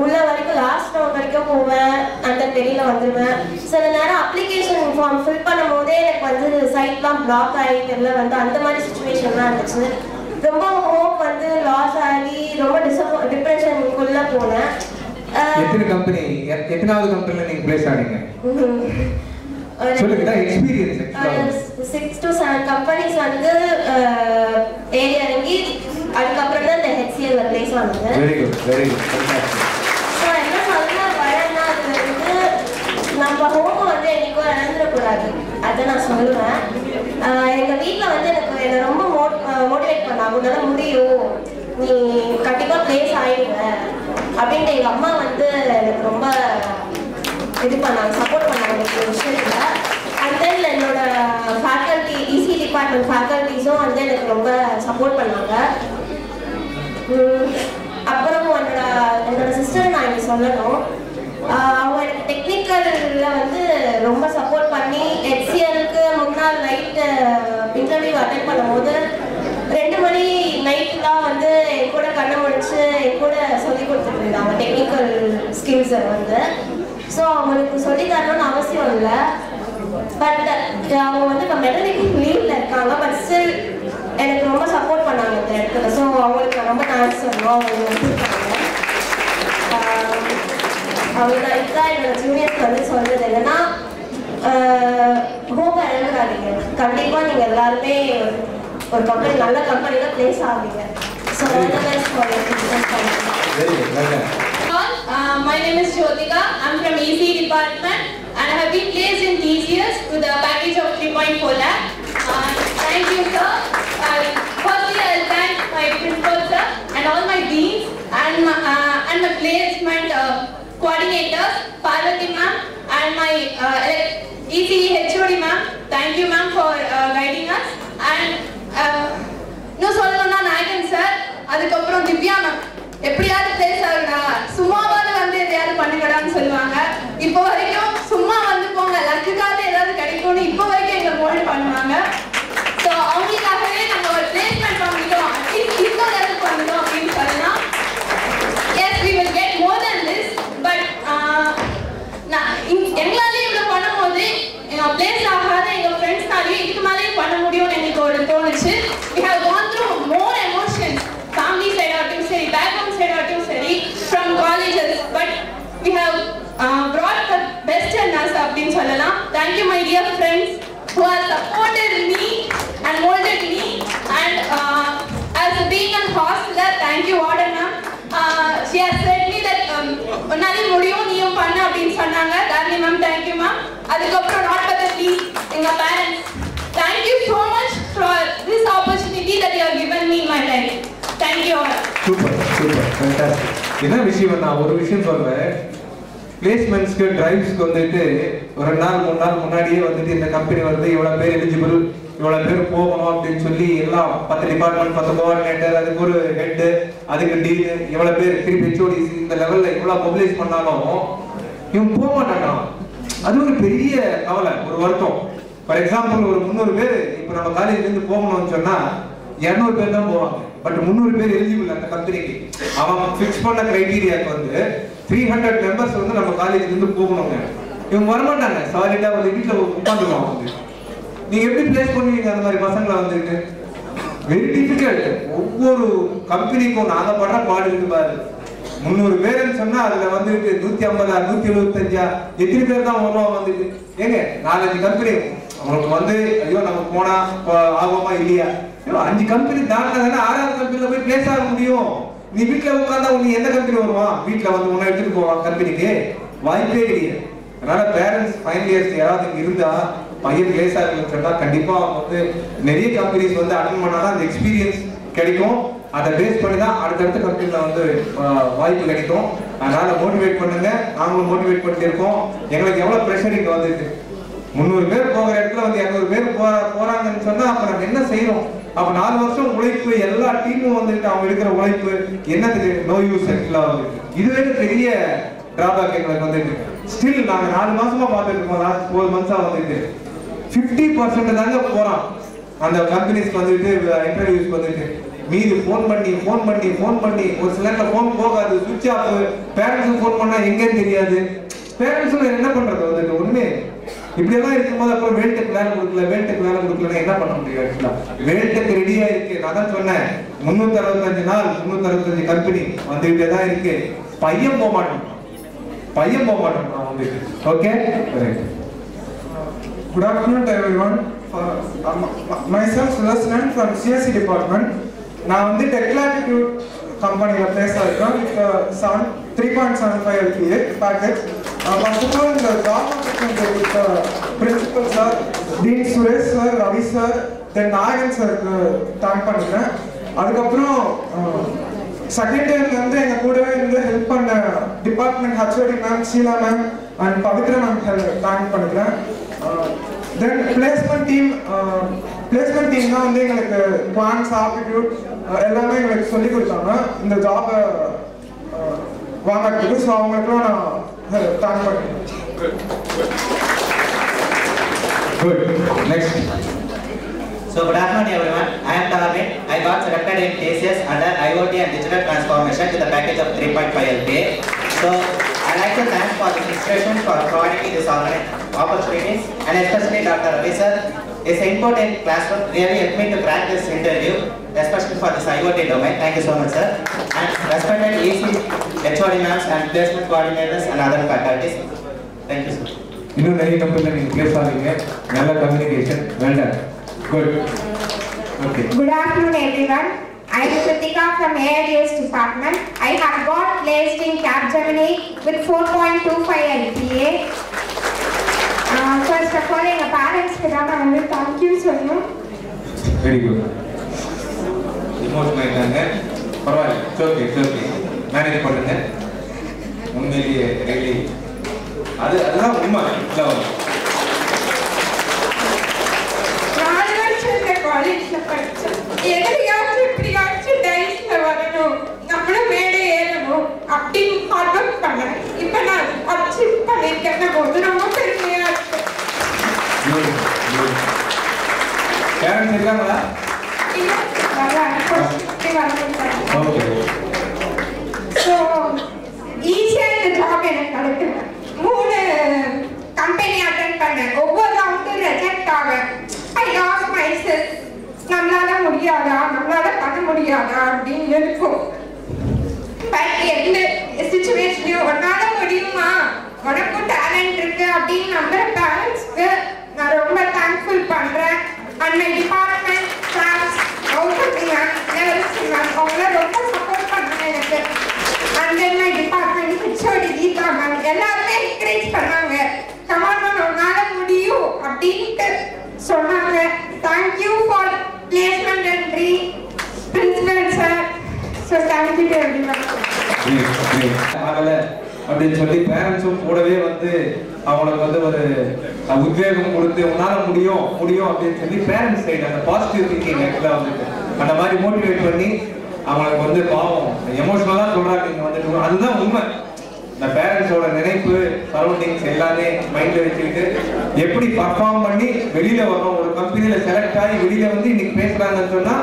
உள்ள வரைக்கும் லாஸ்ட் ரவுண்ட் வரைக்கும் போவேன், அந்த வெளியில் வந்துடுவேன். சில நேரம் அப்ளிகேஷன் ஃபார்ம் ஃபில் பண்ணும் போதே எனக்கு வந்து சைட்லாம் பிளாக் ஆகிட்டு வந்து அந்த மாதிரி சுச்சுவேஷன்லாம் இருந்துச்சு. ரொம்ப ஹோப் வந்து லாஸ் ஆகி ரொம்ப டிப்ரெஷனுக்குள்ளே போனேன். எத்தனை கம்பெனி, எத்தனாவது கம்பெனில நீங்க பிளேஸ் ஆனீங்க? சொல்லுங்க எக்ஸ்பீரியன்ஸ். 6 to 7 கம்பெனிஸ் வந்து ஏரியா இறங்கி அதுக்கப்புறம் தான் இந்த HCL பிளேஸ் ஆனது. Very good, very good. So என்ன சொல்ல வரேன்னா அது வந்து நம்ம ஹோமை வந்து என்னைக்கும் இழந்துடக்கூடாது, அதை நான் சொல்லுவேன். எங்கள் வீட்டில் வந்து என்னை ரொம்ப மோட்டிவேட் பண்ணாங்க, உன்னால முடியும், நீ கண்டிப்பாக பிளேஸ் ஆகிடுவ அப்படின்ட்டு எங்கள் அம்மா வந்து எனக்கு ரொம்ப இது பண்ணாங்க, சப்போர்ட் பண்ணாங்க எனக்கு விஷயத்தில். அண்ட் தென் என்னோட ஃபேக்கல்ட்டி, இசி டிபார்ட்மெண்ட் ஃபேக்கல்ட்டிஸும் வந்து எனக்கு ரொம்ப சப்போர்ட் பண்ணாங்க. அப்புறம் என்னோட சிஸ்டர் நான் இங்கே சொல்லணும், அவங்க எனக்கு டெக்னிக்கலில் வந்து ரொம்ப சப்போர்ட் பண்ணி HCLக்கு முன்னாள் நைட்டு இன்டர்வியூ அட்டென்ட் பண்ணும்போது 2 மணி நைட்லாம் வந்து என் கூட கண்ணை முடிச்சு என் கூட சொல்லி கொடுத்துட்டு இருந்தாங்க டெக்னிக்கல் ஸ்கில்ஸை வந்து. ஸோ அவங்களுக்கு சொல்லி தரணும்னு அவசியம் இல்லை, பட் அவங்க வந்து இப்போ மெட்டர்னிட்டி லீவில் இருக்காங்க, பட் ஸ்டில் எனக்கு ரொம்ப சப்போர்ட் பண்ணாங்க இந்த இடத்துல. ஸோ அவங்களுக்கு ரொம்ப தேங்க்ஸ் சொல்லணும். அவங்க கொடுத்தாங்க. அவங்க இதுதான் என்னோட ஜூனியர்ஸ் வந்து சொல்றது என்னன்னா, ஹோப் இழந்துடாதீங்க, கண்டிப்பாக நீங்கள் எல்லாருமே ஒரு கம்பெனி, நல்ல கம்பெனியில் பிளேஸ் ஆகுவீங்க. So all the best for your future. My name is Jyotika. I'm from EC department and I have been placed in TCS with a package of 3.4 lakh. Thank you, sir. Firstly, I'll thank my principal, sir, and all my deans and my placement coordinators, Parvati ma'am, and my EC HOD ma'am. Thank you, ma'am, for guiding us. And no சொல்லணும்னா நாயகன் சார், அதுக்கப்புறம் திவ்யா மேம், எப்படியாவது பிளேஸ் ஆகுடா, சும்மாவாவது வந்து எதையாவது பண்ணுங்கடான்னு சொல்லுவாங்க. இப்போ வரைக்கும் சும்மா வந்து போங்க, லக்குக்காவது ஏதாவது கிடைக்கும்னு இப்போ வரைக்கும் எங்களை மோல்ட் பண்ணுவாங்க. ஸோ அவங்களுக்காகவே நம்ம ஒரு பிளேஸ்மெண்ட் வாங்கிட்டோம், அட்லீஸ்ட் இப்போ ஏதாவது பண்ணணும் அப்படின்னு சொல்லலாம். Yes, we will get more then this, but எங்களாலேயும் இவ்வளோ பண்ணும்போது பிளேஸ் ஆகாத எங்கள் ஃப்ரெண்ட்ஸ்னாலையும் இதுக்கு மேலேயும் பண்ண முடியும்னு எனக்கு ஒரு தோணுச்சு. We have gone through more emotions, family side ஆகட்டும் சரி, background side ஆகட்டும் சரி, from colleges, but we have brought the best in us அப்படின்னு சொல்லலாம். Thank you my dear friends who have supported me and molded me, and as being a hostler, thank you warden ma'am. She has said me that உன்னால முடியும், நீயும் பண்ணு அப்படின்னு சொன்னாங்க. Dharni ma'am, thank you ma'am. அதுக்கப்புறம் not but the least எங்க parents, thank you so much for this opportunity that you have given me in my life. Thank you all. Super, super, fantastic. என்ன விஷயம், நான் ஒரு விஷயம் சொல்றேன். பிளேஸ்மெண்ட்ஸ்க்கு டிரைவ்ஸ்க்கு வந்துட்டு ஒரு 2 நாள் 3 நாள் முன்னாடியே வந்துட்டு இந்த கம்பெனி வந்து இவ்வளவு பேர் எலிஜிபிள், இவ்வளவு பேர் போகணும் அப்படின்னு சொல்லி எல்லாம் 10 டிபார்ட்மெண்ட், 10 கோஆர்டினேட்டர், அதுக்கு ஒரு ஹெட், அதுக்கு டீனு, இவ்வளவு பேர் திருப்பி HODs, இந்த லெவல்ல இவ்வளவு மொபிலைஸ் பண்ணாலும் இவன் போக மாட்டான். அது ஒரு பெரிய கவலை, ஒரு வருத்தம். ஃபார் எக்ஸாம்பிள் ஒரு 300 பேர் இப்போ நம்ம காலேஜ்ல இருந்து போகணும்னு சொன்னா 200 பேர் தான் போவாங்க, பட் 300 பேர் எலிஜிபிள் அந்த கம்பெனிக்கு. அவன் ஃபிக்ஸ் பண்ண கிரைட்டீரியாக்கு வந்து 300 மெம்பர்ஸ் வந்து நம்ம காலேஜ்ல இருந்து போகணுங்க. இவங்க வரமாட்டாங்க, சாலிடா வந்து வீட்டில் உட்காந்துருவாங்க. வந்து நீங்க எப்படி பிளேஸ் பண்ணுவீங்க அந்த மாதிரி பசங்களை வந்துட்டு? Very difficult. ஒவ்வொரு கம்பெனிக்கும் நாங்க படுற பாடு இருக்கு பாரு. 300 பேருன்னு சொன்னா அதுல வந்துட்டு 150, 175 எத்தனை பேர் தான் வருவாங்க வந்துட்டு? ஏங்க 4-5 கம்பெனி அவங்களுக்கு வந்து ஐயோ நம்ம போனா ஆகுமா இல்லையா? 5 கம்பெனி தாண்டினா 6வது கம்பெனில போய் பிளேஸ் ஆக முடியும். நீ வீட்டுல உட்கார்ந்தா உனக்கு எந்த கம்பெனி வருவான்? வீட்டுல வந்து உன்னை எடுத்துட்டு போவான் கம்பெனிக்கு? வாய்ப்பே கிடையாது. அதனால பேரண்ட்ஸ் ஃபைனல் இயர்ஸ் யாராவது இருந்தா பையன் பிளேஸ் ஆகுன்னு சொன்னா கண்டிப்பா வந்து நிறைய கம்பெனிஸ் வந்து அட்டெண்ட் பண்ணாதான் அந்த எக்ஸ்பீரியன்ஸ் கிடைக்கும். அதை பேஸ் பண்ணி தான் அடுத்தடுத்த கம்பெனில வந்து வாய்ப்பு கிடைக்கும். அதனால மோட்டிவேட் பண்ணுங்க, நாங்களும் மோட்டிவேட் பண்ணிட்டு இருக்கோம். எங்களுக்கு எவ்வளவு ப்ரெஷர் இங்க வந்துருக்கு. 300 பேர் போகிற இடத்துல வந்து 200 பேர் போறாங்கன்னு சொன்னா அப்ப நம்ம என்ன செய்யறோம்? அப்ப 4 வருஷம் உழைப்பு எல்லா டீமும் வந்துட்டு அவங்க எடுக்கிற உழைப்பு என்னத்துக்கு நோ யூஸ் ஆக்சுவலா வந்துட்டு இதுவே பெரிய டிராபேக் எங்களுக்கு வந்துட்டு ஸ்டில் நாங்க 4 மாசமா பார்த்துட்டு இருக்கோம் லாஸ்ட் 4 மந்த்ஸா வந்துட்டு 50% தாங்க போறோம் அந்த கம்பெனிஸ்க்கு வந்துட்டு இன்டர்வியூஸ்க்கு வந்துட்டு மீது ஃபோன் பண்ணி ஒரு சில நேரத்தில் ஃபோன் போகாது சுவிட்ச் ஆஃப் பேரண்ட்ஸுக்கு ஃபோன் பண்ணா எங்கன்னு தெரியாது பேரண்ட்ஸும் என்ன பண்றது வந்துட்டு ஒண்ணு இப்படியெல்லாம் இருக்கும்போது அப்புறம் வேல்டெக் வேலை கொடுக்கலன்னா என்ன பண்ண முடியும் ஆக்சுவலா வேல்டெக் ரெடியா இருக்கு நான் தான் சொன்னேன் 365 நாள் 365 கம்பெனி வந்துகிட்டே தான் இருக்கு பையன் போக மாட்டோம் வந்துட்டு okay Good afternoon to everyone. Myself Sudarshan from CSC department. நான் வந்து Techlatitude கம்பெனில பிளேஸ் ஆயிருக்கேன் with 3.75 LPA package. First of all, the job opportunity with principal sir, Dean Suresh sir, Ravi sir, then Nagan sir thank பண்ணிக்கிறேன். அதுக்கப்புறம் செகண்ட் இயர்ல இருந்து எங்க கூடவே இருந்து ஹெல்ப் பண்ண department HOD ma'am, Sheela ma'am and Pavithra ma'am thank பண்ணிக்கிறேன். தென் பிளேஸ்மெண்ட் டீம் தான் வந்து எங்களுக்கு குவான்ஸ் ஆப்டிடியூட் எல்லாமே எங்களுக்கு சொல்லி கொடுத்தாங்க இந்த ஜாபை வாங்கிறதுக்கு. ஸோ அவங்களுக்குலாம் நான் தேங்க் பண்ணிக்கிறேன். Good. Next. So good afternoon everyone. I am Darwin. I got selected in TCS under IoT and digital transformation to the package of 3.5 LPA. So I like to thank for this institution for providing me this opportunities and especially Dr. Ravi sir. His input in classroom really helped me to crack this interview, especially for this IoT domain. Thank you so much sir. And respected EC, HOD ma'ams and placement coordinators and other faculties. Thank you sir. இன்னும் நிறைய கம்பெனில நீங்க பிளேஸ் ஆவீங்க. நல்ல communication well done. Good. Okay. Good afternoon everyone. I am Kritika from AIDS department. I have got placed in Capgemini with 4.25 LPA. First of all, எங்க பேரண்ட்ஸ்க்கு தான் நான் வந்து thank you சொல்லணும். Very good. இமோஷனல் ஆயிட்டாங்க. பரவாயில்லை. ஓகே. மேனேஜ் பண்ணுங்க. உண்மையிலேயே really அதுதான் உண்மை. காலேஜ்ல படிச்சேன். எதிரியாச்சும் இப்படியாச்சும் டைஸ்ல வரணும், நம்மளும் மேடை ஏறணும் அப்படின்னு ஹார்ட் ஒர்க் பண்ணேன். இப்போ நான் அச்சீவ் பண்ணியிருக்கேன் போது ரொம்ப பெருமையா இருக்கு. பேரண்ட்ஸ் இருக்காங்களா? இல்ல, ஓகே. ஸோ ஈஸியாக இந்த ஜாப் எனக்கு கிடைக்குது. 3 கம்பெனி அட்டென்ட் பண்ணேன். ஒவ்வொரு ரவுண்டும் ரிஜெக்ட் ஆக I lost myself. நம்மளால பண்ண முடியாதா அப்படின்னு இருக்கும். பட் எந்த சிச்சுவேஷன்லையும் உன்னால முடியுமா, உனக்கும் டேலண்ட் இருக்கு அப்படின்னு நம்புற பேரண்ட்ஸ்க்கு நான் ரொம்ப தேங்க்ஃபுல் பண்றேன். அண்ட் மை டிபார்ட்மெண்ட் ஸ்டாஃப்ஸ் அவங்கள ரொம்ப சப்போர்ட் பண்ணாங்க எனக்கு. And then my department HOD Geetha ma'am எல்லாருமே என்கரேஜ் பண்ணாங்க. கமான் மேம் உன்னால முடியும் அப்படின்ட்டு சொன்னாங்க. Thank you for placement and principal sir. So thank you to everyone. அப்படின்னு சொல்லி பேரண்ட்ஸும் கூடவே வந்து அவங்களுக்கு வந்து ஒரு உத்வேகம் கொடுத்து உன்னால முடியும் அப்படின்னு சொல்லி பேரண்ட்ஸ் சைடு அந்த பாசிட்டிவ் திங்கிங் ஆக்சுவலாக வந்துட்டு அந்த மாதிரி மோட்டிவேட் பண்ணி அவங்களுக்கு வந்து பாவம் எமோஷனலாக சொல்றாங்க நீங்க வந்துட்டு அதுதான் உண்மை. இந்த பேரண்ட்ஸோட நினைப்பு சரௌண்டிங்ஸ் எல்லாமே மைண்ட்ல வச்சுக்கிட்டு எப்படி பர்ஃபார்ம் பண்ணி வெளியில வரணும். ஒரு கம்பெனியில செலக்ட் ஆகி வெளியில வந்து இன்னைக்கு பேசுறாங்கன்னு சொன்னா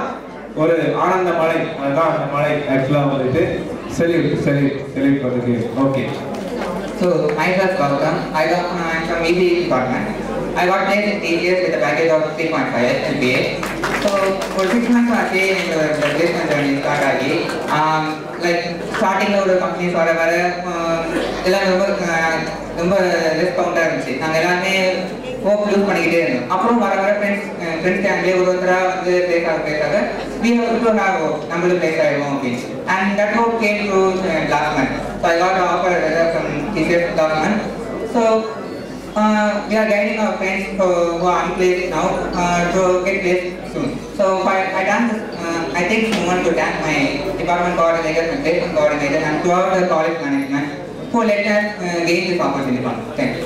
ஒரு ஆனந்த மலை. அதுதான் அந்த மலை ஆக்சுவலா வந்துட்டு செலிப்ரேட் பண்ணுது. Okay. So myself Gautam, I'm from EC department. I got placed in TCS with a package of 3.5 LPA. So for 6 months ஆச்சு இந்த placement journey start ஆகி ஸ்டார்டிங்கில் ஒரு கம்பெனிஸ் வர எல்லாம் ரொம்ப ரெஸ்பாண்டாக இருந்துச்சு. நாங்கள் எல்லாமே ஹோப் யூஸ் பண்ணிக்கிட்டே இருந்தோம். அப்புறம் வர ஃப்ரெண்ட்ஸ் கேங்லேயே ஒருத்தராக வந்து பேசாக we have to have நம்மளும் பிளேஸ் ஆகிடுவோம் அப்படின்னு. And that hope came to last month. So I got an offer from TCS last month. So we are guiding our friends who are unplaced now to get placed soon. So I done this, I take this moment to thank my department coordinators and placement coordinators and throughout the college management who let us gain this opportunity. Thank you.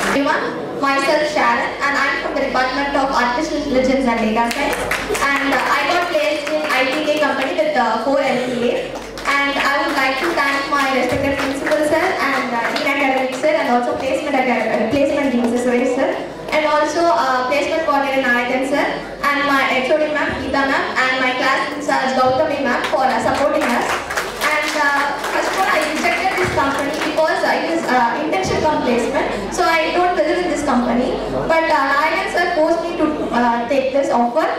Everyone, myself Sharon, and I'm from the Department of Artificial Intelligence and Data Science, and I got placed in ITK company with 4 LPA. And I would like to thank my respected principal sir and Dean Academic sir, and also placement dean sir, and also placement coordinator Nayakan sir, and my HOD ma'am Geeta ma'am, and my class Sarge Gautami ma'am for supporting us. And first of all, I rejected this company because it is internship placement, so I don't believe in this company. But Nayakan sir forced me to take this offer.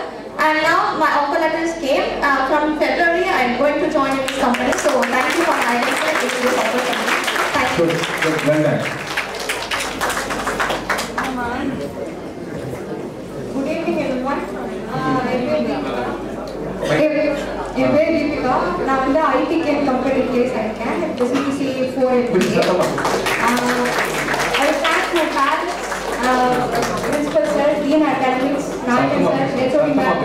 And now my offer letters came. From February, I'm going to join this company. So thank you for my this opportunity. Thank you. Good. Well done. Good evening, everyone. என் பேர் தீபிகா. நான் வந்து ITK கம்பெனி பிளேஸ் ஆயிருக்கேன். CTC 4 I thank my parents, principal sir, Dean Academics, Nayakan sir, HOD ma'am.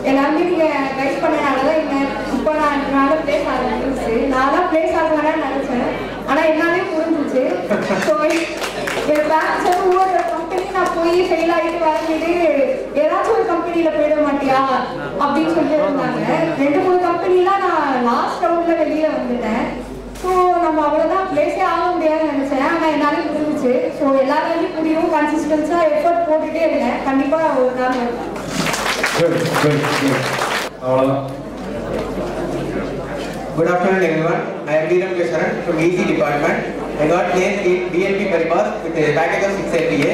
எல்லாருமே நீங்க கைட் பண்ணனால தான் இப்போ நான் என்னால் பிளேஸ் ஆகிருந்துச்சு. நான்லாம் பிளேஸ் ஆகலான்னு நினைச்சேன், ஆனால் என்னாலே புரிஞ்சிச்சு. ஸோ என் பேரண்ட்ஸ் வந்து ஒவ்வொரு கம்பெனி நான் போய் ஃபெயில் ஆகிட்டு வாங்கிட்டு ஏதாச்சும் ஒரு கம்பெனியில் போயிட மாட்டியா அப்படின்னு சொல்லிட்டு இருந்தாங்க. 2-3 கம்பெனிலாம் நான் லாஸ்ட் ரவுண்டில் வெளியில் வந்துட்டேன். ஸோ நம்ம அவ்வளோதான் பிளேஸே ஆக முடியாதுன்னு நினச்சேன், ஆனால் என்னாலே புரிஞ்சிச்சு. ஸோ எல்லாராலையும் புரியும், கன்சிஸ்டன்ஸாக எஃபர்ட் போட்டுகிட்டே இருந்தேன். கண்டிப்பாக ஒரு நாள் வரும். Good afternoon, everyone. I am Deeram Kesharan from EC department. I got placed in DLP Paribas with a package of 6 LPA,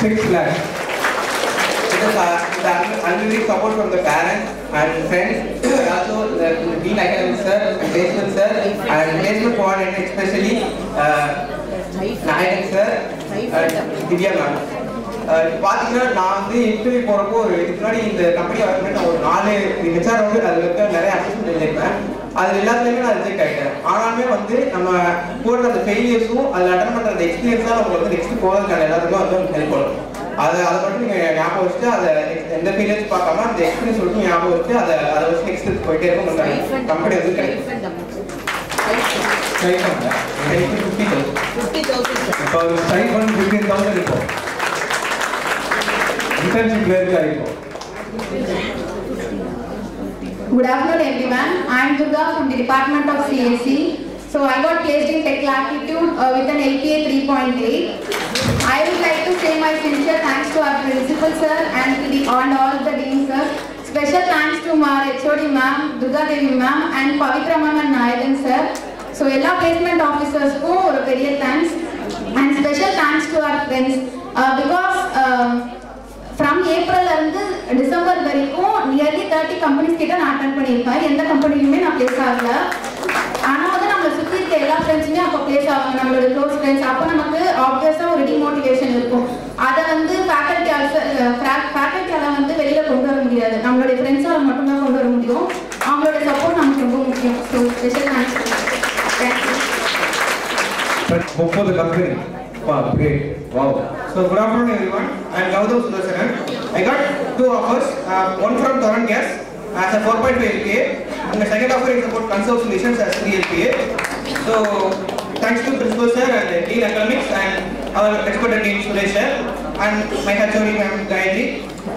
6 lakhs. It is the unlimited support from the parents and friends, also the Dean Academic sir, placement sir, and placement coordinator especially Nayakan sir, Divya ma'am. பார்த்தீங்கன்னா நான் வந்து இன்டர்வியூ போகிறப்போ ஒரு இதுக்கு முன்னாடி இந்த கம்பெனி வரணும்னு நான் ஒரு 4 ஹெச்ஆர் வந்து அதில் இருக்க நிறைய அசஸ்மெண்ட் எழுதியிருப்பேன். அதில் எல்லாத்துலேயுமே நான் ரிஜெக்ட் ஆகிட்டேன். ஆனாலுமே வந்து நம்ம போடுற அந்த ஃபெயிலியர்ஸும் அதில் அட்டன் பண்ணுற அந்த எக்ஸ்பீரியன்ஸ் தான் நமக்கு வந்து நெக்ஸ்ட் போகிறதுக்கான எல்லாத்துக்கும் வந்து ஹெல்ப் பண்ணும். அதை மட்டும் நீங்கள் ஞாபகம் வச்சுட்டு அதை எந்த ஃபெயிலியர்ஸ் பார்க்காம அந்த எக்ஸ்பீரியன்ஸ் மட்டும் ஞாபகம் வச்சு அதை வச்சு நெக்ஸ்ட் போயிட்டே இருக்கும். உங்களுக்கு கம்பெனி வந்து கிடைக்கும். இப்போ ஸ்டைஃபண்ட் 15,000 இருக்கும். Internship இருக்கும். Good afternoon, everyone. I am Durga from the Department of CAC. So I got placed in Tech Latitude with an LPA 3.8. I would like to say my sincere thanks to our principal sir and all the dean sir. Special thanks to our HOD ma'am, Durga Devi ma'am, and Pavitra ma'am and Nayakan sir. So எல்லா placement officers க்கு ஒரு பெரிய thanks, and special thanks to our friends because from April இருந்து டிசம்பர் வரைக்கும் நியர்லி 30 கம்பெனிஸ் கிட்ட நான் அட்டெண்ட் பண்ணியிருப்பேன். எந்த கம்பெனிலுமே நான் பிளேஸ் ஆகல. ஆனால் வந்து நம்மளை சுற்றி இருக்க எல்லா ஃப்ரெண்ட்ஸுமே அப்போ பிளேஸ் ஆவாங்க, நம்மளோட க்ளோஸ் ஃப்ரெண்ட்ஸ். அப்போ நமக்கு ஆப்வியஸாக ஒரு டிமோட்டிவேஷன் இருக்கும். அதை வந்து ஃபேக்கல்ட்டியால் வந்து வெளியில் கொண்டு வர முடியாது, நம்மளுடைய ஃப்ரெண்ட்ஸால் மட்டும்தான் கொண்டு வர முடியும். அவங்களோட சப்போர்ட் நமக்கு ரொம்ப முக்கியம். So special thanks. Thank you. 30 company. Wow, great. Wow. So good afternoon, everyone. I am Gautam Sudarshanan. I got 2 offers. One from Torrent Gas as a 4.5 LPA, and the second offer is about Conserve Solutions as 3 LPA. So thanks to Principal Sir and Dean Academics and our expert team Suresh sir and my HOD ma'am Gayatri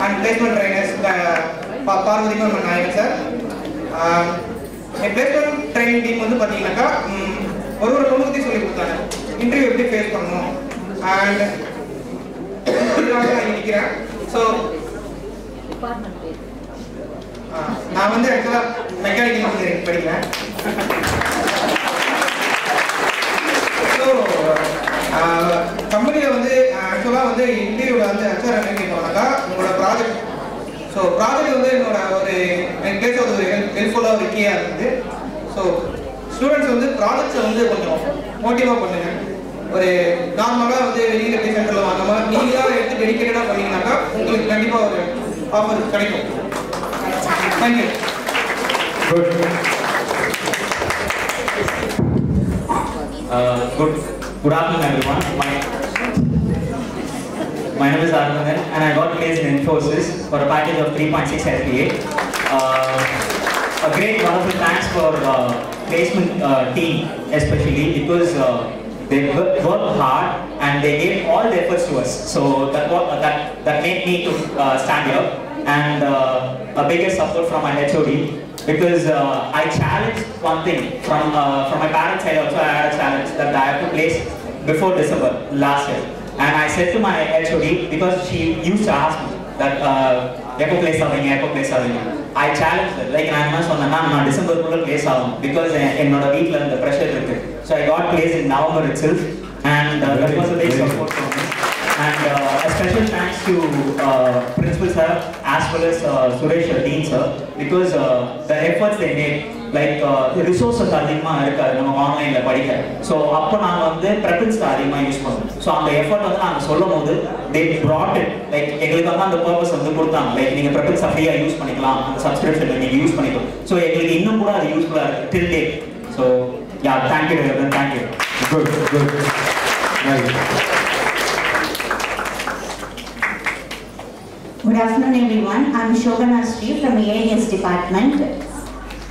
and placement trainers Parvati ma'am and Nayakan sir. My placement training team வந்து பாத்தீங்கன்னாக்கா ஒரு தொகுதி சொல்லி கொடுத்தாங்க. இன்டர்வியூ எப்படி ஃபேஸ் பண்ணணும் அண்ட் நான் நினைக்கிறேன். ஸோ நான் வந்து ஆக்சுவலாக மெக்கானிக்கல் இன்ஜினியரிங் படிக்கிறேன். ஸோ கம்பெனியில் வந்து ஆக்சுவலாக வந்து இன்டர்வியூவில் வந்து ஆக்சுவலாக என்ன கேட்கணும்னாக்கா உங்களோட ப்ராஜெக்ட். ஸோ ப்ராஜெக்ட் வந்து என்னோட ஒரு எனக்கு பேச ஒரு ஹெல்ப்ஃபுல்லாக ஒரு கீயாக இருக்குது. ஸோ ஸ்டூடெண்ட்ஸ் வந்து ப்ராஜெக்ட்ஸை வந்து கொஞ்சம் மோட்டிவாக பண்ணுங்க. ஒரு நார்மலாக வந்து வெளியில் போய் சென்டரில் வாங்காம நீங்களாக எடுத்து டெடிக்கேட்டடாக பண்ணீங்கன்னாக்கா உங்களுக்கு கண்டிப்பாக ஒரு ஆஃபர் கிடைக்கும். Thank you. Good afternoon, everyone. My name is Arundan, and I got placed in Infosys for a package of 3.6 LPA. A great wonderful thanks for placement team especially, because they worked hard and they gave all the efforts to us. So that made me to stand here. And a biggest support from my HOD, because I challenged one thing from my parents' side. Also, I had a challenge that I have to place before December last year, and I said to my HOD, because she used to ask me that எப்போ place ஆவீங்க. I challenged her, like நான் என்ன சொன்னேன்னா நான் டிசம்பருக்குள்ள place ஆகும், because என்னோட வீட்ல இந்த pressure இருக்கு. So I got placed in November itself, and that was a big support for me. And a special thanks to Principal Sir as well as Suresh Dean Sir, because the efforts they made, like resources அதிகமா இருக்காது நம்ம ஆன்லைன்ல படிக்க. ஸோ அப்போ நாங்கள் வந்து ப்ரெஃபரன்ஸ் அதிகமாக யூஸ் பண்ணுவோம். ஸோ அந்த எஃபர்ட் வந்து நாங்கள் சொல்லும் போது they brought it, like எங்களுக்கு வந்து அந்த பர்பஸ் வந்து கொடுத்தாங்க, லைக் நீங்கள் ப்ரெஃபரன்ஸ் ஃப்ரீயாக யூஸ் பண்ணிக்கலாம், அந்த சப்ஸ்கிரிப்ஷன் நீங்கள் யூஸ் பண்ணிக்கலாம். ஸோ எங்களுக்கு இன்னும் கூட அது யூஸ்ஃபுல்லாக இருக்குது till date. So yeah, thank you everyone, thank you. Good. Nice. Good afternoon everyone, I am Shobana Sri from AIS department.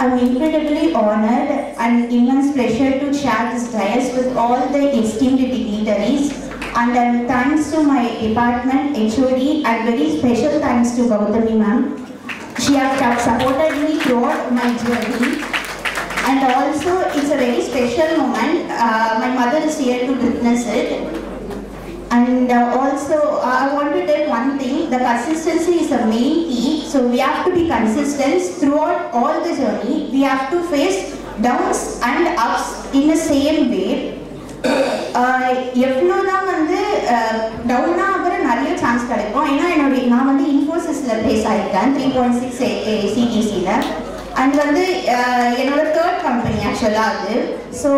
I am incredibly honored and immense pleasure to share this dais with all the esteemed dignitaries, and thanks to my department HOD and very special thanks to Gautami ma'am. She has supported me throughout my journey, and also it's a very special moment. My mother is here to witness it. And also, I want to tell one thing, the consistency is a main key. So we have to be consistent throughout all the journey. We have to face downs and ups in the same way. எவ்வளோதான் வந்து டவுனாக ஆகிற நிறைய சான்ஸ் கிடைக்கும். ஏன்னா நான் வந்து இன்ஃபோசிஸில் ப்ளேஸ் ஆகிருக்கேன் 3.6 CTCயில். அண்ட் வந்து என்னோட தேர்ட் கம்பெனி ஆக்சுவலாக அது. So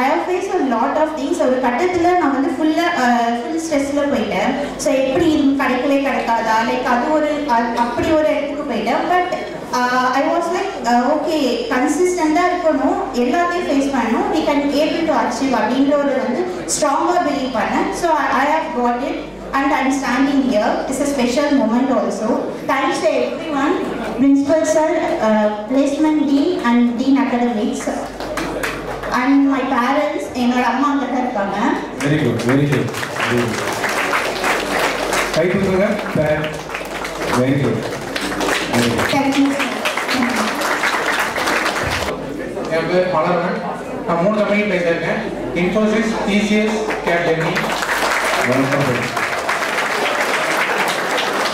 I have face a lot of things. ஒரு கட்டத்தில் நான் வந்து ஃபுல் ஸ்ட்ரெஸ்ஸில் போயிட்டேன். ஸோ எப்படி இது கிடைக்காதா, லைக் அது ஒரு அப்படி ஒரு இடத்துக்கு போயிட்டேன். But I was like okay, கன்சிஸ்டண்டாக இருக்கணும், எல்லாத்தையும் ஃபேஸ் பண்ணணும், we can able to achieve அப்படின்ற ஒரு வந்து ஸ்ட்ராங்காக பிலீவ் பண்ணேன். So I have got it and I am standing here. It's a special moment also. Thanks to everyone, Principal Sir, Placement Dean and Dean Academics, and my parents. என்னோட அம்மா அங்க தான் இருக்காங்க. Very good. கை கொடுங்க. Very good. Thank you. என் பேர் மலரன். நான் 3 கம்பெனி பேசியிருக்கேன். Infosys, TCS, Capgemini.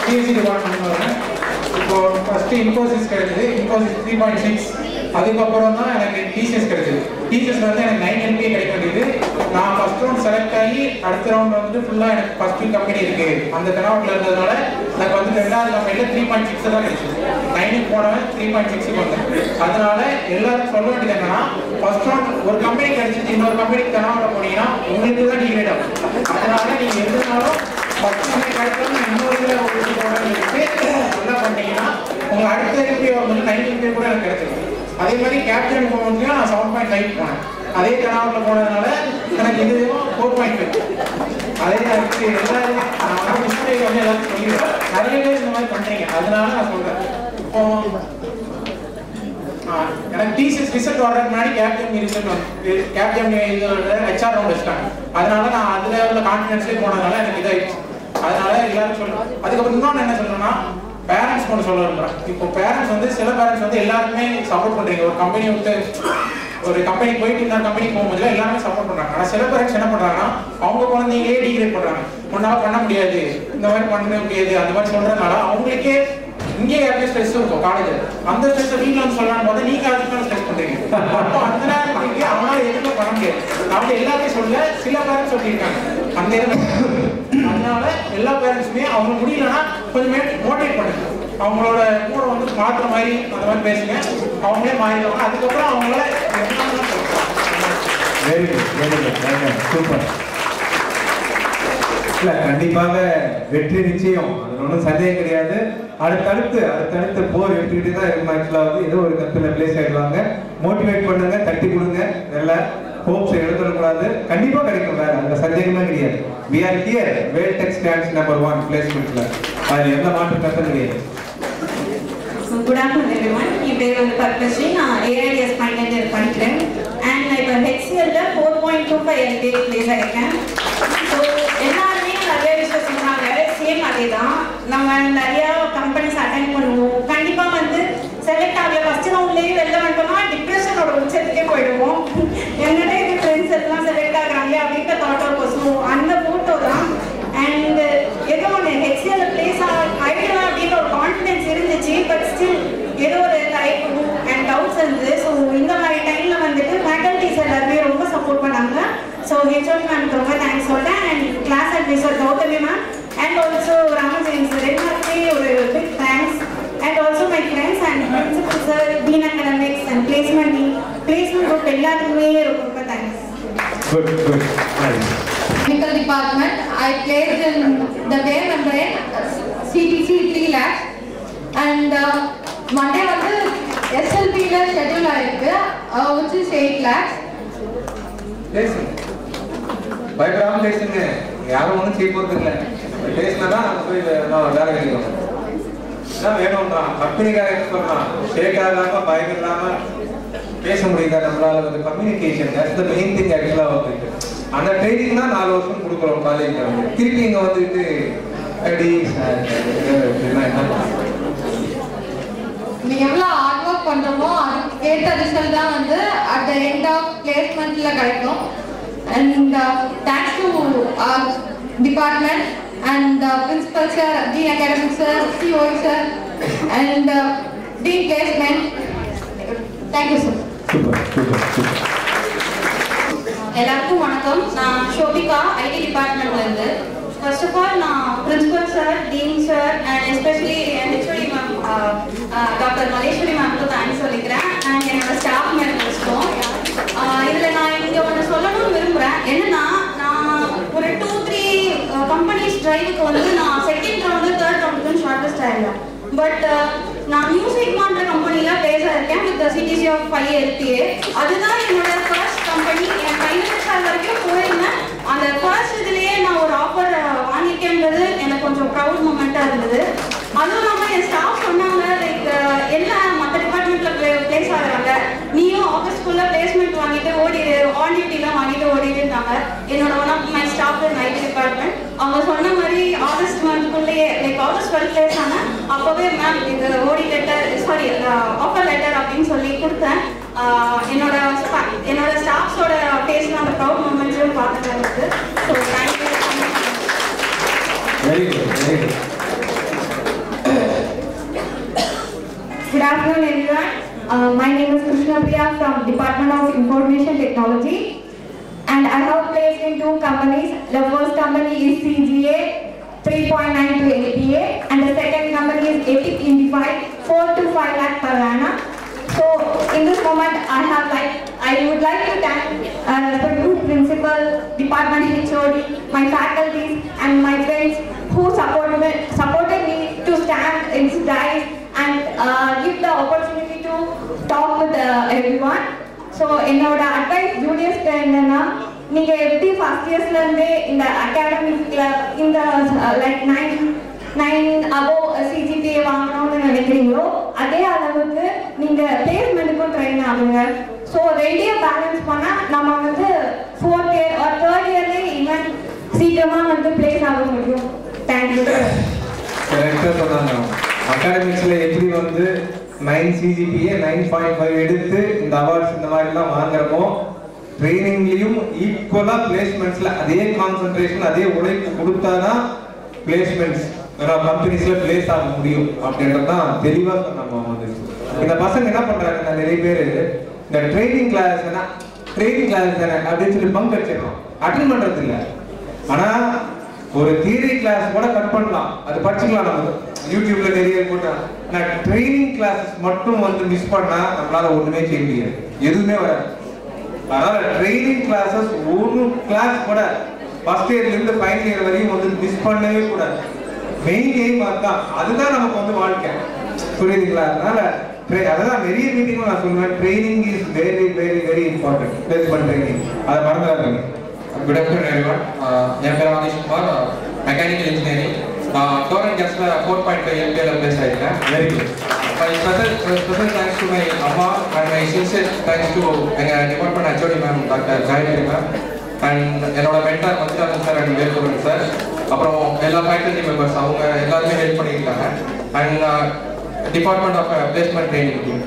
TCS department வரேன். இப்போ ஃபர்ஸ்ட் இன்ஃபோசிஸ் கிடைச்சது, இன்ஃபோசிஸ் 3.6. அதுக்கப்புறம் தான் எனக்கு TCS கிடைச்சது. TCSல வந்து எனக்கு 9 LPA கிடைக்க வேண்டியது. நான் ஃபர்ஸ்ட் ரவுண்ட் செலக்ட் ஆகி அடுத்த ரவுண்ட் வந்து ஃபுல்லாக எனக்கு ஃபர்ஸ்ட் கம்பெனி இருக்கு அந்த தெனாவட்டில் இருந்ததுனால எனக்கு வந்து ரெண்டாவது கம்பெனியில் 3.6 தான் கிடைச்சது. 9க்கு போனவன் 3.6க்கு வந்தேன். அதனால எல்லாரும் சொல்ல வேண்டியது என்னன்னா, ஃபர்ஸ்ட் ரவுண்ட் ஒரு கம்பெனி கிடைச்சிட்டு இன்னொரு கம்பெனிக்கு தெனாவட்ட போனீங்கன்னா உங்களுக்கு தான் டிகிரேட் ஆகும். அதனால நீங்க எதுனாலும் ஃபர்ஸ்ட் கம்பெனி கிடைச்சாலும் இன்னொரு இதில் ஒரு நல்லா பண்ணீங்கன்னா உங்க அடுத்த LPA வந்து 9 LPA கூட எனக்கு கிடைச்சிடும். அதே மாதிரி கேப்டன் போனதுக்கு நான் 7.5 போனேன். அதே தெனாவட்டில் போனதுனால எனக்கு இதுவும் 4.5. அதே எனக்கு எல்லாரும் நான் மிஸ்டேக் வந்து எல்லாரும் சொல்லிடுவேன். நிறைய பேர் இந்த மாதிரி பண்றீங்க, அதனால நான் சொல்றேன். இப்போ எனக்கு TCS ரிசல்ட் வர்றதுக்கு முன்னாடி கேப்ஜெமினி ரிசல்ட் வந்து கேப்ஜெமினி இதோட HR ரவுண்ட் வச்சுட்டாங்க. அதனால நான் அதுல உள்ள கான்ஃபிடன்ஸ்லேயே போனதுனால எனக்கு இதாயிடுச்சு. அதனால எல்லாரும் சொல்றேன். அதுக்கப்புறம் இன்னொன்று என்ன சொல்றேன்னா, பேரண்ட்ஸ் கொண்டு சொல்ல விரும்புறேன். இப்போ பேரண்ட்ஸ் வந்து சில பேரண்ட்ஸ் வந்து எல்லாருமே சப்போர்ட் பண்றீங்க. ஒரு கம்பெனி விட்டு ஒரு கம்பெனி போயிட்டு இன்னொரு கம்பெனிக்கு போகும்போது எல்லாருமே சப்போர்ட் பண்றாங்க. ஆனால் சில பேரண்ட்ஸ் என்ன பண்றாங்கன்னா, அவங்க குழந்தைங்களே டிகிரேட் பண்றாங்க. ஒன்னால பண்ண முடியாது, இந்த மாதிரி பண்ண முடியாது, அந்த மாதிரி சொல்றதுனால அவங்களுக்கே இங்கே யாருமே ஸ்ட்ரெஸ் இருக்கும் காலேஜ். அந்த ஸ்ட்ரெஸ் வீட்டில் வந்து சொல்லலாம்னு பார்த்தா நீங்க அதுக்கு ஸ்ட்ரெஸ் பண்றீங்க. அப்போ அந்த நேரத்துக்கு அவனால எதுவுமே பண்ண முடியாது. அவங்க எல்லாத்தையும் சொல்ல சில பேரண்ட்ஸ் சொல்லியிருக்காங்க. அந்த அதனால எல்லா பேரண்ட்ஸுமே அவங்க முடியலன்னா கொஞ்சமே மோட்டிவேட் பண்ணுங்க. அவங்களோட கூட வந்து மாற்றுற மாதிரி அந்த மாதிரி பேசுங்க, அவங்களே மாறிடுவாங்க. அதுக்கப்புறம் அவங்கள வெரி குட், சூப்பர். இல்லை, கண்டிப்பாக வெற்றி நிச்சயம், அதில் ஒன்றும் சந்தேகம் கிடையாது. அடுத்தடுத்து போர் எடுத்துக்கிட்டே தான் இருக்கும். ஆக்சுவலாக வந்து ஏதோ ஒரு கத்தில் பிளேஸ் ஆகிடுவாங்க. மோட்டிவேட் பண்ணுங்க, தட்டி கொடுங்க, நல்லா ஹோப்ஸ் எழுதக்கூடாது. கண்டிப்பாக கிடைக்கும், வேறு அந்த சந்தேகமே கிடையாது. We are here, Veltech stands number 1 பிளேஸ்மெண்ட்ல. அதில் எந்த மாற்று கருத்து கிடையாது. Good afternoon everyone. என் பேர் வந்து பத்மஸ்ரீ. நான் AIDS ஃபைனல் இயர் படிக்கிறேன். அண்ட் நான் இப்போ HCLல 4.25 LPA பிளேஸ் ஆகிருக்கேன். ஸோ மாதிரி தான் நம்ம நிறைய கம்பெனிஸ் அட்டென்ட் பண்ணுவோம். கண்டிப்பா வந்து செலக்ட் ஆகல ஃபர்ஸ்ட் ரவுண்ட்லயே வெளில வந்துட்டோம்னா டிப்ரெஷனோட உச்சத்துக்கே போயிடுவோம். என்னடா இது ஃப்ரெண்ட்ஸ் எல்லாம் செலக்ட் ஆகுறாங்க அப்படின்ற தாட் வரும். அந்த போட்டோ தான் அண்ட் ஏதோ ஒன்று ஹெச்சிஎல் பிளேஸ் ஆகிடலாம் அப்படின்ற ஒரு கான்ஃபிடன்ஸ் இருந்துச்சு. பட் ஸ்டில் ஏதோ ஒரு லைக் அண்ட் டவுட்ஸ் இருந்தது. ஸோ இந்த மாதிரி டைம்ல வந்துட்டு ஃபேக்கல்டிஸ் எல்லாருமே ரொம்ப சப்போர்ட் பண்ணாங்க. ஸோ ஹெச்ஓடி மேம்க்கு ரொம்ப தேங்க்ஸ் சொல்றேன் and class advisor Gowthami ma'am and also Ramajayin sir எல்லாருமே ஒரு big thanks and also my friends and principal sir dean academics and placement group எல்லாத்துக்குமே ரொம்ப thanks. Chemical department, I placed in the way membrane CTC 3 lakhs and Monday வந்து SLP ல schedule ஆயிருக்கு which is 8 lakhs. பயப்படாம பேசுங்க, யாரும் ஒன்றும் செய்ய போகிறது இல்லை. பேசினா அங்கே போய் வேலை கிடைக்கும். இதான் வேணும்ன்றான் கம்பெனிக்காக என்ன சொல்றான், ஷேக் ஆகாம பயம் இல்லாமல் பேச முடியுதா நம்மளால வந்து communication that's the main thing. ஆக்சுவலாக வந்து அந்த ட்ரைனிங் தான் 4 வருஷம் கொடுக்குறோம் காலேஜில் வந்து. திருப்பி இங்கே வந்துட்டு அப்படி நீங்க எவ்வளவு ஹார்ட் ஒர்க் பண்றோமோ அதுக்கு ஏற்ற ரிசல்ட் தான் வந்து அட் த எண்ட் ஆஃப் பிளேஸ்மெண்ட்ல கிடைக்கும். And thanks to department and principal sir, dean academic sir, CO sir and dean placement. Thank you sir. எல்லாருக்கும் வணக்கம். நான் ஷோபிகா, ஐடி டிபார்ட்மெண்ட்ல இருந்து. ஃபர்ஸ்ட் ஆஃப் ஆல் நான் principal sir, dean sir and especially HOD ma'am doctor Maleswari மேம்க்கு தேங்க்ஸ் சொல்லிக்கிறேன் அண்ட் என்னோட ஸ்டாஃப் மெம்பர்ஸ்க்கும். இதில் நான் இங்கே ஒன்று சொல்லணும்னு விரும்புகிறேன். என்னன்னா நான் ஒரு 2-3 கம்பெனிஸ் டிரைவுக்கு வந்து நான் செகண்ட் ரவுண்டு தேர்ட் ரவுண்டுக்குன்னு ஷார்ட்லிஸ்ட் ஆகிடுவேன். பட் நான் மியூசிக் மான்ற கம்பெனியில் பேச இருக்கேன் வித் சிடிசி ஆஃப் 5 LPA. அதுதான் என்னோட ஃபர்ஸ்ட் கம்பெனி. என் ஃபைனல் சார் வரைக்கும் போயிருந்தேன். அந்த ஃபர்ஸ்ட் இதுலேயே நான் ஒரு ஆஃபர் வாங்கியிருக்கேன்றது எனக்கு கொஞ்சம் ப்ரௌட் மூமெண்ட்டாக இருந்தது. அதுவும் இல்லாமல் என் ஸ்டாஃப் சொன்னாங்க லைக் எல்லாம் மற்ற டிபார்ட்மெண்ட்டில் பிளேஸ் ஆகுறாங்க, நீயும் ஆகஸ்ட்குள்ளே பிளேஸ்மெண்ட் வாங்கிட்டு ஓடிடு, ஆன் டியூட்டிலாம் வாங்கிட்டு ஓடிடுட்டாங்க. என்னோட one of my staff in IT department அவங்க சொன்ன மாதிரி ஆகஸ்ட் மந்த்க்குள்ளேயே லைக் ஆகஸ்ட் 12 பிளேஸ் ஆனேன். அப்போவே மேம் இது ஓடி லெட்டர் சாரி ஆஃபர் லெட்டர் அப்படின்னு சொல்லி கொடுத்தேன். என்னோட ஸ்டாஃப்ஸோட ஃபேஸில் அந்த ப்ரௌட் மூமெண்ட்ஸும் பார்த்துட்டு இருந்தது. So thank you. Very good, very good. Good afternoon everyone. My name is Krishna Priya from Department of Information Technology and I have placed in 2 companies. The first company is CGA 3.92 LPA and the second company is Epic Indified 4 to 5 lakh per annum. So in this moment I would like to thank the group principal, department HOD, my faculties and my friends who supported me to stand in this dais and give the opportunity to talk with everyone. So என்னோட அட்வைஸ் ஜூனியர்ஸ்க்கு என்னன்னா, நீங்க எப்படி ஃபர்ஸ்ட் இயர்ஸ்ல இருந்தே இந்த அகாடமிக்ல இந்த லைக் 9 above CGPA வாங்கணும்னு நினைக்கிறீங்களோ அதே அளவுக்கு நீங்க பிளேஸ்மெண்ட்டுக்கும் ட்ரெயின் ஆகுங்க. ஸோ ரெண்டையும் பேலன்ஸ் பண்ணா நம்ம வந்து 4th year or 3rd yearலேயே even சீக்கிரமா வந்து பிளேஸ் ஆக முடியும். தேங்க்யூ. கரெக்டாக சொன்னாங்க. அகாடமிக்ஸில் எப்படி வந்து 9 CGPA 9.5 எடுத்து இந்த அவார்ட்ஸ் இந்த மாதிரிலாம் வாங்குறப்போ ட்ரைனிங்லேயும் ஈக்குவலாக பிளேஸ்மெண்ட்ஸில் அதே கான்சன்ட்ரேஷன் அதே உழைப்பு கொடுத்தாதான் பிளேஸ்மெண்ட்ஸ் கம்பெனிஸில் பிளேஸ் ஆக முடியும் அப்படின்றது தான் தெளிவாக சொன்னாங்க. வந்து இந்த பசங்க என்ன பண்ணுறாங்கன்னா நிறைய பேர் இந்த ட்ரைனிங் கிளாஸ் தானே அப்படின்னு சொல்லி பங்க் அடிச்சிடணும், அட்டன் பண்ணுறது இல்லை. ஆனால் ஒரு தியரி கிளாஸ் கூட கட் பண்ணலாம், அது படிச்சுக்கலாம். நம்ம யூடியூப்ல நிறைய போட்டோம். ஆனால் ட்ரைனிங் கிளாஸஸ் மட்டும் வந்து மிஸ் பண்ணா நம்மளால ஒண்ணுமே செய்ய முடியாது, எதுவுமே வராது. அதனால ட்ரைனிங் கிளாஸஸ் ஒரு கிளாஸ் கூட ஃபர்ஸ்ட் இயர்ல இருந்து ஃபைனல் இயர் வரையும் வந்து மிஸ் பண்ணவே கூடாது. மெயின் எய்ம் அதுதான், அதுதான் நமக்கு வந்து வாழ்க்கை. புரியுதுங்களா? அதனால அதான் நிறைய மீட்டிங்கும் நான் சொல்லுவேன், training is very very very important. Placement training அதை மறந்துடாதீங்க. Good afternoon everyone. என் பேர் ஆதிஷ் குமார், மெக்கானிக்கல் இன்ஜினியரிங். டோரன் கேஸ்ல 4.5 LPA பிளேஸ் ஆயிருக்கேன். Very good. Special thanks to my அம்மா and my sincere thanks to எங்கள் department HOD ma'am doctor Jayamary ma'am and என்னோட mentor Manjunathan sir and Velmurugan sir. அப்புறம் எல்லா ஃபேக்கல்டி மெம்பர்ஸ் அவங்க எல்லாருமே ஹெல்ப் பண்ணியிருக்காங்க. And department of placement training team.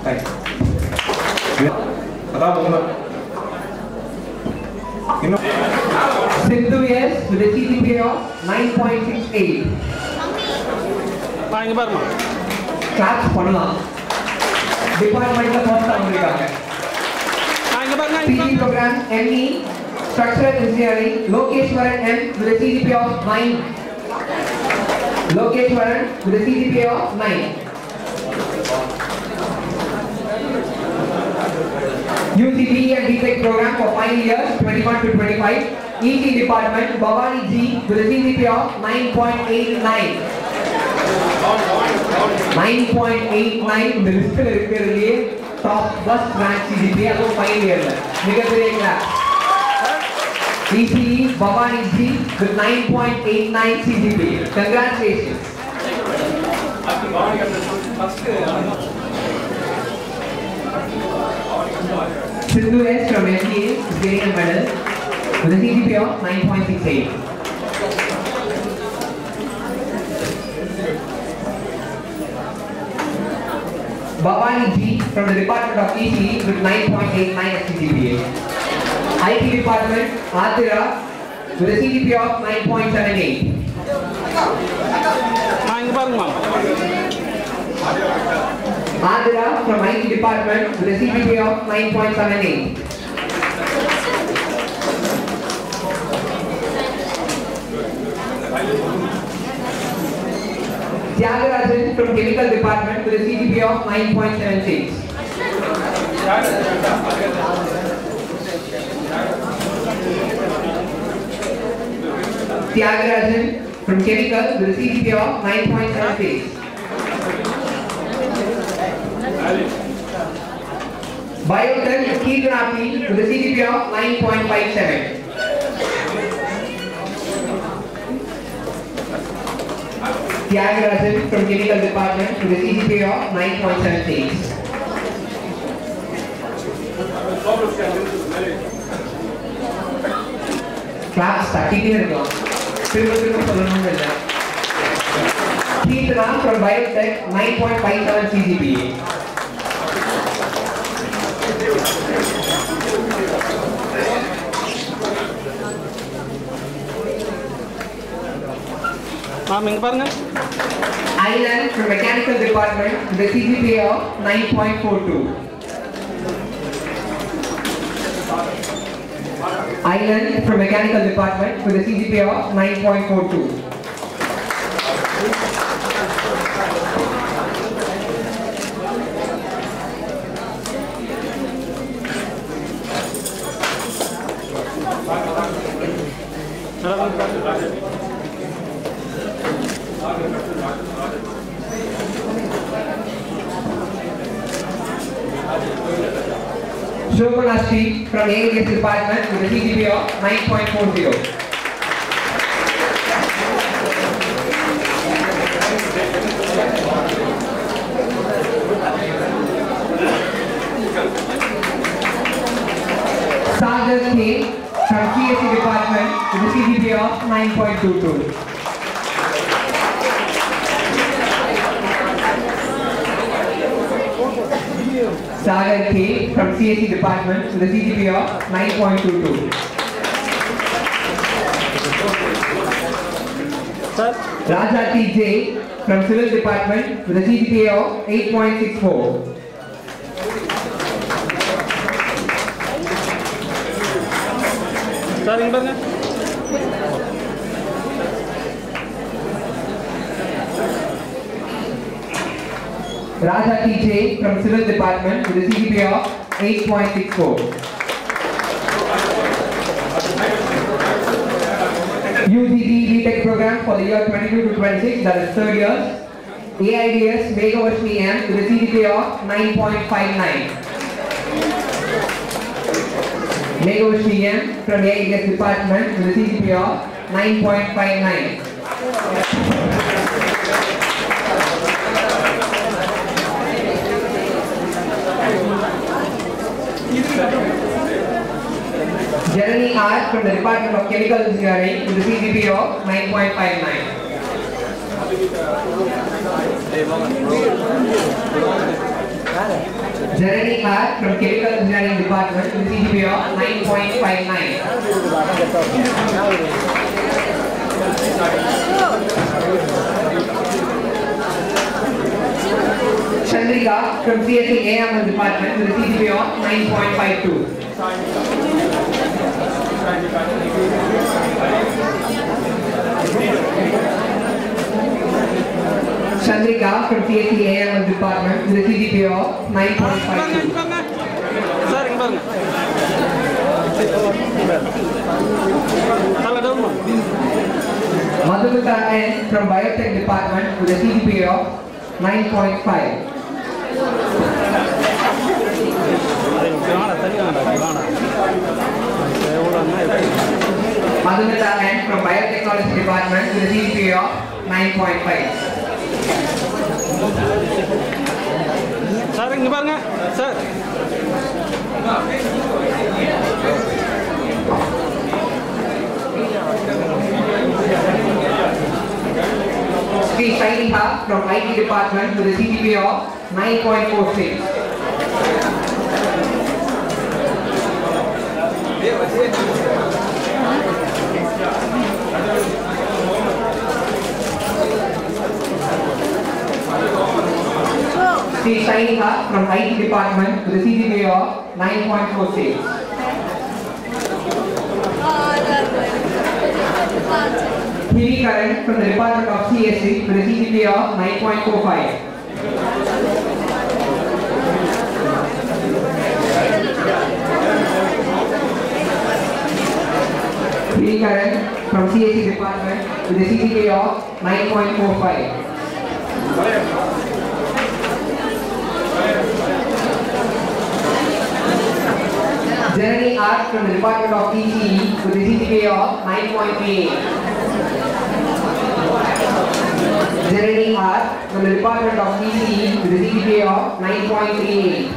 Thanks. அதான் உங்க Sindhu yes with a CGPA of 9.68. இங்க பாருமா. கிளாஸ் பண்ணலாம். டிபார்ட்மெண்ட்ல ஃபர்ஸ்ட் வந்திருக்காங்க. இங்க பாருங்க. PG program ME Structural Engineering Lokeshwaran M with a CGPA of 9. Lokeshwaran with a CGPA of 9. UCB and BTech program for 5 years 21 to 25. ET department Bhavani G with a CGPA of 9.89. 9.89 இந்த லிஸ்ட்ல இருக்கிறதுலயே டாப் ஃபர்ஸ்ட் ரேங்க் CGPA அதுவும் ஃபைனல் இயர்ல மிகப்பெரிய class. ECE Bhavani G with 9.89 CGPA. Congratulations. Sindhu S from MBA is getting a medal with a CGPA of 9.68. Bhavani G from the Department of ECE with 9.89 as CGPA. IT Department Adira with a CGPA of 9.78. Adira from IT Department with a CGPA of 9.78. Tyagarajan from Chemical Department with a CGPA of 9.76. Tyagarajan from Chemical with a CGPA of 9.76. Biotech Kiranapi with a CGPA of 9.57. Tyagarajan from Chemical Department with a CGPA of 9.76. Class தட்டிட்டே இருக்கலாம். திரும்ப சொல்லணும்னு இல்லை. Kirana from Biotech 9.57 CGPA. இங்க பாருங்க. Island from Mechanical Department with a CGPA of 9.42. Island from Mechanical Department with a CGPA of 9.42. Shobana Street from AAS Department with a CGPA of 9.40. Sagar K from CSE Department with a CGPA of 9.22. Sagar K from CSE Department with a CGPA of 9.22. Raja TJ from Civil Department with a CGPA of 8.64. Raja TJ from Civil Department with a CGPA of 8.64. UGD BTech program for the year 22 to 26, that is third year. AIDS Megavashni M with a CGPA of 9.59. Megavashni M from AIDS Department with a CGPA of 9.59. Jeremy R. from the Department of Chemical Engineering with a CGPA of 9.59. Jeremy R. from Chemical Engineering Department with a CGPA of 9.59. Chandrika from CSE AML Department with a CGPA of 9.52. Chandrika from CSE AML Department with a CGPA of 9.52. Madhumita N. from Biotech Department with a CGPA of 9.5. Madhumita N. from Biotechnology Department with a CGPA of 9.5. Sir, இங்க பாருங்க sir. Sri Sainiha from IT Department with a CGPA of 9.46. Sri Sainiha from IT Department with a CGPA of 9.46. Hiri Karan from the Department of CSE with a CGPA of 9.45. Hiri Karan from CSE Department with a CGPA of 9.45. Jeremy R. from the Department of ECE with a CGPA of 9.38. Jeremy R. from the Department of ECE with a CGPA of 9.38.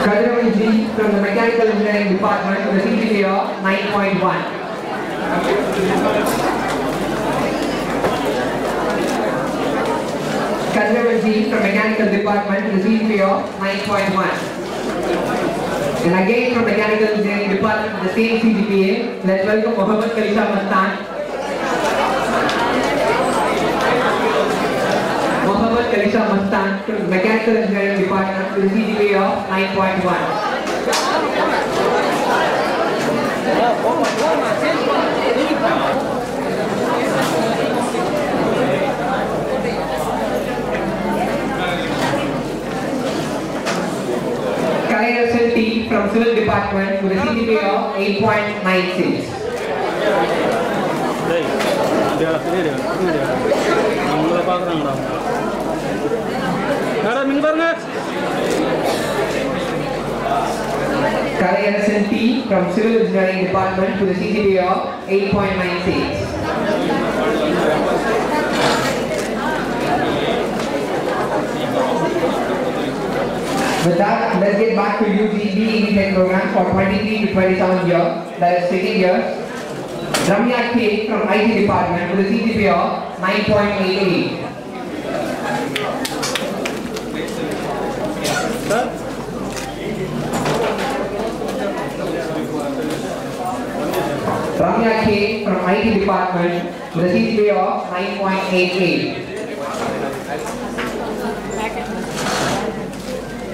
Kadravan G. from the Mechanical Engineering Department with a CGPA of 9.1. Kadravan G. from Mechanical Department with a CGPA of 9.1. And again from Mechanical Engineering Department with the same CGPA, let's welcome Mohammed Kalisha Mastan. Mohammed Kalisha Mastan from the Mechanical Engineering Department with a CGPA of 9.1. Kaya SLT from Civil Department with a CGPA of 8.96. Kaya SLT from Civil Engineering Department with a CGPA of 8.96. With that, let's get back to UGB Tech program for 23 to 27 years, that is second year. Ramya K from IT Department with a CGPA of 9.88. Ramya K from IT Department with a CGPA of 9.88.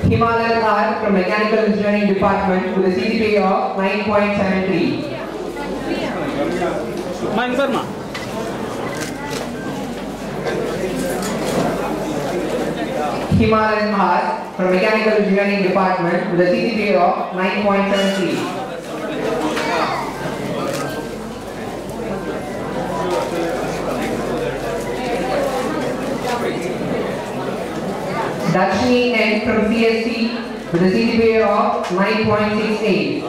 Himalayan R from Mechanical Engineering Department with a CGPA of 9.73. Himalayan R from Mechanical Engineering Department with a CGPA of 9.73. Darshini N from CSC with a CGPA of 9.68.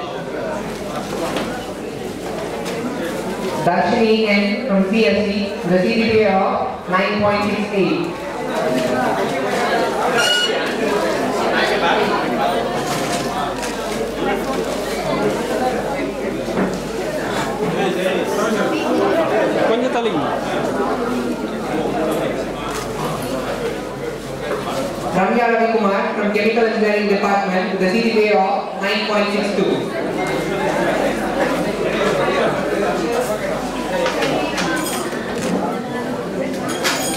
Darshini N from CSC with a CGPA of 9.68. கொஞ்சம் தள்ளிங்க. Ramya Ravikumar from Chemical Engineering Department with a CGPA of 9.62.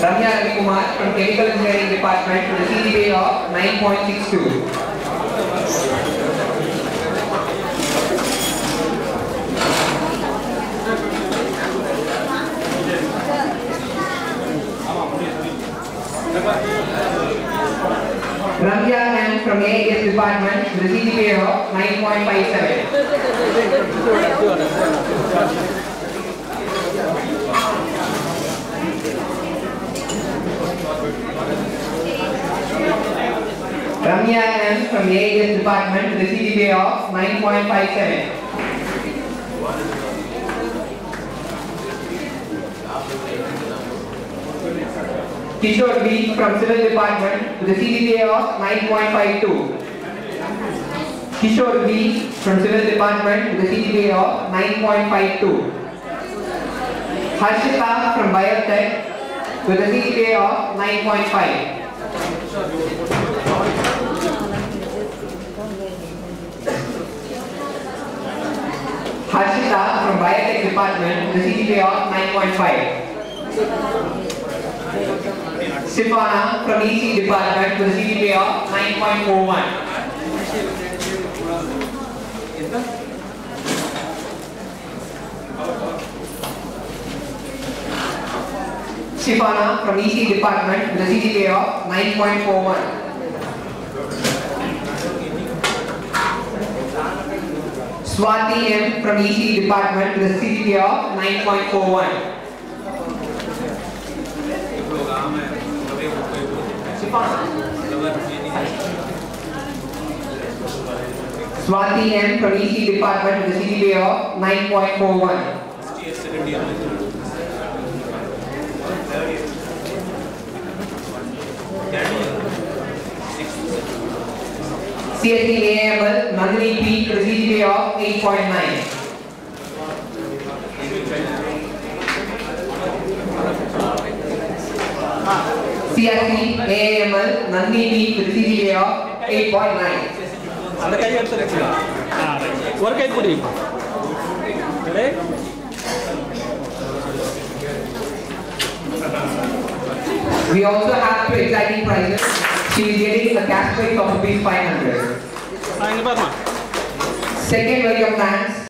Ramya Ravikumar from Chemical Engineering Department with a CGPA of 9.62. Ramya M from AIS Department with a CGPA of 9.57. Ramya M from AIS Department with a CGPA of 9.57. Kishore B from Civil Department with a CGPA of 9.52. Kishore B from Civil Department with a CGPA of 9.52. Harshita from Biotech with a CGPA of 9.5. Harshita from Biotech Department with a CGPA of 9.5. Sifana from EC Department with a CGPA of 9.41. Sifana from EC Department with a CGPA of 9.41. Swati M from EC Department with a CGPA of 9.41. Swati M from EC Department with a CGPA of 9.41. CSC AML Nandini P with a CGPA of 8.9. CSC AML Nandini P with a CGPA of 8.9. அந்த கை எடுத்து வச்சுங்க. ஒரு கை பிடி. We also have two exciting prizes. She is getting a cash prize of ₹500. இங்க பாருங்க. Second welcome thanks